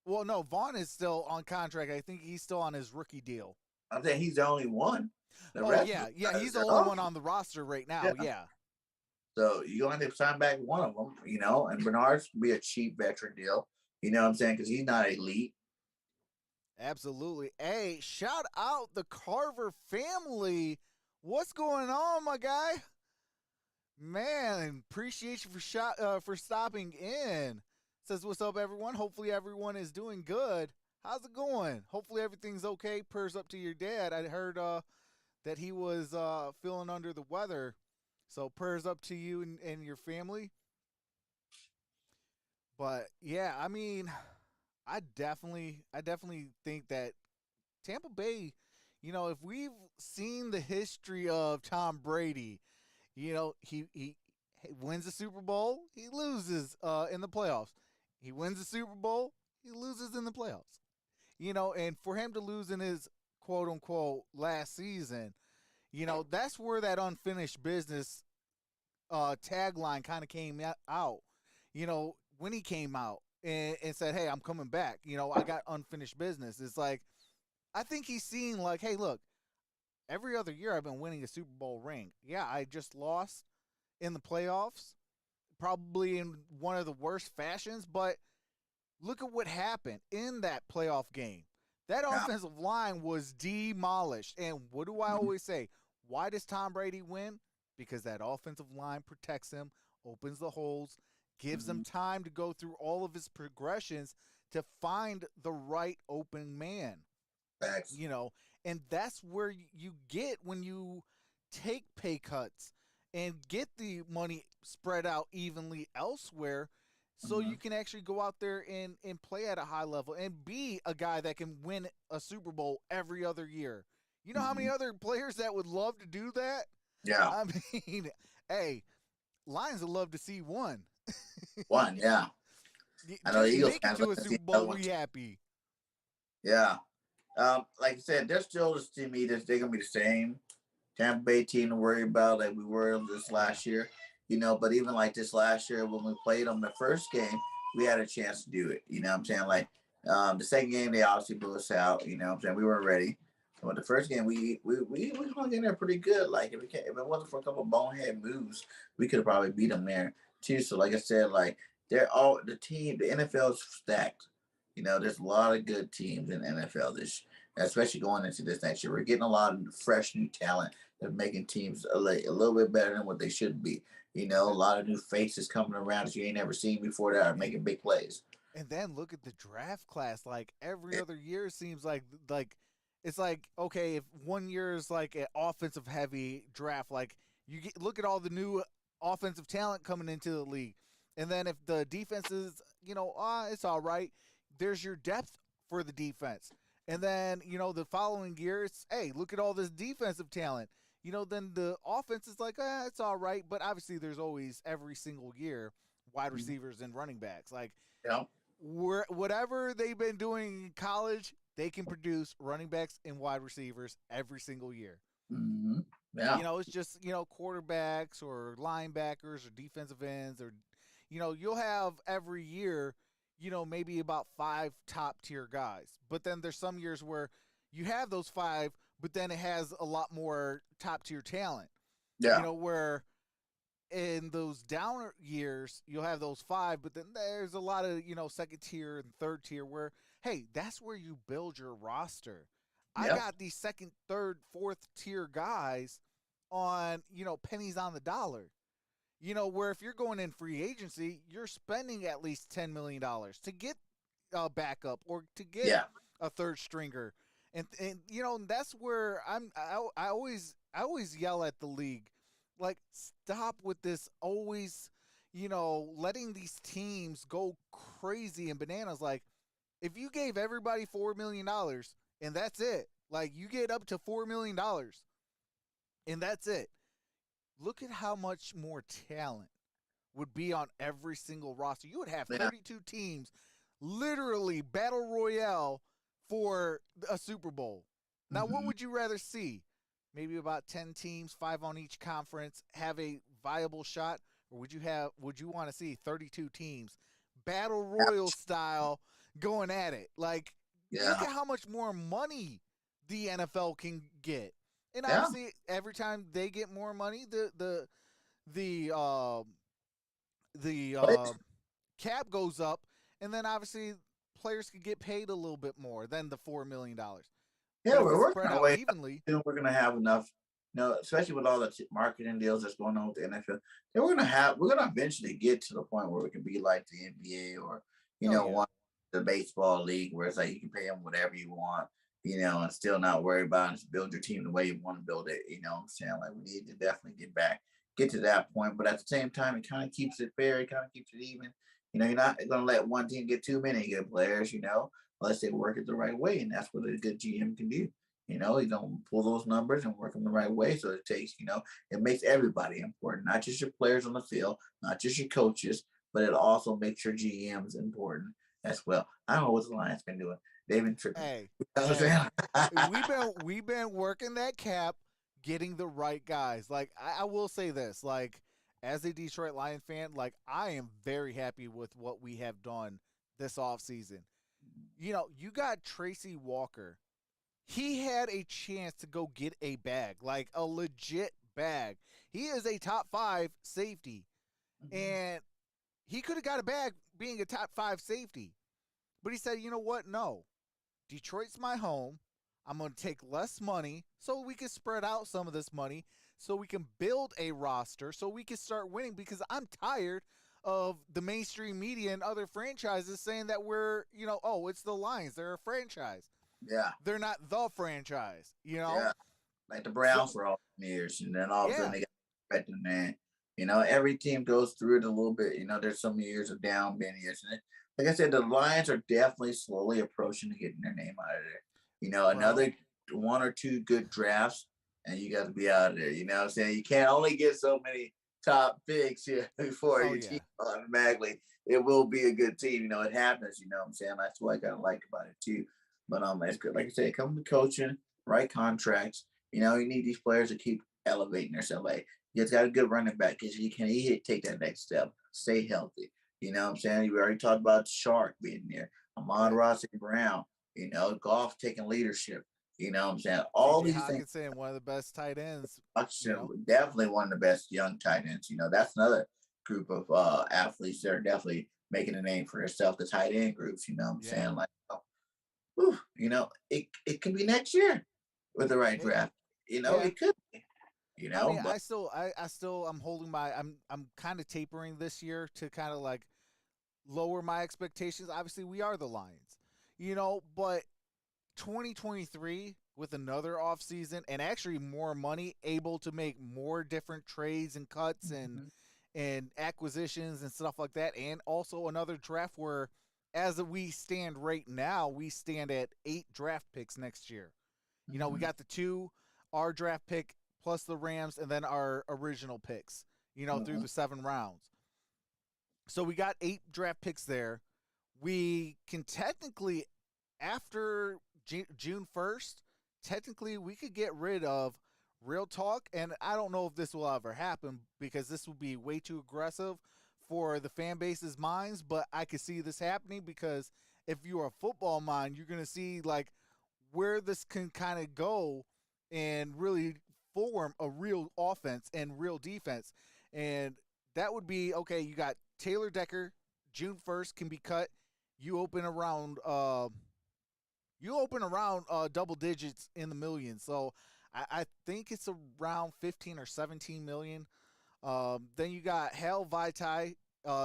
S1: Well, no, Vaughn is still on contract. I think he's still on his rookie deal.
S2: I'm saying he's the only one. The
S1: Oh
S2: rest of
S1: yeah,
S2: them
S1: yeah, he's the
S2: they're
S1: only
S2: off.
S1: one on the roster right now.
S2: Yeah.
S1: Yeah.
S2: So you only have to sign back one of them, and Bernard's be a cheap veteran deal. You know what I'm saying? Because he's not elite.
S1: Absolutely. Hey, shout out the Carver family. What's going on, my guy? Man, appreciate you for stopping in. Says what's up, everyone. Hopefully everyone is doing good. How's it going? Hopefully everything's okay. Prayers up to your dad. I heard that he was feeling under the weather. So prayers up to you and your family. But yeah, I mean, I definitely think that Tampa Bay, if we've seen the history of Tom Brady, he wins the Super Bowl, he loses in the playoffs. He wins the Super Bowl, he loses in the playoffs. And for him to lose in his quote unquote last season, that's where that unfinished business tagline kind of came out. When he came out and said, "Hey, I'm coming back." I got unfinished business. It's like I think he's seeing like, "Hey, look, every other year I've been winning a Super Bowl ring. Yeah, I just lost in the playoffs, probably in one of the worst fashions, but look at what happened in that playoff game. That
S2: Yeah.
S1: offensive line was demolished. And what do I
S2: Mhm.
S1: always say? Why does Tom Brady win? Because that offensive line protects him, opens the holes, gives him
S2: Mhm.
S1: time to go through all of his progressions to find the right open man.
S2: Facts.
S1: you know, and that's where you get when you take pay cuts and get the money spread out evenly elsewhere so you
S2: Mhm.
S1: can actually go out there and play at a high level and be a guy that can win a Super Bowl every other year. You know how many
S2: Mhm.
S1: other players that would love to do that?
S2: Yeah.
S1: I mean, hey, Lions would love to see one.
S2: One. Yeah. I know the
S1: Just
S2: Eagles
S1: make it
S2: fans
S1: to
S2: like
S1: a
S2: to see
S1: Super Bowl,
S2: another one.
S1: we happy.
S2: Yeah. Like I said, they're still to me. They're gonna be the same Tampa Bay team to worry about like we were this
S1: Yeah.
S2: last year. But even like this last year when we played them the first game, we had a chance to do it. You know what I'm saying? Like the second game they obviously blew us out. You know what I'm saying? We weren't ready. But the first game we hung in there pretty good. Like if it wasn't for a couple bonehead moves, we could have probably beat them there too. So like I said, like they're all the team. The NFL is stacked. There's a lot of good teams in the NFL this, especially going into this next year. We're getting a lot of fresh new talent that's making teams a little bit better than what they should be. A lot of new faces coming around that you ain't never seen before that are
S1: And
S2: making big plays.
S1: And then look at the draft class. Like every
S2: Yeah.
S1: other year seems like it's like okay, if one year is like an offensive heavy draft, like look at all the new offensive talent coming into the league. And then if the defense is, it's all right. There's your depth for the defense. And then, the following year it's, hey, look at all this defensive talent. Then the offense is like, it's all right, but obviously there's always every single year wide receivers and running backs. Like
S2: Yeah.
S1: whatever they've been doing in college, they can produce running backs and wide receivers every single year.
S2: Mm-hmm. Yeah.
S1: It's just, quarterbacks or linebackers or defensive ends or, You'll have every year, maybe about 5 top tier guys. But then there's some years where you have those 5, but then it has a lot more top tier talent.
S2: Yeah.
S1: Where in those downer years, you'll have those 5, but then there's a lot of, second tier and third tier where, hey, that's where you build your roster. I
S2: Yep.
S1: got these second, third, fourth tier guys on, pennies on the dollar. Where if you're going in free agency, you're spending at least $10 million to get a backup or to get
S2: Yeah.
S1: a third stringer. And that's where I always yell at the league, like, stop with this always, letting these teams go crazy and bananas. Like, if you gave everybody $4 million and that's it, like, you get up to $4 million and that's it. Look at how much more talent would be on every single roster. You would have 32 teams, literally battle royale for a Super Bowl. Now, what would you rather see? Maybe about 10 teams, 5 on each conference, have a viable shot, or would you want to see 32 teams, battle royal style, going at it? Like, look at how much more money the NFL can get. And obviously, every time they get more money, the cap goes up, and then obviously players can get paid a little bit more than the $4 million.
S2: Yeah, we're working
S1: spread
S2: our
S1: out
S2: way.
S1: evenly.
S2: We're gonna have enough, especially with all the marketing deals that's going on with the NFL. Then we're gonna eventually get to the point where we can be like the NBA or one the baseball league where it's like you can pay them whatever you want, and still not worry about it. Just build your team the way you want to build it. You know what I'm saying? Like, we need to definitely get to that point. But at the same time, it kind of keeps it fair. It kind of keeps it even. You're not gonna let one team get too many good players, unless they work it the right way. And that's what a good GM can do. You don't pull those numbers and work them the right way. So it takes, it makes everybody important, not just your players on the field, not just your coaches, but it also makes your GMs important as well. I don't know what the Lions been doing. They've been tripping.
S1: Hey,
S2: You know what I'm saying?
S1: we've been working that cap, getting the right guys. Like, I will say this, like, as a Detroit Lion fan, like, I am very happy with what we have done this offseason. You got Tracy Walker. He had a chance to go get a bag, like a legit bag. He is a top 5 safety, and he could have got a bag being a top 5 safety. But he said, you know what? No. Detroit's my home. I'm going to take less money so we can spread out some of this money so we can build a roster so we can start winning, because I'm tired of the mainstream media and other franchises saying that we're, oh, it's the Lions. They're a franchise.
S2: Yeah.
S1: They're not the franchise,
S2: Yeah. Like the Browns for all years. And then all of a sudden they got respect, man. Every team goes through it a little bit. There's some years of down, many years. And like I said, the Lions are definitely slowly approaching to getting their name out of there. Another 1 or 2 good drafts, and you got to be out of there. You know what I'm saying? You can't only get so many top picks here before your team automatically. It will be a good team. It happens. You know what I'm saying? That's what I got to like about it too. But it's good. Like I said, come to coaching, right contracts. You need these players to keep elevating themselves. Like, you just got a good running back because he can take that next step, stay healthy. You know what I'm saying? We already talked about Shark being there, Amon-Ra St. Brown, Goff taking leadership. You know what I'm saying? All these things.
S1: Hockenson, one of the best tight ends.
S2: Definitely one of the best young tight ends. That's another group of athletes that are definitely making a name for themselves, the tight end groups. You know what I'm saying? Like, it can be next year with the right draft. It could be.
S1: I mean, I'm holding I'm kind of tapering this year to kind of like lower my expectations. Obviously, we are the Lions, but 2023 with another offseason and actually more money, able to make more different trades and cuts and acquisitions and stuff like that, and also another draft where, as we stand right now, we stand at 8 draft picks next year. We got the 2, our draft pick plus the Rams, and then our original picks, through the 7 rounds. So we got 8 draft picks there. We can technically, after June 1st, technically we could get rid of, real talk, and I don't know if this will ever happen because this will be way too aggressive for the fan base's minds, but I could see this happening because if you're a football mind, you're going to see like where this can kind of go and really form a real offense and real defense. And that would be okay. You got Taylor Decker, June 1st can be cut. You open around double digits in the millions. So I think it's around 15 or 17 million. Then you got Hal Vaitai,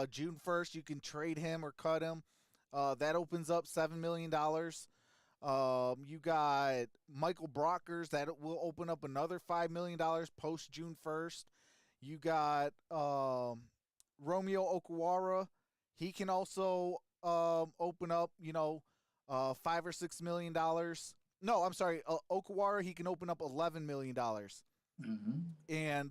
S1: June 1st. You can trade him or cut him. That opens up $7 million. You got Michael Brockers. That will open up another $5 million post June 1st. You got Romeo Okwara. He can also open up, $5 or $6 million. No, I'm sorry. Okwara, he can open up $11 million.
S2: Mm-hmm.
S1: And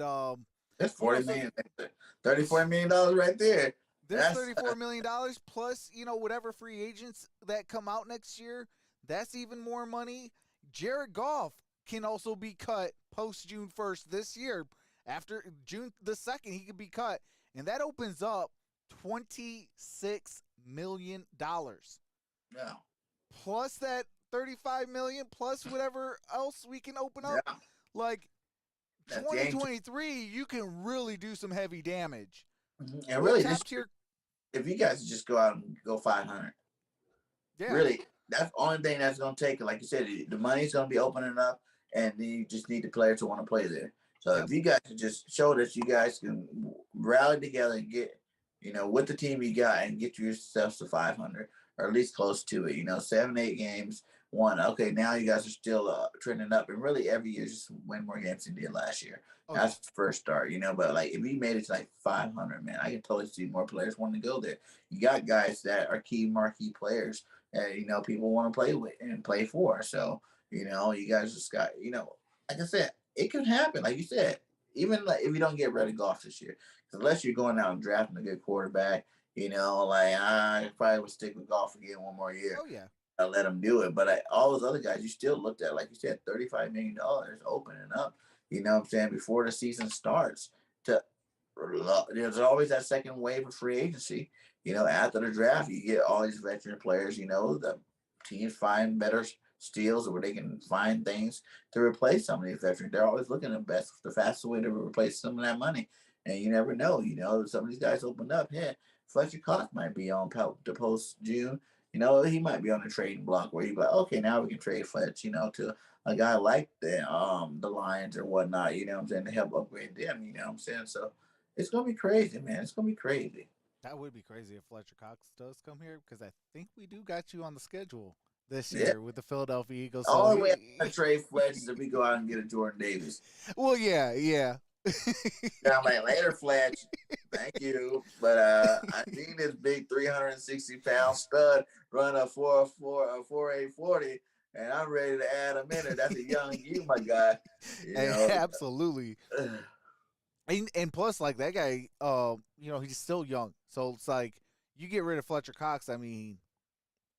S2: that's $34 million right there.
S1: There's $34 million plus, whatever free agents that come out next year. That's even more money. Jared Goff can also be cut post June 1st this year. After June the 2nd, he could be cut. And that opens up $26 million.
S2: Yeah.
S1: Plus that $35 million, plus whatever else we can open up.
S2: Yeah.
S1: Like
S2: That's
S1: 2023, you can really do some heavy damage.
S2: Mm-hmm. And really,
S1: if
S2: you guys just go out and go 500, really, that's the only thing that's going to take it. Like you said, the money's going to be opening up, and then you just need the players to want to play there. So if you guys just show that you guys can rally together and get, with the team you got and get yourselves to 500 or at least close to it, 7, 8 games, won. Okay, now you guys are still trending up, and really every year just win more games than you did last year. Okay. That's the first start, but like if we made it to like 500, man, I can totally see more players wanting to go there. You got guys that are key marquee players that, people want to play with and play for. So, you guys just got, like I said, it could happen. Like you said, even like if you don't get rid of Goff this year, unless you're going out and drafting a good quarterback, I probably would stick with Goff again one more year.
S1: Oh, yeah.
S2: I'll let them do it. But all those other guys, you still looked at, like you said, $35 million opening up, before the season starts. There's always that second wave of free agency. After the draft, you get all these veteran players, the teams find better steals where they can find things to replace some of these veterans. They're always looking at the fastest way to replace some of that money. And you never know, some of these guys opened up. Yeah, Fletcher Cox might be on the post June. He might be on the trading block where he's like, okay, now we can trade Fletch, to a guy like the Lions or whatnot, to help upgrade them, So it's going to be crazy, man. It's going to be crazy.
S1: That would be crazy if Fletcher Cox does come here, because I think we do got you on the schedule this year with the Philadelphia Eagles.
S2: The only way I trade Fletch is if we go out and get a Jordan Davis.
S1: Well, yeah.
S2: I'm like, later, Fletch. Thank you. But I seen this big 360-pound stud run a 4.840, and I'm ready to add him in there. That's a young you, my guy.
S1: Absolutely. And plus, like that guy, he's still young. So it's like you get rid of Fletcher Cox. I mean,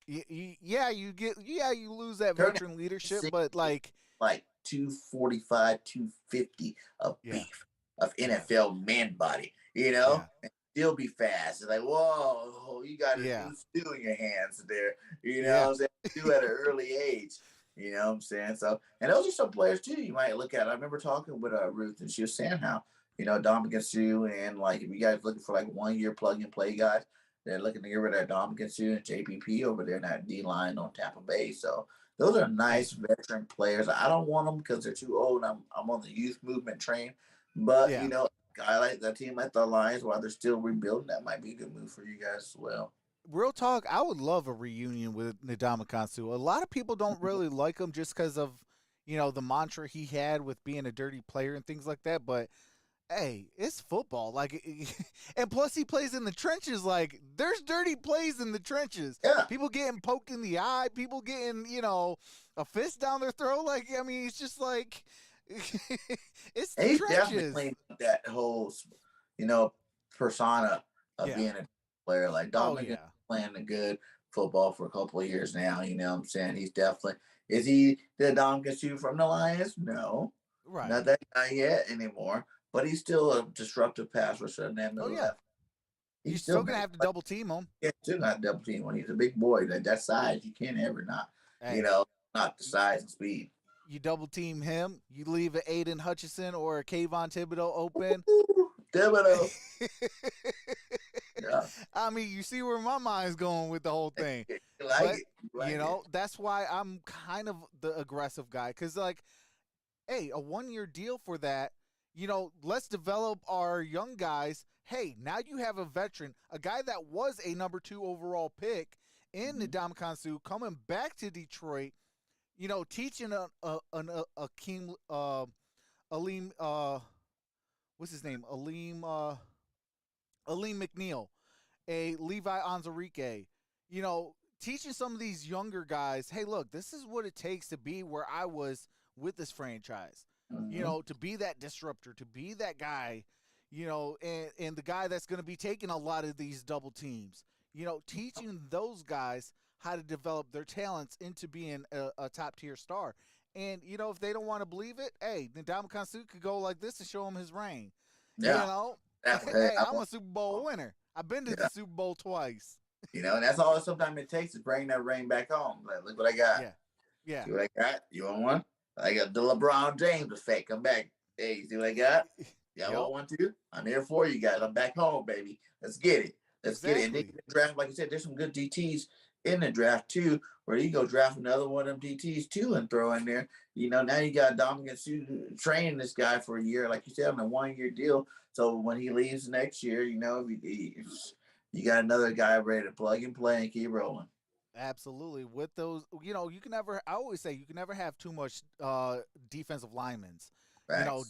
S1: you lose that veteran leadership, but like
S2: 245, 250 of beef of NFL man body, and still be fast. It's like, whoa, you got a new stew in your hands there, what I'm saying? Stew at an early age, what I'm saying? So, and those are some players too you might look at. I remember talking with Ruth, and she was saying how, Dominican Sue, and like if you guys looking for like 1 year plug and play guys, they're looking to get rid of Dominican Sue and JPP over there in that D line on Tampa Bay. So those are nice veteran players. I don't want them because they're too old. I'm on the youth movement train. But, guy like that team like the Lions, while they're still rebuilding, that might be a good move for you guys as well.
S1: Real talk, I would love a reunion with Ndamukong Suh. A lot of people don't really like him just because of, the mantra he had with being a dirty player and things like that. But, hey, it's football. Like, and plus he plays in the trenches. Like, there's dirty plays in the trenches.
S2: Yeah.
S1: People getting poked in the eye. People getting, a fist down their throat. Like, I mean, it's just like, it's the
S2: he's
S1: trenches.
S2: Definitely playing that whole, persona of being a player. Like, Dominic playing a good football for a couple of years now. You know what I'm saying? He's definitely, is he the Dominic Sue from the Lions? No.
S1: Right.
S2: Not that guy yet anymore. But he's still a disruptive pass rusher.
S1: You're
S2: He's
S1: still
S2: still
S1: going to
S2: big.
S1: have to double team him.
S2: Yeah, still not double team when he's a big boy. That size, you can't ever not. You
S1: Hey,
S2: know, not the size and speed.
S1: you double team him. You leave an Aiden Hutchinson or a Kayvon Thibodeau open.
S2: Thibodeau. Yeah.
S1: I mean, you see where my mind's going with the whole thing.
S2: You like
S1: But,
S2: it. You like it.
S1: that's why I'm kind of the aggressive guy. Because, like, hey, a 1-year deal for that, let's develop our young guys. Hey, now you have a veteran, a guy that was a number 2 overall pick in Ndamukong Suh coming back to Detroit, teaching Akeem, Aleem, what's his name? Aleem McNeil, a Levi Onwuzurike, teaching some of these younger guys, hey, look, this is what it takes to be where I was with this franchise, to be that disruptor, to be that guy, and the guy that's going to be taking a lot of these double teams, teaching those guys how to develop their talents into being a top tier star. And, if they don't want to believe it, hey, Ndamukong Suh could go like this to show him his ring.
S2: Yeah.
S1: Hey, I'm a Super Bowl winner. I've been to the Super Bowl twice.
S2: And that's all sometimes it takes to bring that ring back home. Like, look what I got.
S1: Yeah.
S2: See what I got? You want one? I got the LeBron James effect. Come back. Hey, see what I got? Y'all want one too? I'm here for you guys. I'm back home, baby. Let's get it. Let's get it. And then draft, like you said, there's some good DTs in the draft too, where you go draft another one of them DTs too and throw in there. Now you got Dominic Suh training this guy for a year, like you said, on a 1-year deal. So when he leaves next year, you got another guy ready to plug and play and keep rolling.
S1: Absolutely. With those, you can never, I always say, you can never have too much defensive linemen,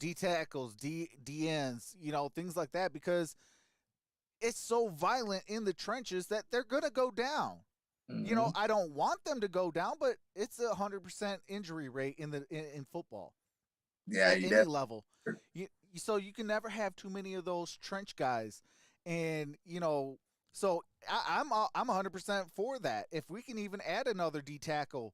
S1: D tackles, DNs, things like that, because it's so violent in the trenches that they're going to go down. I don't want them to go down, but it's 100% injury rate in football.
S2: Yeah,
S1: at any level. So you can never have too many of those trench guys, and so I'm 100% for that. If we can even add another D tackle,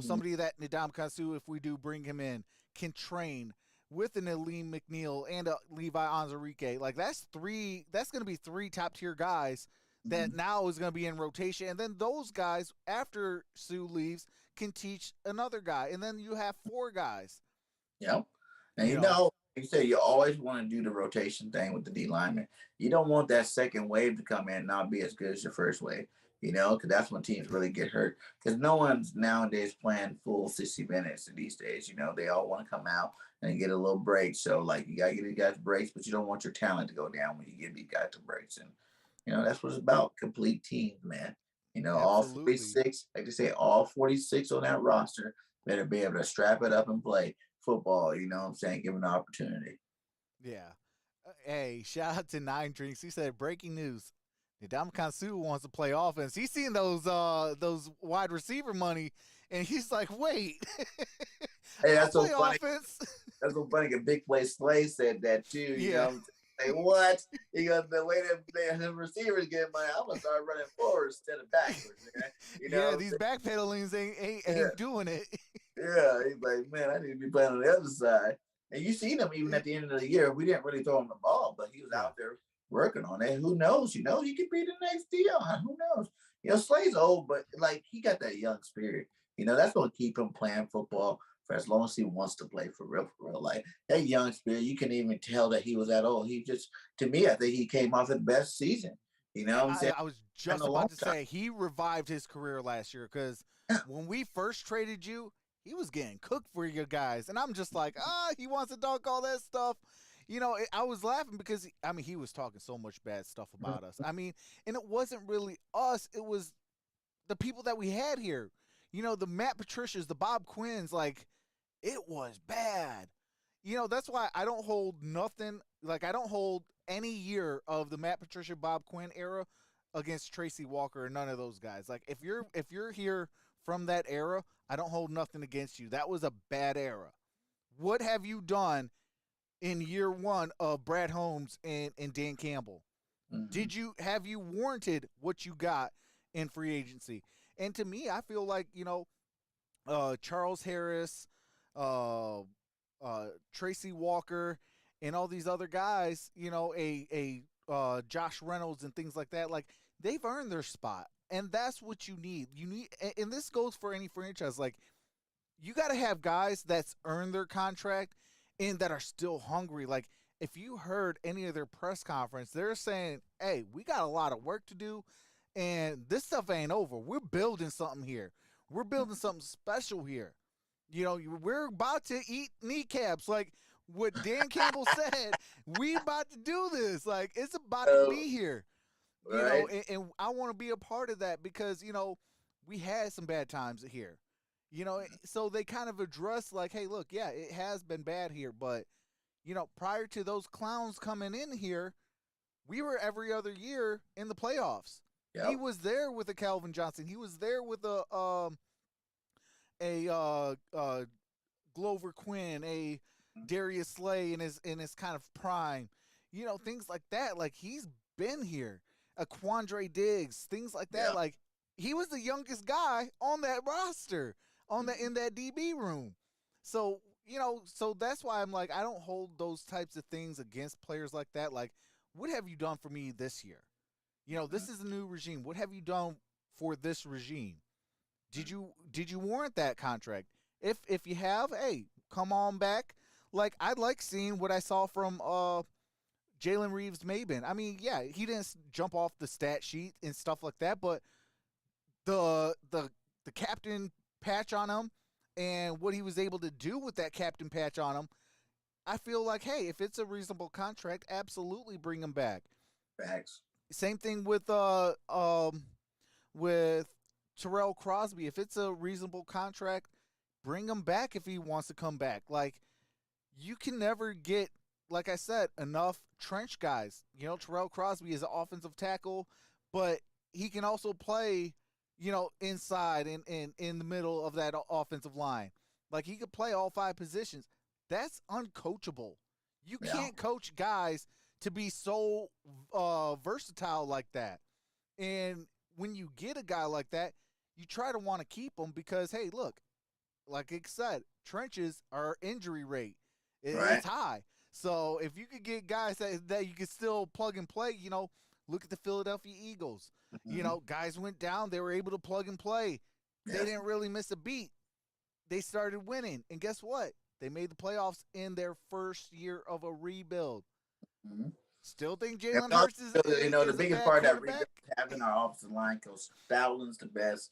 S1: somebody that Ndamukong Suh, if we do bring him in, can train with an Aleem McNeil and a Levi Onwuzurike, like that's going to be 3 top tier guys that now is going to be in rotation. And then those guys, after Suh leaves, can teach another guy. And then you have 4 guys.
S2: Yep. And like you say, you always want to do the rotation thing with the D lineman. You don't want that second wave to come in and not be as good as your first wave, because that's when teams really get hurt. Because no one's nowadays playing full 60 minutes these days. They all want to come out and get a little break. So, like, you got to give these guys breaks, but you don't want your talent to go down when you give these guys the breaks. And, that's what it's about, complete teams, man. All 46, like they say, all 46 on that roster better be able to strap it up and play football, you know what I'm saying, given the opportunity.
S1: Yeah. Hey, shout out to 9 Drinks. He said, breaking news. Ndamukong Suh wants to play offense. He's seen those wide receiver money, and he's like, wait.
S2: Hey, that's so funny.
S1: Offense.
S2: That's so funny. A Big Play Slay said that too. You know, like, what? He goes, the way that his receivers get money, I'm gonna start running forward instead of backwards. Man.
S1: These backpedalings ain't doing it.
S2: Yeah, he's like, man, I need to be playing on the other side. And you seen him even at the end of the year. We didn't really throw him the ball, but he was out there working on it. Who knows? He could be the next Dion. Who knows? Slay's old, but like he got that young spirit. That's gonna keep him playing football for as long as he wants to play for real. Like that young spirit, you can even tell that he was that old. He just, to me, I think he came off the best season. What I'm saying?
S1: I was just about to say he revived his career last year, because when we first traded you, he was getting cooked for you guys. And I'm just like, he wants to dunk all that stuff. I was laughing because, he was talking so much bad stuff about us. And it wasn't really us. It was the people that we had here. The Matt Patricias, the Bob Quinns, like, it was bad. That's why I don't hold nothing. Like, I don't hold any year of the Matt Patricia, Bob Quinn era against Tracy Walker or none of those guys. Like, if you're here from that era, I don't hold nothing against you. That was a bad era. What have you done in year 1 of Brad Holmes and Dan Campbell? Have you warranted what you got in free agency? And to me, I feel like, Charles Harris, Tracy Walker, and all these other guys, a Josh Reynolds and things like that, like they've earned their spot, and that's what you need. You need, and this goes for any franchise. Like you got to have guys that's earned their contract and that are still hungry. Like if you heard any of their press conference, they're saying, "Hey, we got a lot of work to do, and this stuff ain't over. We're building something here. We're building something special here. You know, we're about to eat kneecaps." Like what Dan Campbell said, we about to do this. Like it's about to be here. You
S2: Right.
S1: know, and I want to be a part of that because you know we had some bad times here. You know, so they kind of address like, hey, look, yeah, it has been bad here, but you know, prior to those clowns coming in here, we were every other year in the playoffs.
S2: Yep.
S1: He was there with a Calvin Johnson. He was there with a Glover Quinn, a Darius Slay in his kind of prime. You know, things like that. Like he's been here. A Quandre Diggs, things like that.
S2: Yeah.
S1: Like he was the youngest guy on that roster, in that DB room. So, you know, so that's why I'm like, I don't hold those types of things against players like that. Like, what have you done for me this year? You know, this is a new regime. What have you done for this regime? Did you warrant that contract? If you have, hey, come on back. Like I like seeing what I saw from Jalen Reeves-Maybin. I mean, yeah, he didn't jump off the stat sheet and stuff like that, but the captain patch on him and what he was able to do with that captain patch on him, I feel like, hey, if it's a reasonable contract, absolutely bring him back.
S2: Facts.
S1: Same thing with Terrell Crosby. If it's a reasonable contract, bring him back if he wants to come back. Like you can never get, like I said, enough trench guys. You know, Terrell Crosby is an offensive tackle, but he can also play, you know, inside and in the middle of that offensive line. Like he could play all 5 positions. That's uncoachable. You can't coach guys to be so versatile like that. And when you get a guy like that, you try to want to keep him because, hey, look, like I said, trenches are injury rate. It's high. So if you could get guys that you could still plug and play, you know, look at the Philadelphia Eagles. You know, guys went down. They were able to plug and play. They didn't really miss a beat. They started winning. And guess what? They made the playoffs in their first year of a rebuild. Still think Jalen Hurts is
S2: you know, the
S1: a
S2: biggest
S1: bad
S2: part of that
S1: quarterback?
S2: rebuild is having our offensive line coach. Stoughlin's the best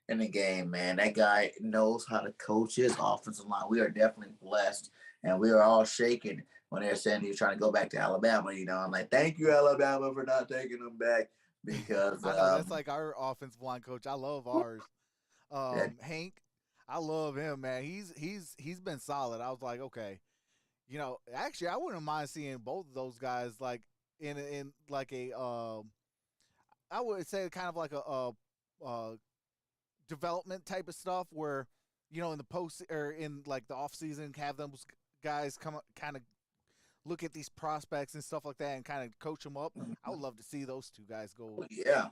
S2: in the game, man. That guy knows how to coach his offensive line. We are definitely blessed, and we are all shaking when they're saying he's trying to go back to Alabama. You know, I'm like, thank you, Alabama, for not taking him back because
S1: I know that's like our offensive line coach. I love ours.
S2: Yeah.
S1: Hank, I love him, man. He's been solid. I was like, okay. You know, actually, I wouldn't mind seeing both of those guys like in like a I would say kind of like a development type of stuff where you know in the post or in like the off season have those guys come kind of look at these prospects and stuff like that and kind of coach them up. I would love to see those two guys go.
S2: yeah,
S1: You know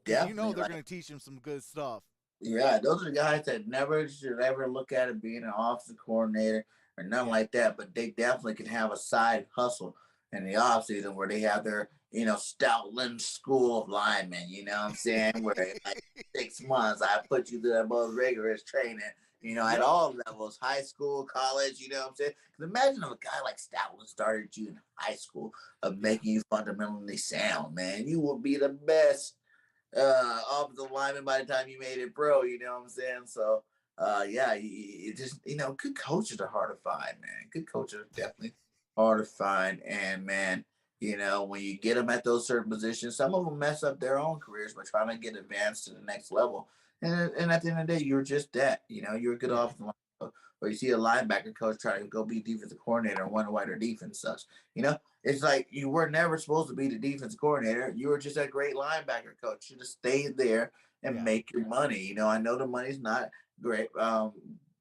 S2: definitely.
S1: they're
S2: Like,
S1: going to teach them some good stuff.
S2: yeah, those are the guys that never should ever look at it being an offensive coordinator or nothing like that, but they definitely can have a side hustle in the offseason where they have their, you know, Stoutland School of Linemen, you know what I'm saying? Where like 6 months I put you through the most rigorous training, you know, at all levels, high school, college, you know what I'm saying? Because imagine if a guy like Stoutland started you in high school of making you fundamentally sound, man. You would be the best offensive lineman by the time you made it pro, you know what I'm saying? So yeah, it just, you know, good coaches are hard to find, man. Good coaches are definitely hard to find. And man, you know, when you get them at those certain positions, some of them mess up their own careers by trying to get advanced to the next level. And at the end of the day, you're just that, you know, you're a good offensive line coach. Or you see a linebacker coach try to go be defensive coordinator and wonder why their defense sucks. You know, it's like you were never supposed to be the defense coordinator. You were just a great linebacker coach. You just stay there and make your money. You know, I know the money's not great,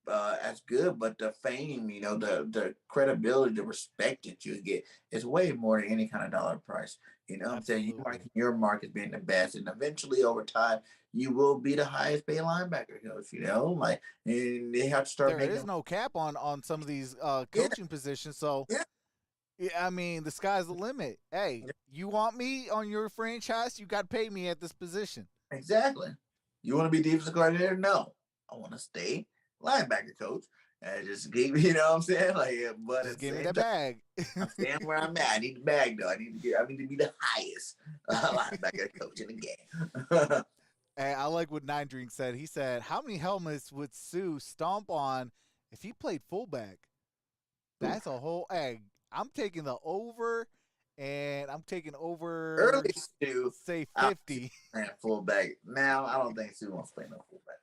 S2: as good, but the fame, you know, the credibility, the respect that you get is way more than any kind of dollar price. You know what I'm saying? You mark your mark as being the best, and eventually over time, you will be the highest paid linebacker coach, you know, like, and they have to start
S1: There
S2: making.
S1: is no cap on some of these coaching positions, so Yeah, I mean, the sky's the limit. Hey, you want me on your franchise? You got to pay me at this position.
S2: Exactly. You want to be defensive coordinator? No. I want to stay linebacker coach and just keep, you know what I'm saying? Like, yeah, but
S1: Just
S2: at the
S1: give me
S2: same
S1: that
S2: time,
S1: bag.
S2: I'm staying where I'm at. I need the bag though. I need to be the highest linebacker coach in the game.
S1: Hey, I like what Nine Drink said. He said, "How many helmets would Sue stomp on if he played fullback?" That's a whole egg. I'm taking the over, and I'm taking over,
S2: Early Stu,
S1: say
S2: I
S1: 50.
S2: ran fullback. Now I don't think Stu wants to play no fullback.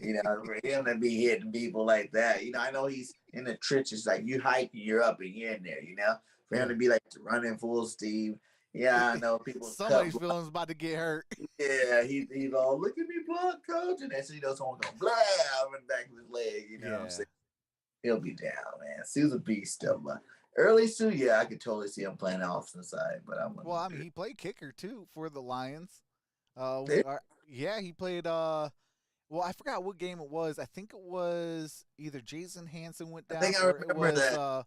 S2: You know, for him to be hitting people like that, you know, I know he's in the trenches, like you hiking, you're up and you're in there, you know. For him to be like running full steam, yeah, I know people cut.
S1: Somebody's feelings about to get hurt.
S2: Yeah, he's all look at me block, coach, and then so you know someone go blah in the back of his leg, you know what I'm saying? He'll be down, man. Sue's a beast though, but early Sue, yeah, I could totally see him playing the offensive side, but I'm
S1: Well, I mean, he played kicker too for the Lions.
S2: Did
S1: Yeah, he played. Well, I forgot what game it was. I think it was either Jason Hansen went
S2: I
S1: down,
S2: think I
S1: or it
S2: remember
S1: was.
S2: that.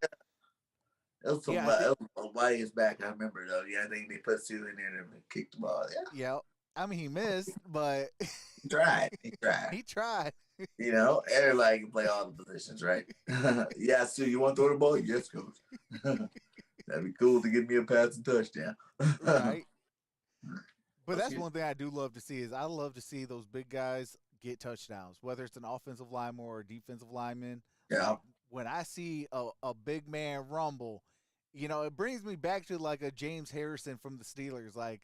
S2: It was,
S1: Yeah,
S2: it was a while years back. I remember though. Yeah, I think they put Sue in there and kicked the ball. Yeah,
S1: yeah. I mean, he missed, but
S2: he tried. He tried.
S1: he tried.
S2: You know, everybody can play all the positions, right? Yeah, Sue, you want to throw the ball? Yes, coach. That'd be cool to get me a passing touchdown.
S1: Right. But that's one thing I do love to see is I love to see those big guys get touchdowns, whether it's an offensive lineman or a defensive lineman.
S2: Yeah.
S1: Like when I see a big man rumble, you know, it brings me back to like a James Harrison from the Steelers. Like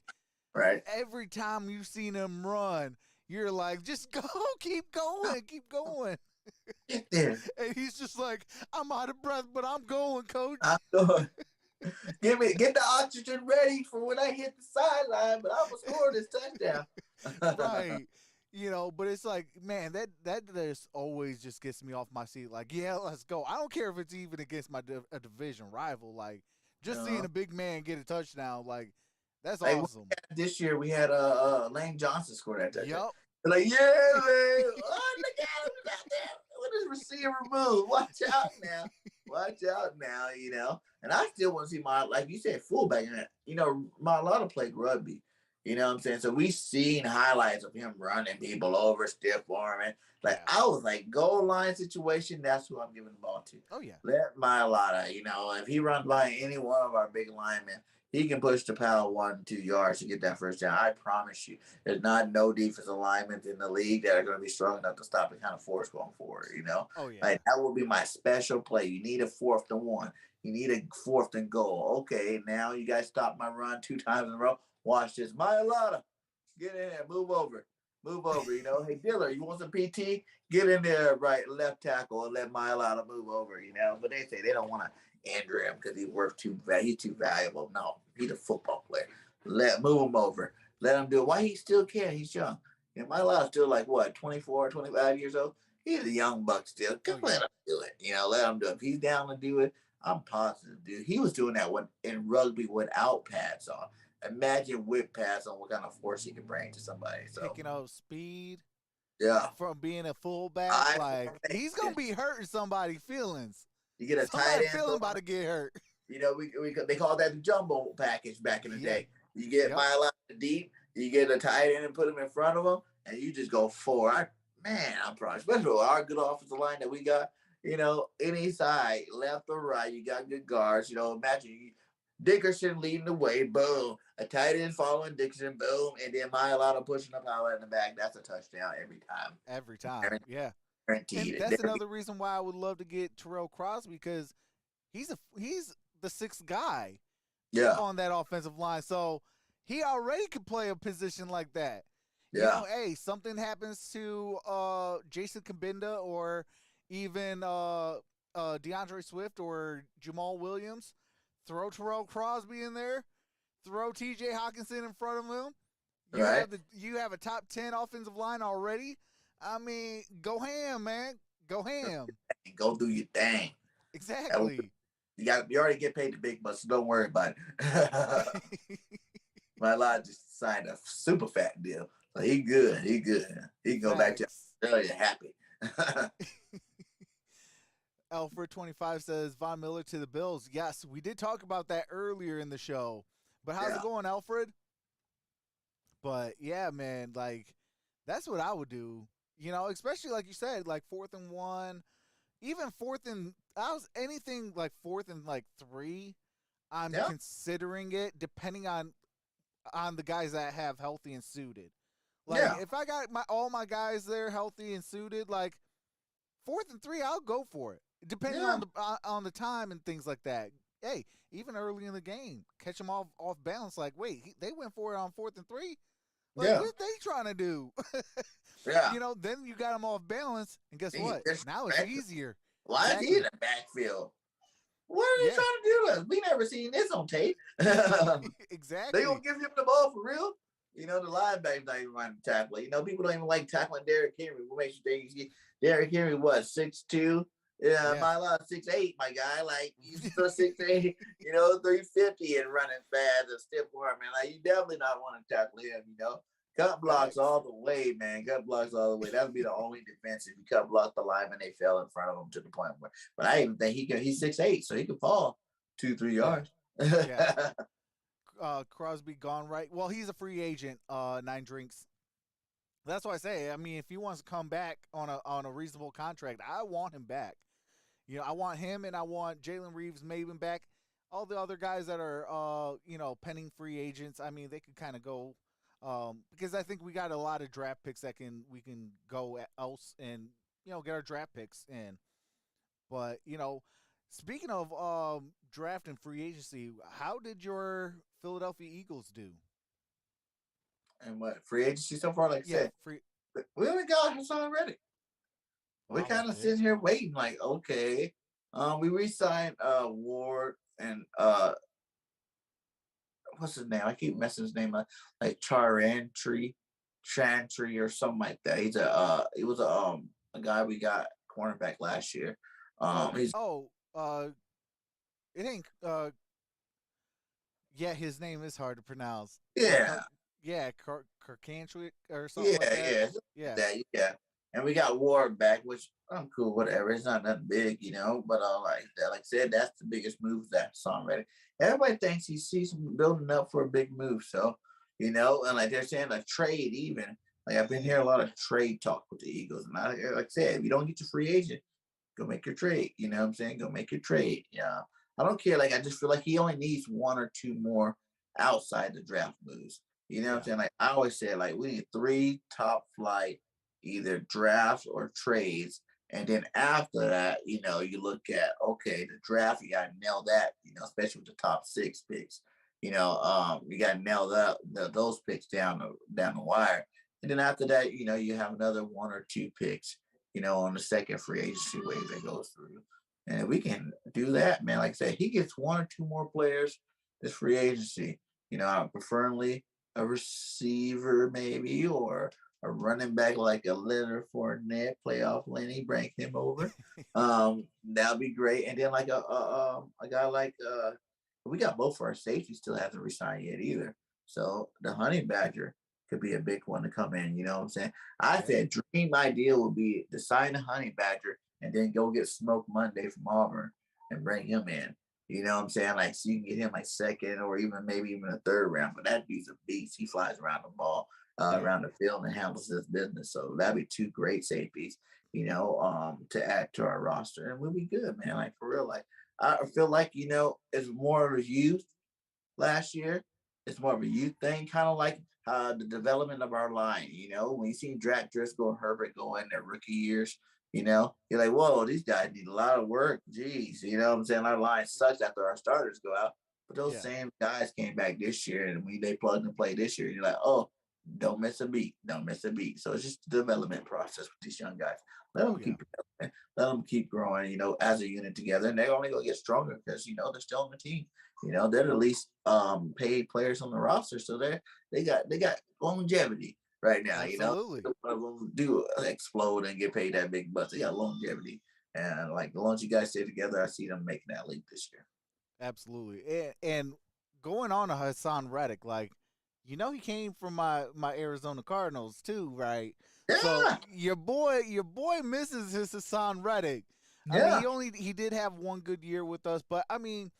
S2: Right.
S1: every time you've seen him run, you're like, just go, keep going, keep going.
S2: Get there.
S1: And he's just like, I'm out of breath, but I'm going, coach.
S2: I'm going. Get the oxygen ready for when I hit the sideline, but I'm gonna score this touchdown.
S1: Right. You know, but it's like, man, that just always just gets me off my seat. Like, yeah, let's go. I don't care if it's even against a division rival. Like, just seeing a big man get a touchdown, like, that's awesome.
S2: This year we had Lane Johnson score that touchdown.
S1: Yep.
S2: Like, yeah, man. Oh, look at him out there with his receiver move. Watch out now. Watch out now, you know. And I still want to see like you said, fullback. You know, Marlotta played rugby. You know what I'm saying? So we've seen highlights of him running people over, stiff arming. Like, I was like, goal line situation, that's who I'm giving the ball to.
S1: Oh, yeah.
S2: Let Marlotta, you know, if he runs by any one of our big linemen, he can push the pile 1-2 yards to get that first down. I promise you, there's not no defensive linemen in the league that are going to be strong enough to stop the kind of force going forward, you know?
S1: Oh, yeah.
S2: Like, that will be my special play. You need a 4th and 1. You need a 4th and goal. Okay, now you guys stop my run 2 times in a row. Watch this. Myalata, get in there. Move over. You know, hey, Diller, you want some PT? Get in there, right, left tackle, and let Myalata move over, you know? But they say they don't want to injure him because he's too valuable. No, he's a football player. Move him over. Let him do it. Why he still can? He's young. And Myalata's still like, what, 24, 25 years old? He's a young buck still. Let him do it. You know, let him do it. If he's down to do it, I'm positive, dude. He was doing that in rugby without pads on. Imagine with pads on what kind of force he can bring to somebody. So
S1: Picking up speed.
S2: Yeah.
S1: From being a fullback. He's going to be hurting somebody's feelings.
S2: You get a tight end.
S1: Feeling about to get hurt.
S2: You know, they called that the jumbo package back in the day. You get Myalata deep, you get a tight end and put him in front of him, and you just go forward. I'm proud, especially with our good offensive line that we got. You know, any side, left or right, you got good guards. You know, imagine Dickerson leading the way, boom. A tight end following Dickerson, boom. And then Myalata pushing up out in the back. That's a touchdown every time.
S1: Every time, yeah.
S2: Guaranteed.
S1: And that's another reason why I would love to get Terrell Crosby because he's the 6th guy on that offensive line. So he already could play a position like that.
S2: Yeah.
S1: You know, hey, something happens to Jason Kabinda or even DeAndre Swift or Jamal Williams. Throw Terrell Crosby in there. Throw T.J. Hawkinson in front of him. You have a top 10 offensive line already. I mean, go ham, man. Go ham.
S2: Go do your thing.
S1: Exactly.
S2: You already get paid the big bucks, so don't worry about it. My lad just signed a super fat deal. So he good. He can go back to Australia happy.
S1: Alfred25 says Von Miller to the Bills. Yes, we did talk about that earlier in the show. But how's it going, Alfred? But yeah, man, like that's what I would do. You know, especially like you said, like 4th and 1, even 4th and I was anything like 4th and like 3. I'm considering it depending on the guys that I have healthy and suited. Like if I got all my guys there healthy and suited, like 4th and 3, I'll go for it. Depending on the time and things like that. Hey, even early in the game, catch them off balance. Like, wait, they went for it on 4th and 3. Like, what they trying to do? You know, then you got them off balance, and guess what? Now it's easier.
S2: Why is he in the backfield? What are they trying to do to us? We never seen this on tape.
S1: Exactly.
S2: They gonna give him the ball for real? You know, the linebackers not even running to tackle. You know, people don't even like tackling Derrick Henry. We'll make sure they see Derrick Henry, what, 6'2"? My lot 6'8", my guy. Like, he's still 6'8", you know, 350 and running fast and stiff arm, man. Like, you definitely not want to tackle him, you know. Cut blocks all the way, man. Cut blocks all the way. That would be the only defense if you cut block the lineman, they fell in front of him to the point where. But I even think he's 6'8", so he could fall 2-3 yards.
S1: Yeah. Crosby gone right. Well, he's a free agent. 9 drinks. That's why I say. I mean, if he wants to come back on a reasonable contract, I want him back. You know, I want him and I want Jalen Reeves-Maybin back. All the other guys that are, you know, pending free agents. I mean, they could kind of go. Because I think we got a lot of draft picks that we can go else and, you know, get our draft picks in. But, you know, speaking of draft and free agency, how did your Philadelphia Eagles do?
S2: And what, free agency so far? Like I said, we only got Hassan Reddick. We kind of sitting here waiting, like, okay. We re-signed Ward and what's his name? I keep messing his name up. Like Chantry or something like that. He was a guy we got cornerback last year.
S1: It ain't his name is hard to pronounce. Kirkantry or something like that. Yeah. And we got Ward back, which I'm cool, whatever. It's not nothing big, you know. But like I said, that's the biggest move that Hassan Reddick. Everybody thinks he sees him building up for a big move. So, you know, and like they're saying a trade even. Like I've been hearing a lot of trade talk with the Eagles. And like I said, if you don't get your free agent, go make your trade. You know what I'm saying? Go make your trade. Yeah. I don't care. Like I just feel like he only needs 1 or 2 more outside the draft moves. You know what I'm saying? Like I always say, like we need 3 top flight either drafts or trades. And then after that, you know, you look at, okay, the draft, you got to nail that, you know, especially with the top 6 picks. You know, you got to nail those picks down the wire. And then after that, you know, you have another 1 or 2 picks, you know, on the second free agency wave that goes through. And if we can do that, man, like I said, he gets 1 or 2 more players this free agency. You know, preferably a receiver maybe, or a running back like a Leonard Fournette, playoff Lenny, bring him over. That'd be great. And then like a guy like we got both for our safety still hasn't resigned yet either. So the Honey Badger could be a big one to come in. You know what I'm saying? I said dream idea would be to sign the Honey Badger and then go get Smoke Monday from Auburn and bring him in. You know what I'm saying? Like, so you can get him like second or maybe even a 3rd round. But that dude's a beast. He flies around the ball, around the field and handles his business. So that'd be 2 great safeties, you know, to add to our roster. And we'll be good, man. Like, for real. Like, I feel like, you know, it's more of a youth last year. It's more of a youth thing, kind of like the development of our line. You know, when you see Dak Driscoll and Herbert go in their rookie years, you know, you're like, whoa, these guys need a lot of work. Jeez, you know what I'm saying? Our line sucks after our starters go out. But those same guys came back this year, and they plugged and played this year. You're like, oh, don't miss a beat. Don't miss a beat. So it's just a development process with these young guys. Let them keep developing. Let them keep growing, you know, as a unit together. And they're only going to get stronger because, you know, they're still on the team. You know, they're the least paid players on the roster. So they got longevity right now. Absolutely.
S2: You know, one of them do explode and get paid that big bucks. They got longevity. And like the ones you guys stay together, I see them making that leap this year.
S1: Absolutely. And going on to Hassan Reddick, like, you know, he came from my Arizona Cardinals too, right?
S2: Yeah.
S1: So your boy misses his Hassan Reddick. I mean,
S2: Yeah.
S1: he did have one good year with us, but I mean,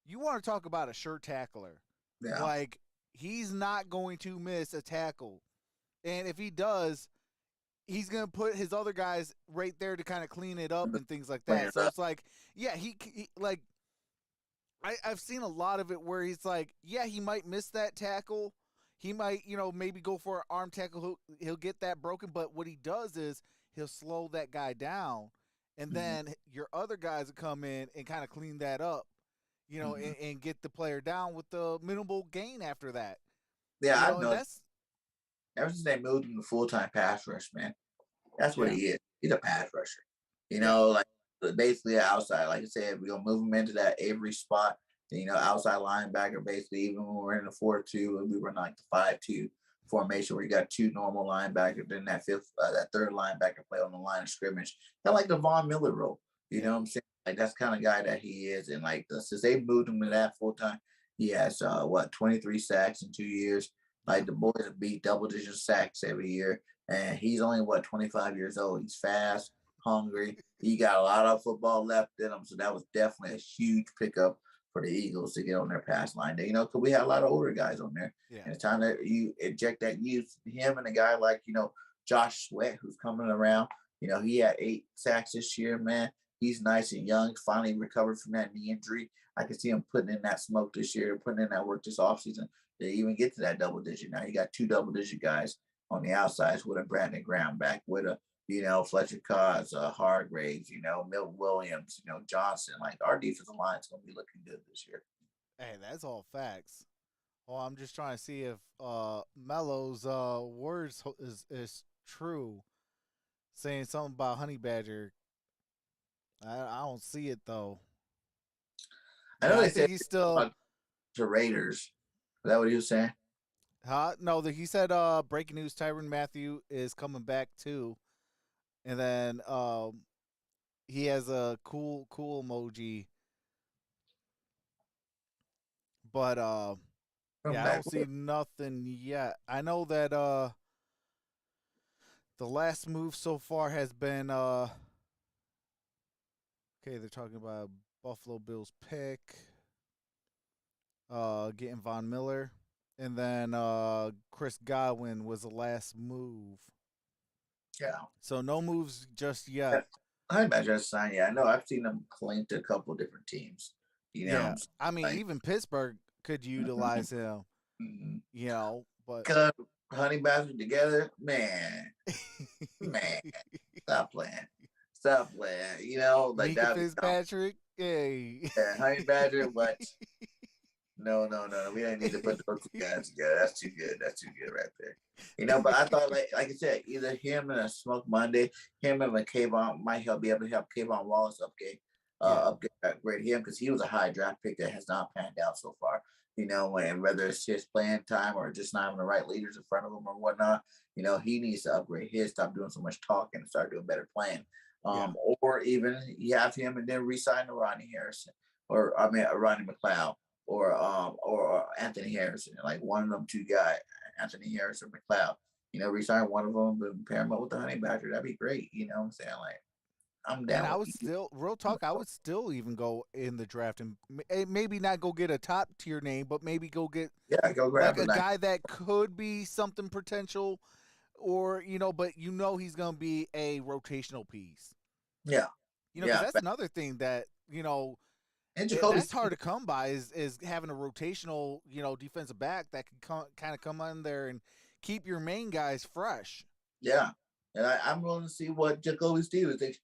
S1: you want to talk about a sure tackler.
S2: Yeah.
S1: Like, he's not going to miss a tackle. And if he does, he's going to put his other guys right there to kind of clean it up and things like that. So it's like, yeah, he like, I've seen a lot of it where he's like, yeah, he might miss that tackle. He might, maybe go for an arm tackle. He'll get that broken. But what he does is he'll slow that guy down. And then your other guys will come in and kind of clean that up, and get the player down with the minimal gain after that.
S2: Yeah, I've
S1: And
S2: noticed ever since they moved him to full-time pass rush, man. That's what
S1: Yeah.
S2: he is. He's a pass rusher.
S1: Yeah.
S2: Like basically outside. Like I said, we're gonna move him into that Avery spot. Outside linebacker, basically, even when we're in the 4-2, we were in like the 5-2 formation where you got two normal linebackers, then that third linebacker play on the line of scrimmage. Kind of like the Von Miller role. You know what I'm saying? Like that's kind of guy that he is. And like since they moved him to that full time, he has 23 sacks in 2 years. Like the boys have beat double-digit sacks every year, and he's only 25 years old. He's fast, hungry. He got a lot of football left in him, so that was definitely a huge pickup for the Eagles to get on their pass line. Because we had a lot of older guys on there, and it's time that you inject that youth. Him and a guy like Josh Sweat, who's coming around. He had 8 sacks this year, man. He's nice and young. Finally recovered from that knee injury. I can see him putting in that smoke this year, putting in that work this offseason to even get to that double digit. Now you got 2 double-digit guys on the outsides with a Brandon Graham back, with a Fletcher Cox, Hargraves, Milton Williams, Johnson. Like our defensive line is going to be looking good this year.
S1: Hey, that's all facts. Well, I'm just trying to see if Melo's words is true, saying something about Honey Badger. I don't see it though.
S2: I know
S1: I
S2: they
S1: think
S2: said
S1: he's still
S2: to Raiders. Is that what he was saying?
S1: No, he said breaking news: Tyrann Mathieu is coming back too, and then he has a cool emoji, but I don't see nothing yet. I know that the last move so far has been okay. They're talking about Buffalo Bills pick, getting Von Miller. And then Chris Godwin was the last move.
S2: Yeah.
S1: So no moves just yet.
S2: I imagine that's sign. Yeah, I know. I've seen them linked to a couple of different teams.
S1: Yeah. I mean, even Pittsburgh could utilize him. But
S2: Honey Badger together, man, stop playing. Like
S1: Mika
S2: that.
S1: Fitzpatrick, hey.
S2: Yeah, Honey Badger, what? No. We don't need to put those two guys together. That's too good. That's too good right there. But I thought, like I said, either him and a Smoke Monday, him and Kayvon might be able to help Kayvon Wallace upgrade him, because he was a high draft pick that has not panned out so far. And whether it's his playing time or just not having the right leaders in front of him or whatnot, he needs to upgrade his, stop doing so much talking and start doing better playing. Or even you have him and then re-sign to Rodney Harrison, or Rodney McLeod, or Anthony Harrison, like one of them two guys, Anthony Harrison or McLeod. Resign one of them, but pair him up with the Honey Badger. That'd be great. You know what I'm saying? Like, I'm down.
S1: And I would still, real talk, I would still even go in the draft and maybe not go get a top tier name, but maybe go get
S2: go grab
S1: like a guy that could be something potential, or but he's gonna be a rotational piece.
S2: Yeah,
S1: because that's another thing that
S2: and
S1: that's hard to come by is having a rotational defensive back that can kind of come on there and keep your main guys fresh.
S2: Yeah, and I'm willing to see what Jacoby Stevens thinks.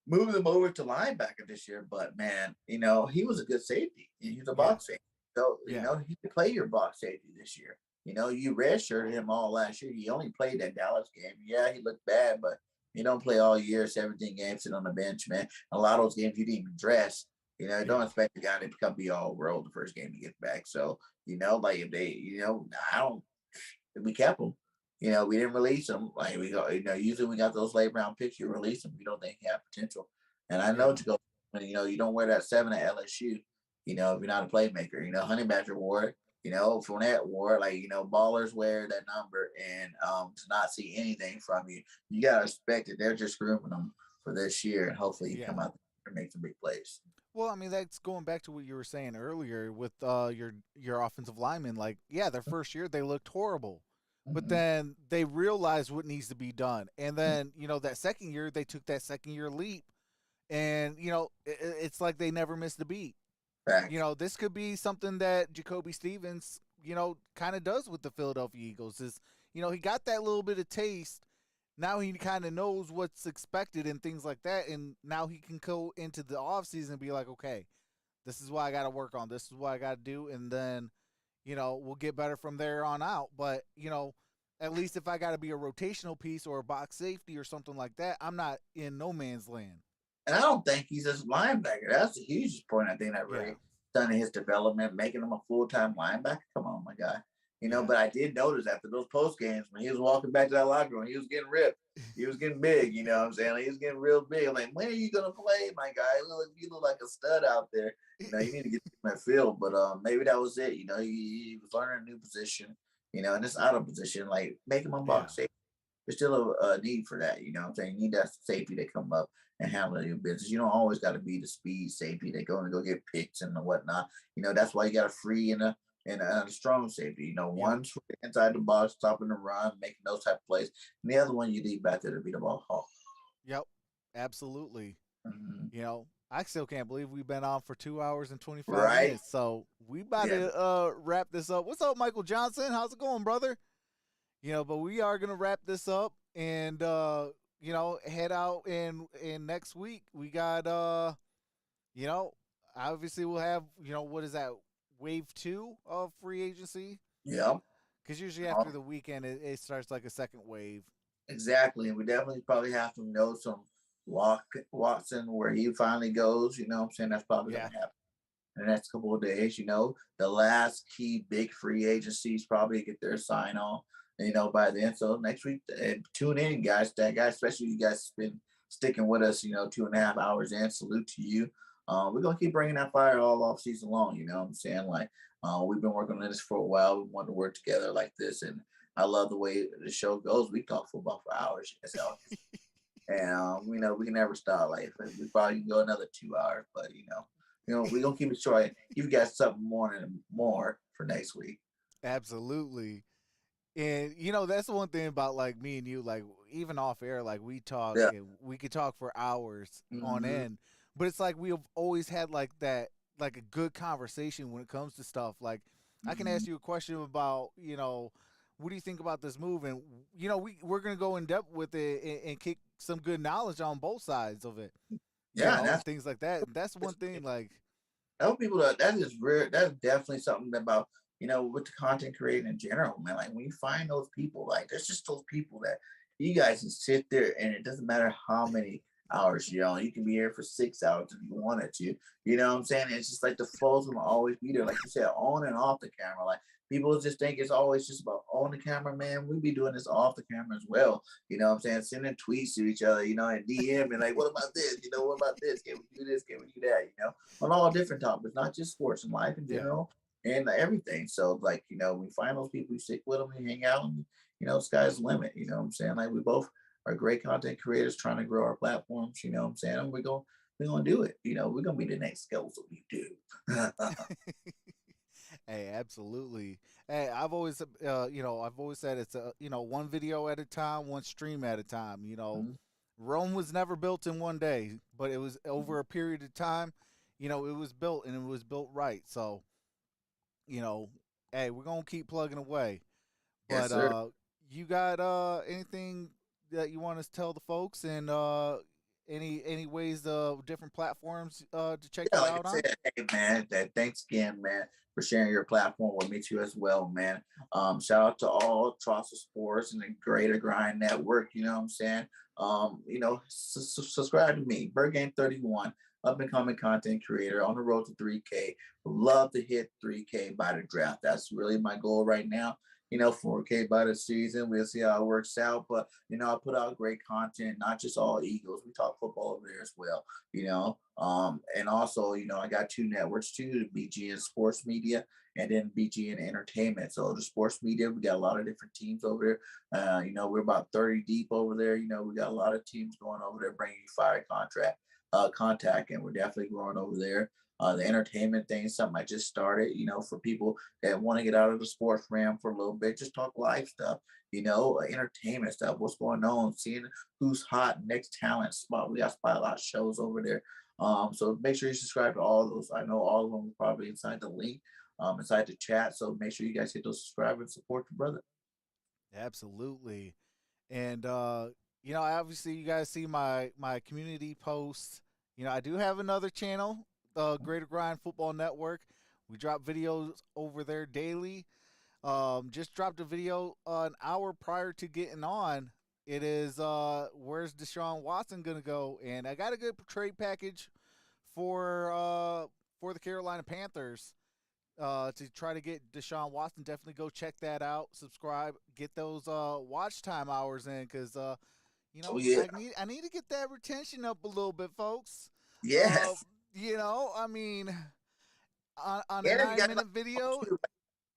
S2: Moving him over to linebacker this year, but man, he was a good safety. He's a box safety, so he could play your box safety this year. You redshirted him all last year. He only played that Dallas game. Yeah, he looked bad, but he don't play all year. 17 games, sit on the bench, man. A lot of those games you didn't even dress. Don't expect the guy to become be all world the first game he gets back. So like if they, we kept him. We didn't release him. Like we go, usually we got those late round picks. You release them, you don't think he have potential. And I know to go, you don't wear that 7 at LSU. If you're not a playmaker, Honey Badger wore it. Fournette wore it. Like ballers wear that number, and to not see anything from you, you gotta expect that they're just grooming them for this year, and hopefully he
S1: Yeah.
S2: come out and make some big plays.
S1: Well, I mean, that's going back to what you were saying earlier with your offensive linemen. Like, yeah, their first year they looked horrible, but
S2: Mhm.
S1: then they realized what needs to be done, and then that second year they took that second year leap, and it's like they never missed a beat.
S2: Facts.
S1: This could be something that Jacoby Stevens, kind of does with the Philadelphia Eagles. Is he got that little bit of taste. Now he kind of knows what's expected and things like that, and now he can go into the offseason and be like, okay, this is what I got to work on. This is what I got to do, and then we'll get better from there on out. But at least if I got to be a rotational piece or a box safety or something like that, I'm not in no man's land.
S2: And I don't think he's a linebacker. That's the hugest point I think that
S1: Yeah.
S2: really done in his development, making him a full-time linebacker. Come on, my guy.
S1: Yeah.
S2: But I did notice after those post games when he was walking back to that locker room, he was getting ripped. He was getting big, you know what I'm saying? Like, he was getting real big. I'm like, when are you gonna play, my guy? You look like a stud out there. You need to get to that field. But maybe that was it. He was learning a new position, and it's out of position. Like, make him a box safety. There's still a need for that, you know what I'm saying? You need that safety to come up and handle your business. You don't always got to be the speed safety that go and go get picks and whatnot. That's why you got a free and a strong safety. One's inside the box, stopping the run, making those type of plays. And the other one you leave back there to beat the ball hawk.
S1: Yep, absolutely.
S2: Mm-hmm.
S1: I still can't believe we've been on for 2 hours and 25
S2: Right.
S1: minutes. So we about to wrap this up. What's up, Michael Johnson? How's it going, brother? But we are gonna wrap this up and head out and next week we got obviously we'll have what is that, wave 2 of free agency?
S2: Yeah.
S1: Because usually after the weekend it starts like a second wave.
S2: Exactly. And we definitely probably have to know some Watson where he finally goes. You know what I'm saying? That's probably gonna happen in the next couple of days. The last key big free agencies probably get their sign on. By then. So next week, tune in, guys. That guys, especially you guys been sticking with us, 2.5 hours in. Salute to you. We're gonna keep bringing that fire all off season long. You know what I'm saying? Like, we've been working on this for a while. We want to work together like this, and I love the way the show goes. We talk football for hours, and we can never stop. Like, we probably can go another 2 hours, but we're gonna keep it short. Give you guys something more for next week.
S1: Absolutely. And that's the one thing about like me and you, like even off air, like we talk and we could talk for hours on end. But it's like we've always had like that, like a good conversation when it comes to stuff. Like I can ask you a question about, what do you think about this move? And we're gonna go in depth with it and kick some good knowledge on both sides of it.
S2: Yeah,
S1: things like that. That's one thing. Like,
S2: tell people that is rare. That's definitely something about with the content creating in general, man. Like when you find those people, like there's just those people that you guys can sit there and it doesn't matter how many hours you can be here for 6 hours if you wanted to. You know what I'm saying? It's just like the flows will always be there, like you said, on and off the camera. Like people just think it's always just about on the camera, man. We be doing this off the camera as well. You know what I'm saying? Sending tweets to each other, and DM and like, what about this? What about this? Can we do this? Can we do that? On all different topics, not just sports and life in general. And everything. So, like, we find those people, we stick with them, and hang out, and, sky's the limit. You know what I'm saying? Like, we both are great content creators trying to grow our platforms. You know what I'm saying? And we're going to do it. We're going to be the next skills that we do.
S1: Hey, absolutely. Hey, I've always said it's one video at a time, one stream at a time. Rome was never built in one day, but it was over a period of time. It was built, and it was built right. So, hey, we're gonna keep plugging away.
S2: Yes,
S1: But
S2: sir.
S1: you got anything that you want to tell the folks, and any ways different platforms to check you
S2: Like
S1: out
S2: I
S1: on?
S2: said, hey man, thanks again, man, for sharing your platform with me too as well, man. Shout out to all Troxel Sports and the Greater Grind Network. You know what I'm saying? Subscribe to me, Bird Game 31, up and coming content creator on the road to 3K. Love to hit 3K by the draft. That's really my goal right now. 4K by the season. We'll see how it works out. But, I put out great content, not just all Eagles. We talk football over there as well, and also, I got two networks too, BGN Sports Media and then BGN Entertainment. So the sports media, we got a lot of different teams over there. We're about 30 deep over there. We got a lot of teams going over there bringing you fire contact, and we're definitely growing over there. The entertainment thing is something I just started, for people that want to get out of the sports realm for a little bit, just talk life stuff, entertainment stuff, what's going on, seeing who's hot, next talent spot. We got a lot of shows over there. So make sure you subscribe to all those. I know all of them are probably inside the link, inside the chat. So make sure you guys hit those subscribe and support your brother.
S1: Absolutely. And obviously you guys see my community posts. I do have another channel, the Greater Grind Football Network. We drop videos over there daily. Just dropped a video an hour prior to getting on. It is where's Deshaun Watson gonna go? And I got a good trade package for the Carolina Panthers to try to get Deshaun Watson. Definitely go check that out. Subscribe, get those watch time hours in, because I need to get that retention up a little bit, folks.
S2: Yes.
S1: I mean, on a
S2: And if you
S1: 9-minute video.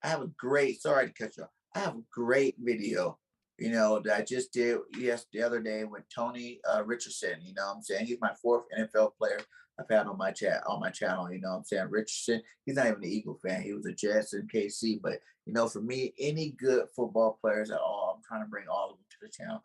S2: I have a great, sorry to cut you off. I have a great video, that I just did the other day with Tony Richardson. I'm saying? He's my fourth NFL player I've had on my channel. I'm saying? Richardson, he's not even an Eagle fan. He was a Jets and KC. But, for me, any good football players at all, I'm trying to bring all of them to the channel.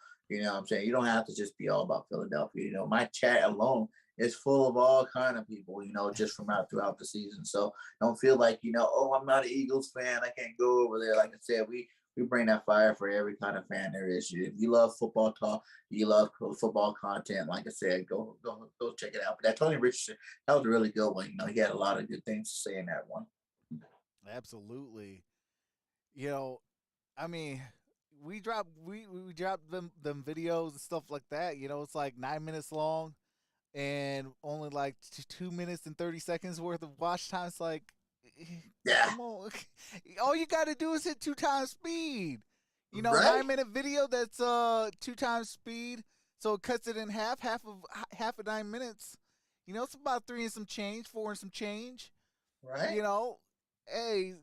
S2: I'm saying? You don't have to just be all about Philadelphia. My chat alone is full of all kind of people, just from out throughout the season. So don't feel like, oh, I'm not an Eagles fan, I can't go over there. Like I said, we bring that fire for every kind of fan there is. If you love football talk, you love football content, like I said, go check it out. But that Tony Richardson, that was a really good one. He had a lot of good things to say in that one.
S1: Absolutely. I mean, we drop them videos and stuff like that. It's like 9 minutes long and only like 2 minutes and 30 seconds worth of watch time. It's like,
S2: yeah,
S1: come on. All you got to do is hit 2 times speed.
S2: right?
S1: 9-minute video that's 2 times speed, so it cuts it in half of 9 minutes. It's about 3 and some change, 4 and some change.
S2: Right.
S1: Hey,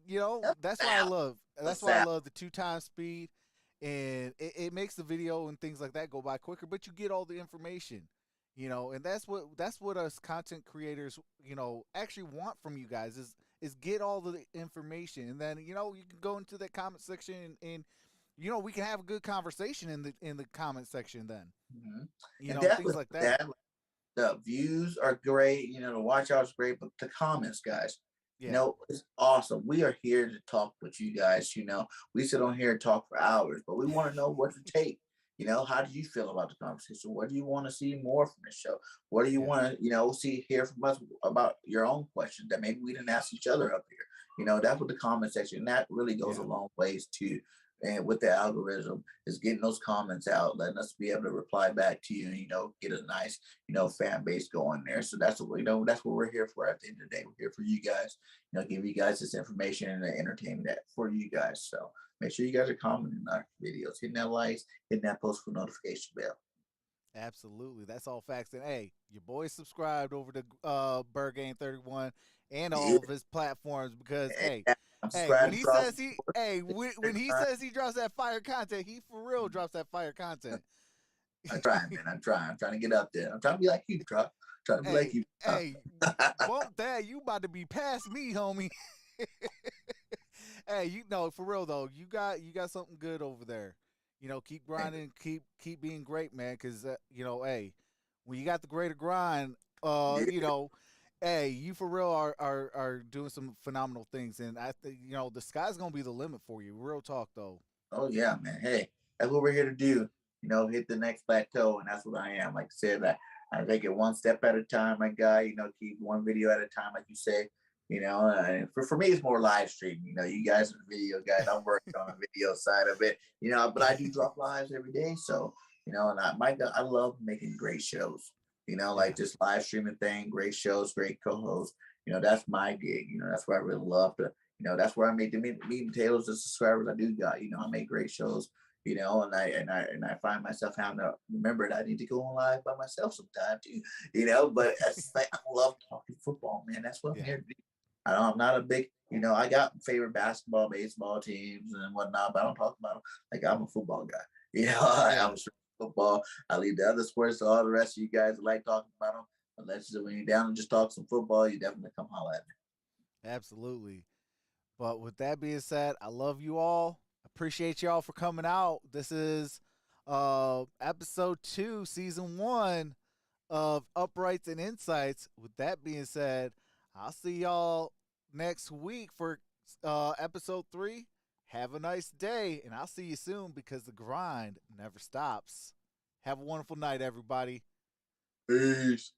S1: that's why I love. That's why I love the 2 times speed, and it makes the video and things like that go by quicker. But you get all the information. And that's what us content creators, actually want from you guys is get all the information. And then, you can go into the comment section and we can have a good conversation in the comment section then.
S2: Mm-hmm.
S1: Things like that.
S2: The views are great, the watch out is great, but the comments, guys, it's awesome. We are here to talk with you guys. We sit on here and talk for hours, but we want to know what to take. How do you feel about the conversation? What do you want to see more from the show? What do you want to, hear from us about your own questions that maybe we didn't ask each other up here? That's what the comment section, that really goes a long ways too. And with the algorithm is getting those comments out, letting us be able to reply back to you, get a nice, fan base going there. So that's what that's what we're here for at the end of the day. We're here for you guys, give you guys this information and the entertainment that for you guys. So make sure you guys are commenting on our videos, hitting that likes, hitting that post for notification bell.
S1: Absolutely. That's all facts. And hey, your boy subscribed over to Bird Game 31 and all of his platforms, because when he says he drops that fire content, he for real drops that fire content.
S2: I'm trying, man. I'm trying to get up there. I'm trying to be like you, Truck. Trying to be like you.
S1: Hey, bump that. You about to be past me, homie. Hey, for real though, you got something good over there. Keep grinding, keep being great, man. Because hey, when you got the greater grind, hey, you for real are doing some phenomenal things, and I think the sky's gonna be the limit for you. Real talk though.
S2: Oh yeah, man. Hey, that's what we're here to do. Hit the next plateau, and that's what I am. Like I said, I take it one step at a time, my guy. Keep one video at a time, like you say. And for me, it's more live streaming. You guys are the video guys. I'm working on the video side of it. But I do drop lives every day. So, and I love making great shows. Like this live streaming thing, great shows, great co-hosts. That's my gig. That's where I really love to, That's where I make the meat and potatoes, the subscribers I do got. I make great shows. And I find myself having to remember that I need to go on live by myself sometime too. But it's like I love talking football, man. That's what I'm here to do. I'm not a big, I got favorite basketball, baseball teams and whatnot, but I don't talk about them. Like I'm a football guy. I'm a football. I leave the other sports to all the rest of you guys that like talking about them. Unless when you're down and just talk some football, you definitely come holler at me.
S1: Absolutely. But with that being said, I love you all. Appreciate y'all for coming out. This is episode 2, season 1 of Uprights and Insights. With that being said, I'll see y'all next week for episode 3. Have a nice day, and I'll see you soon because the grind never stops. Have a wonderful night, everybody.
S2: Peace.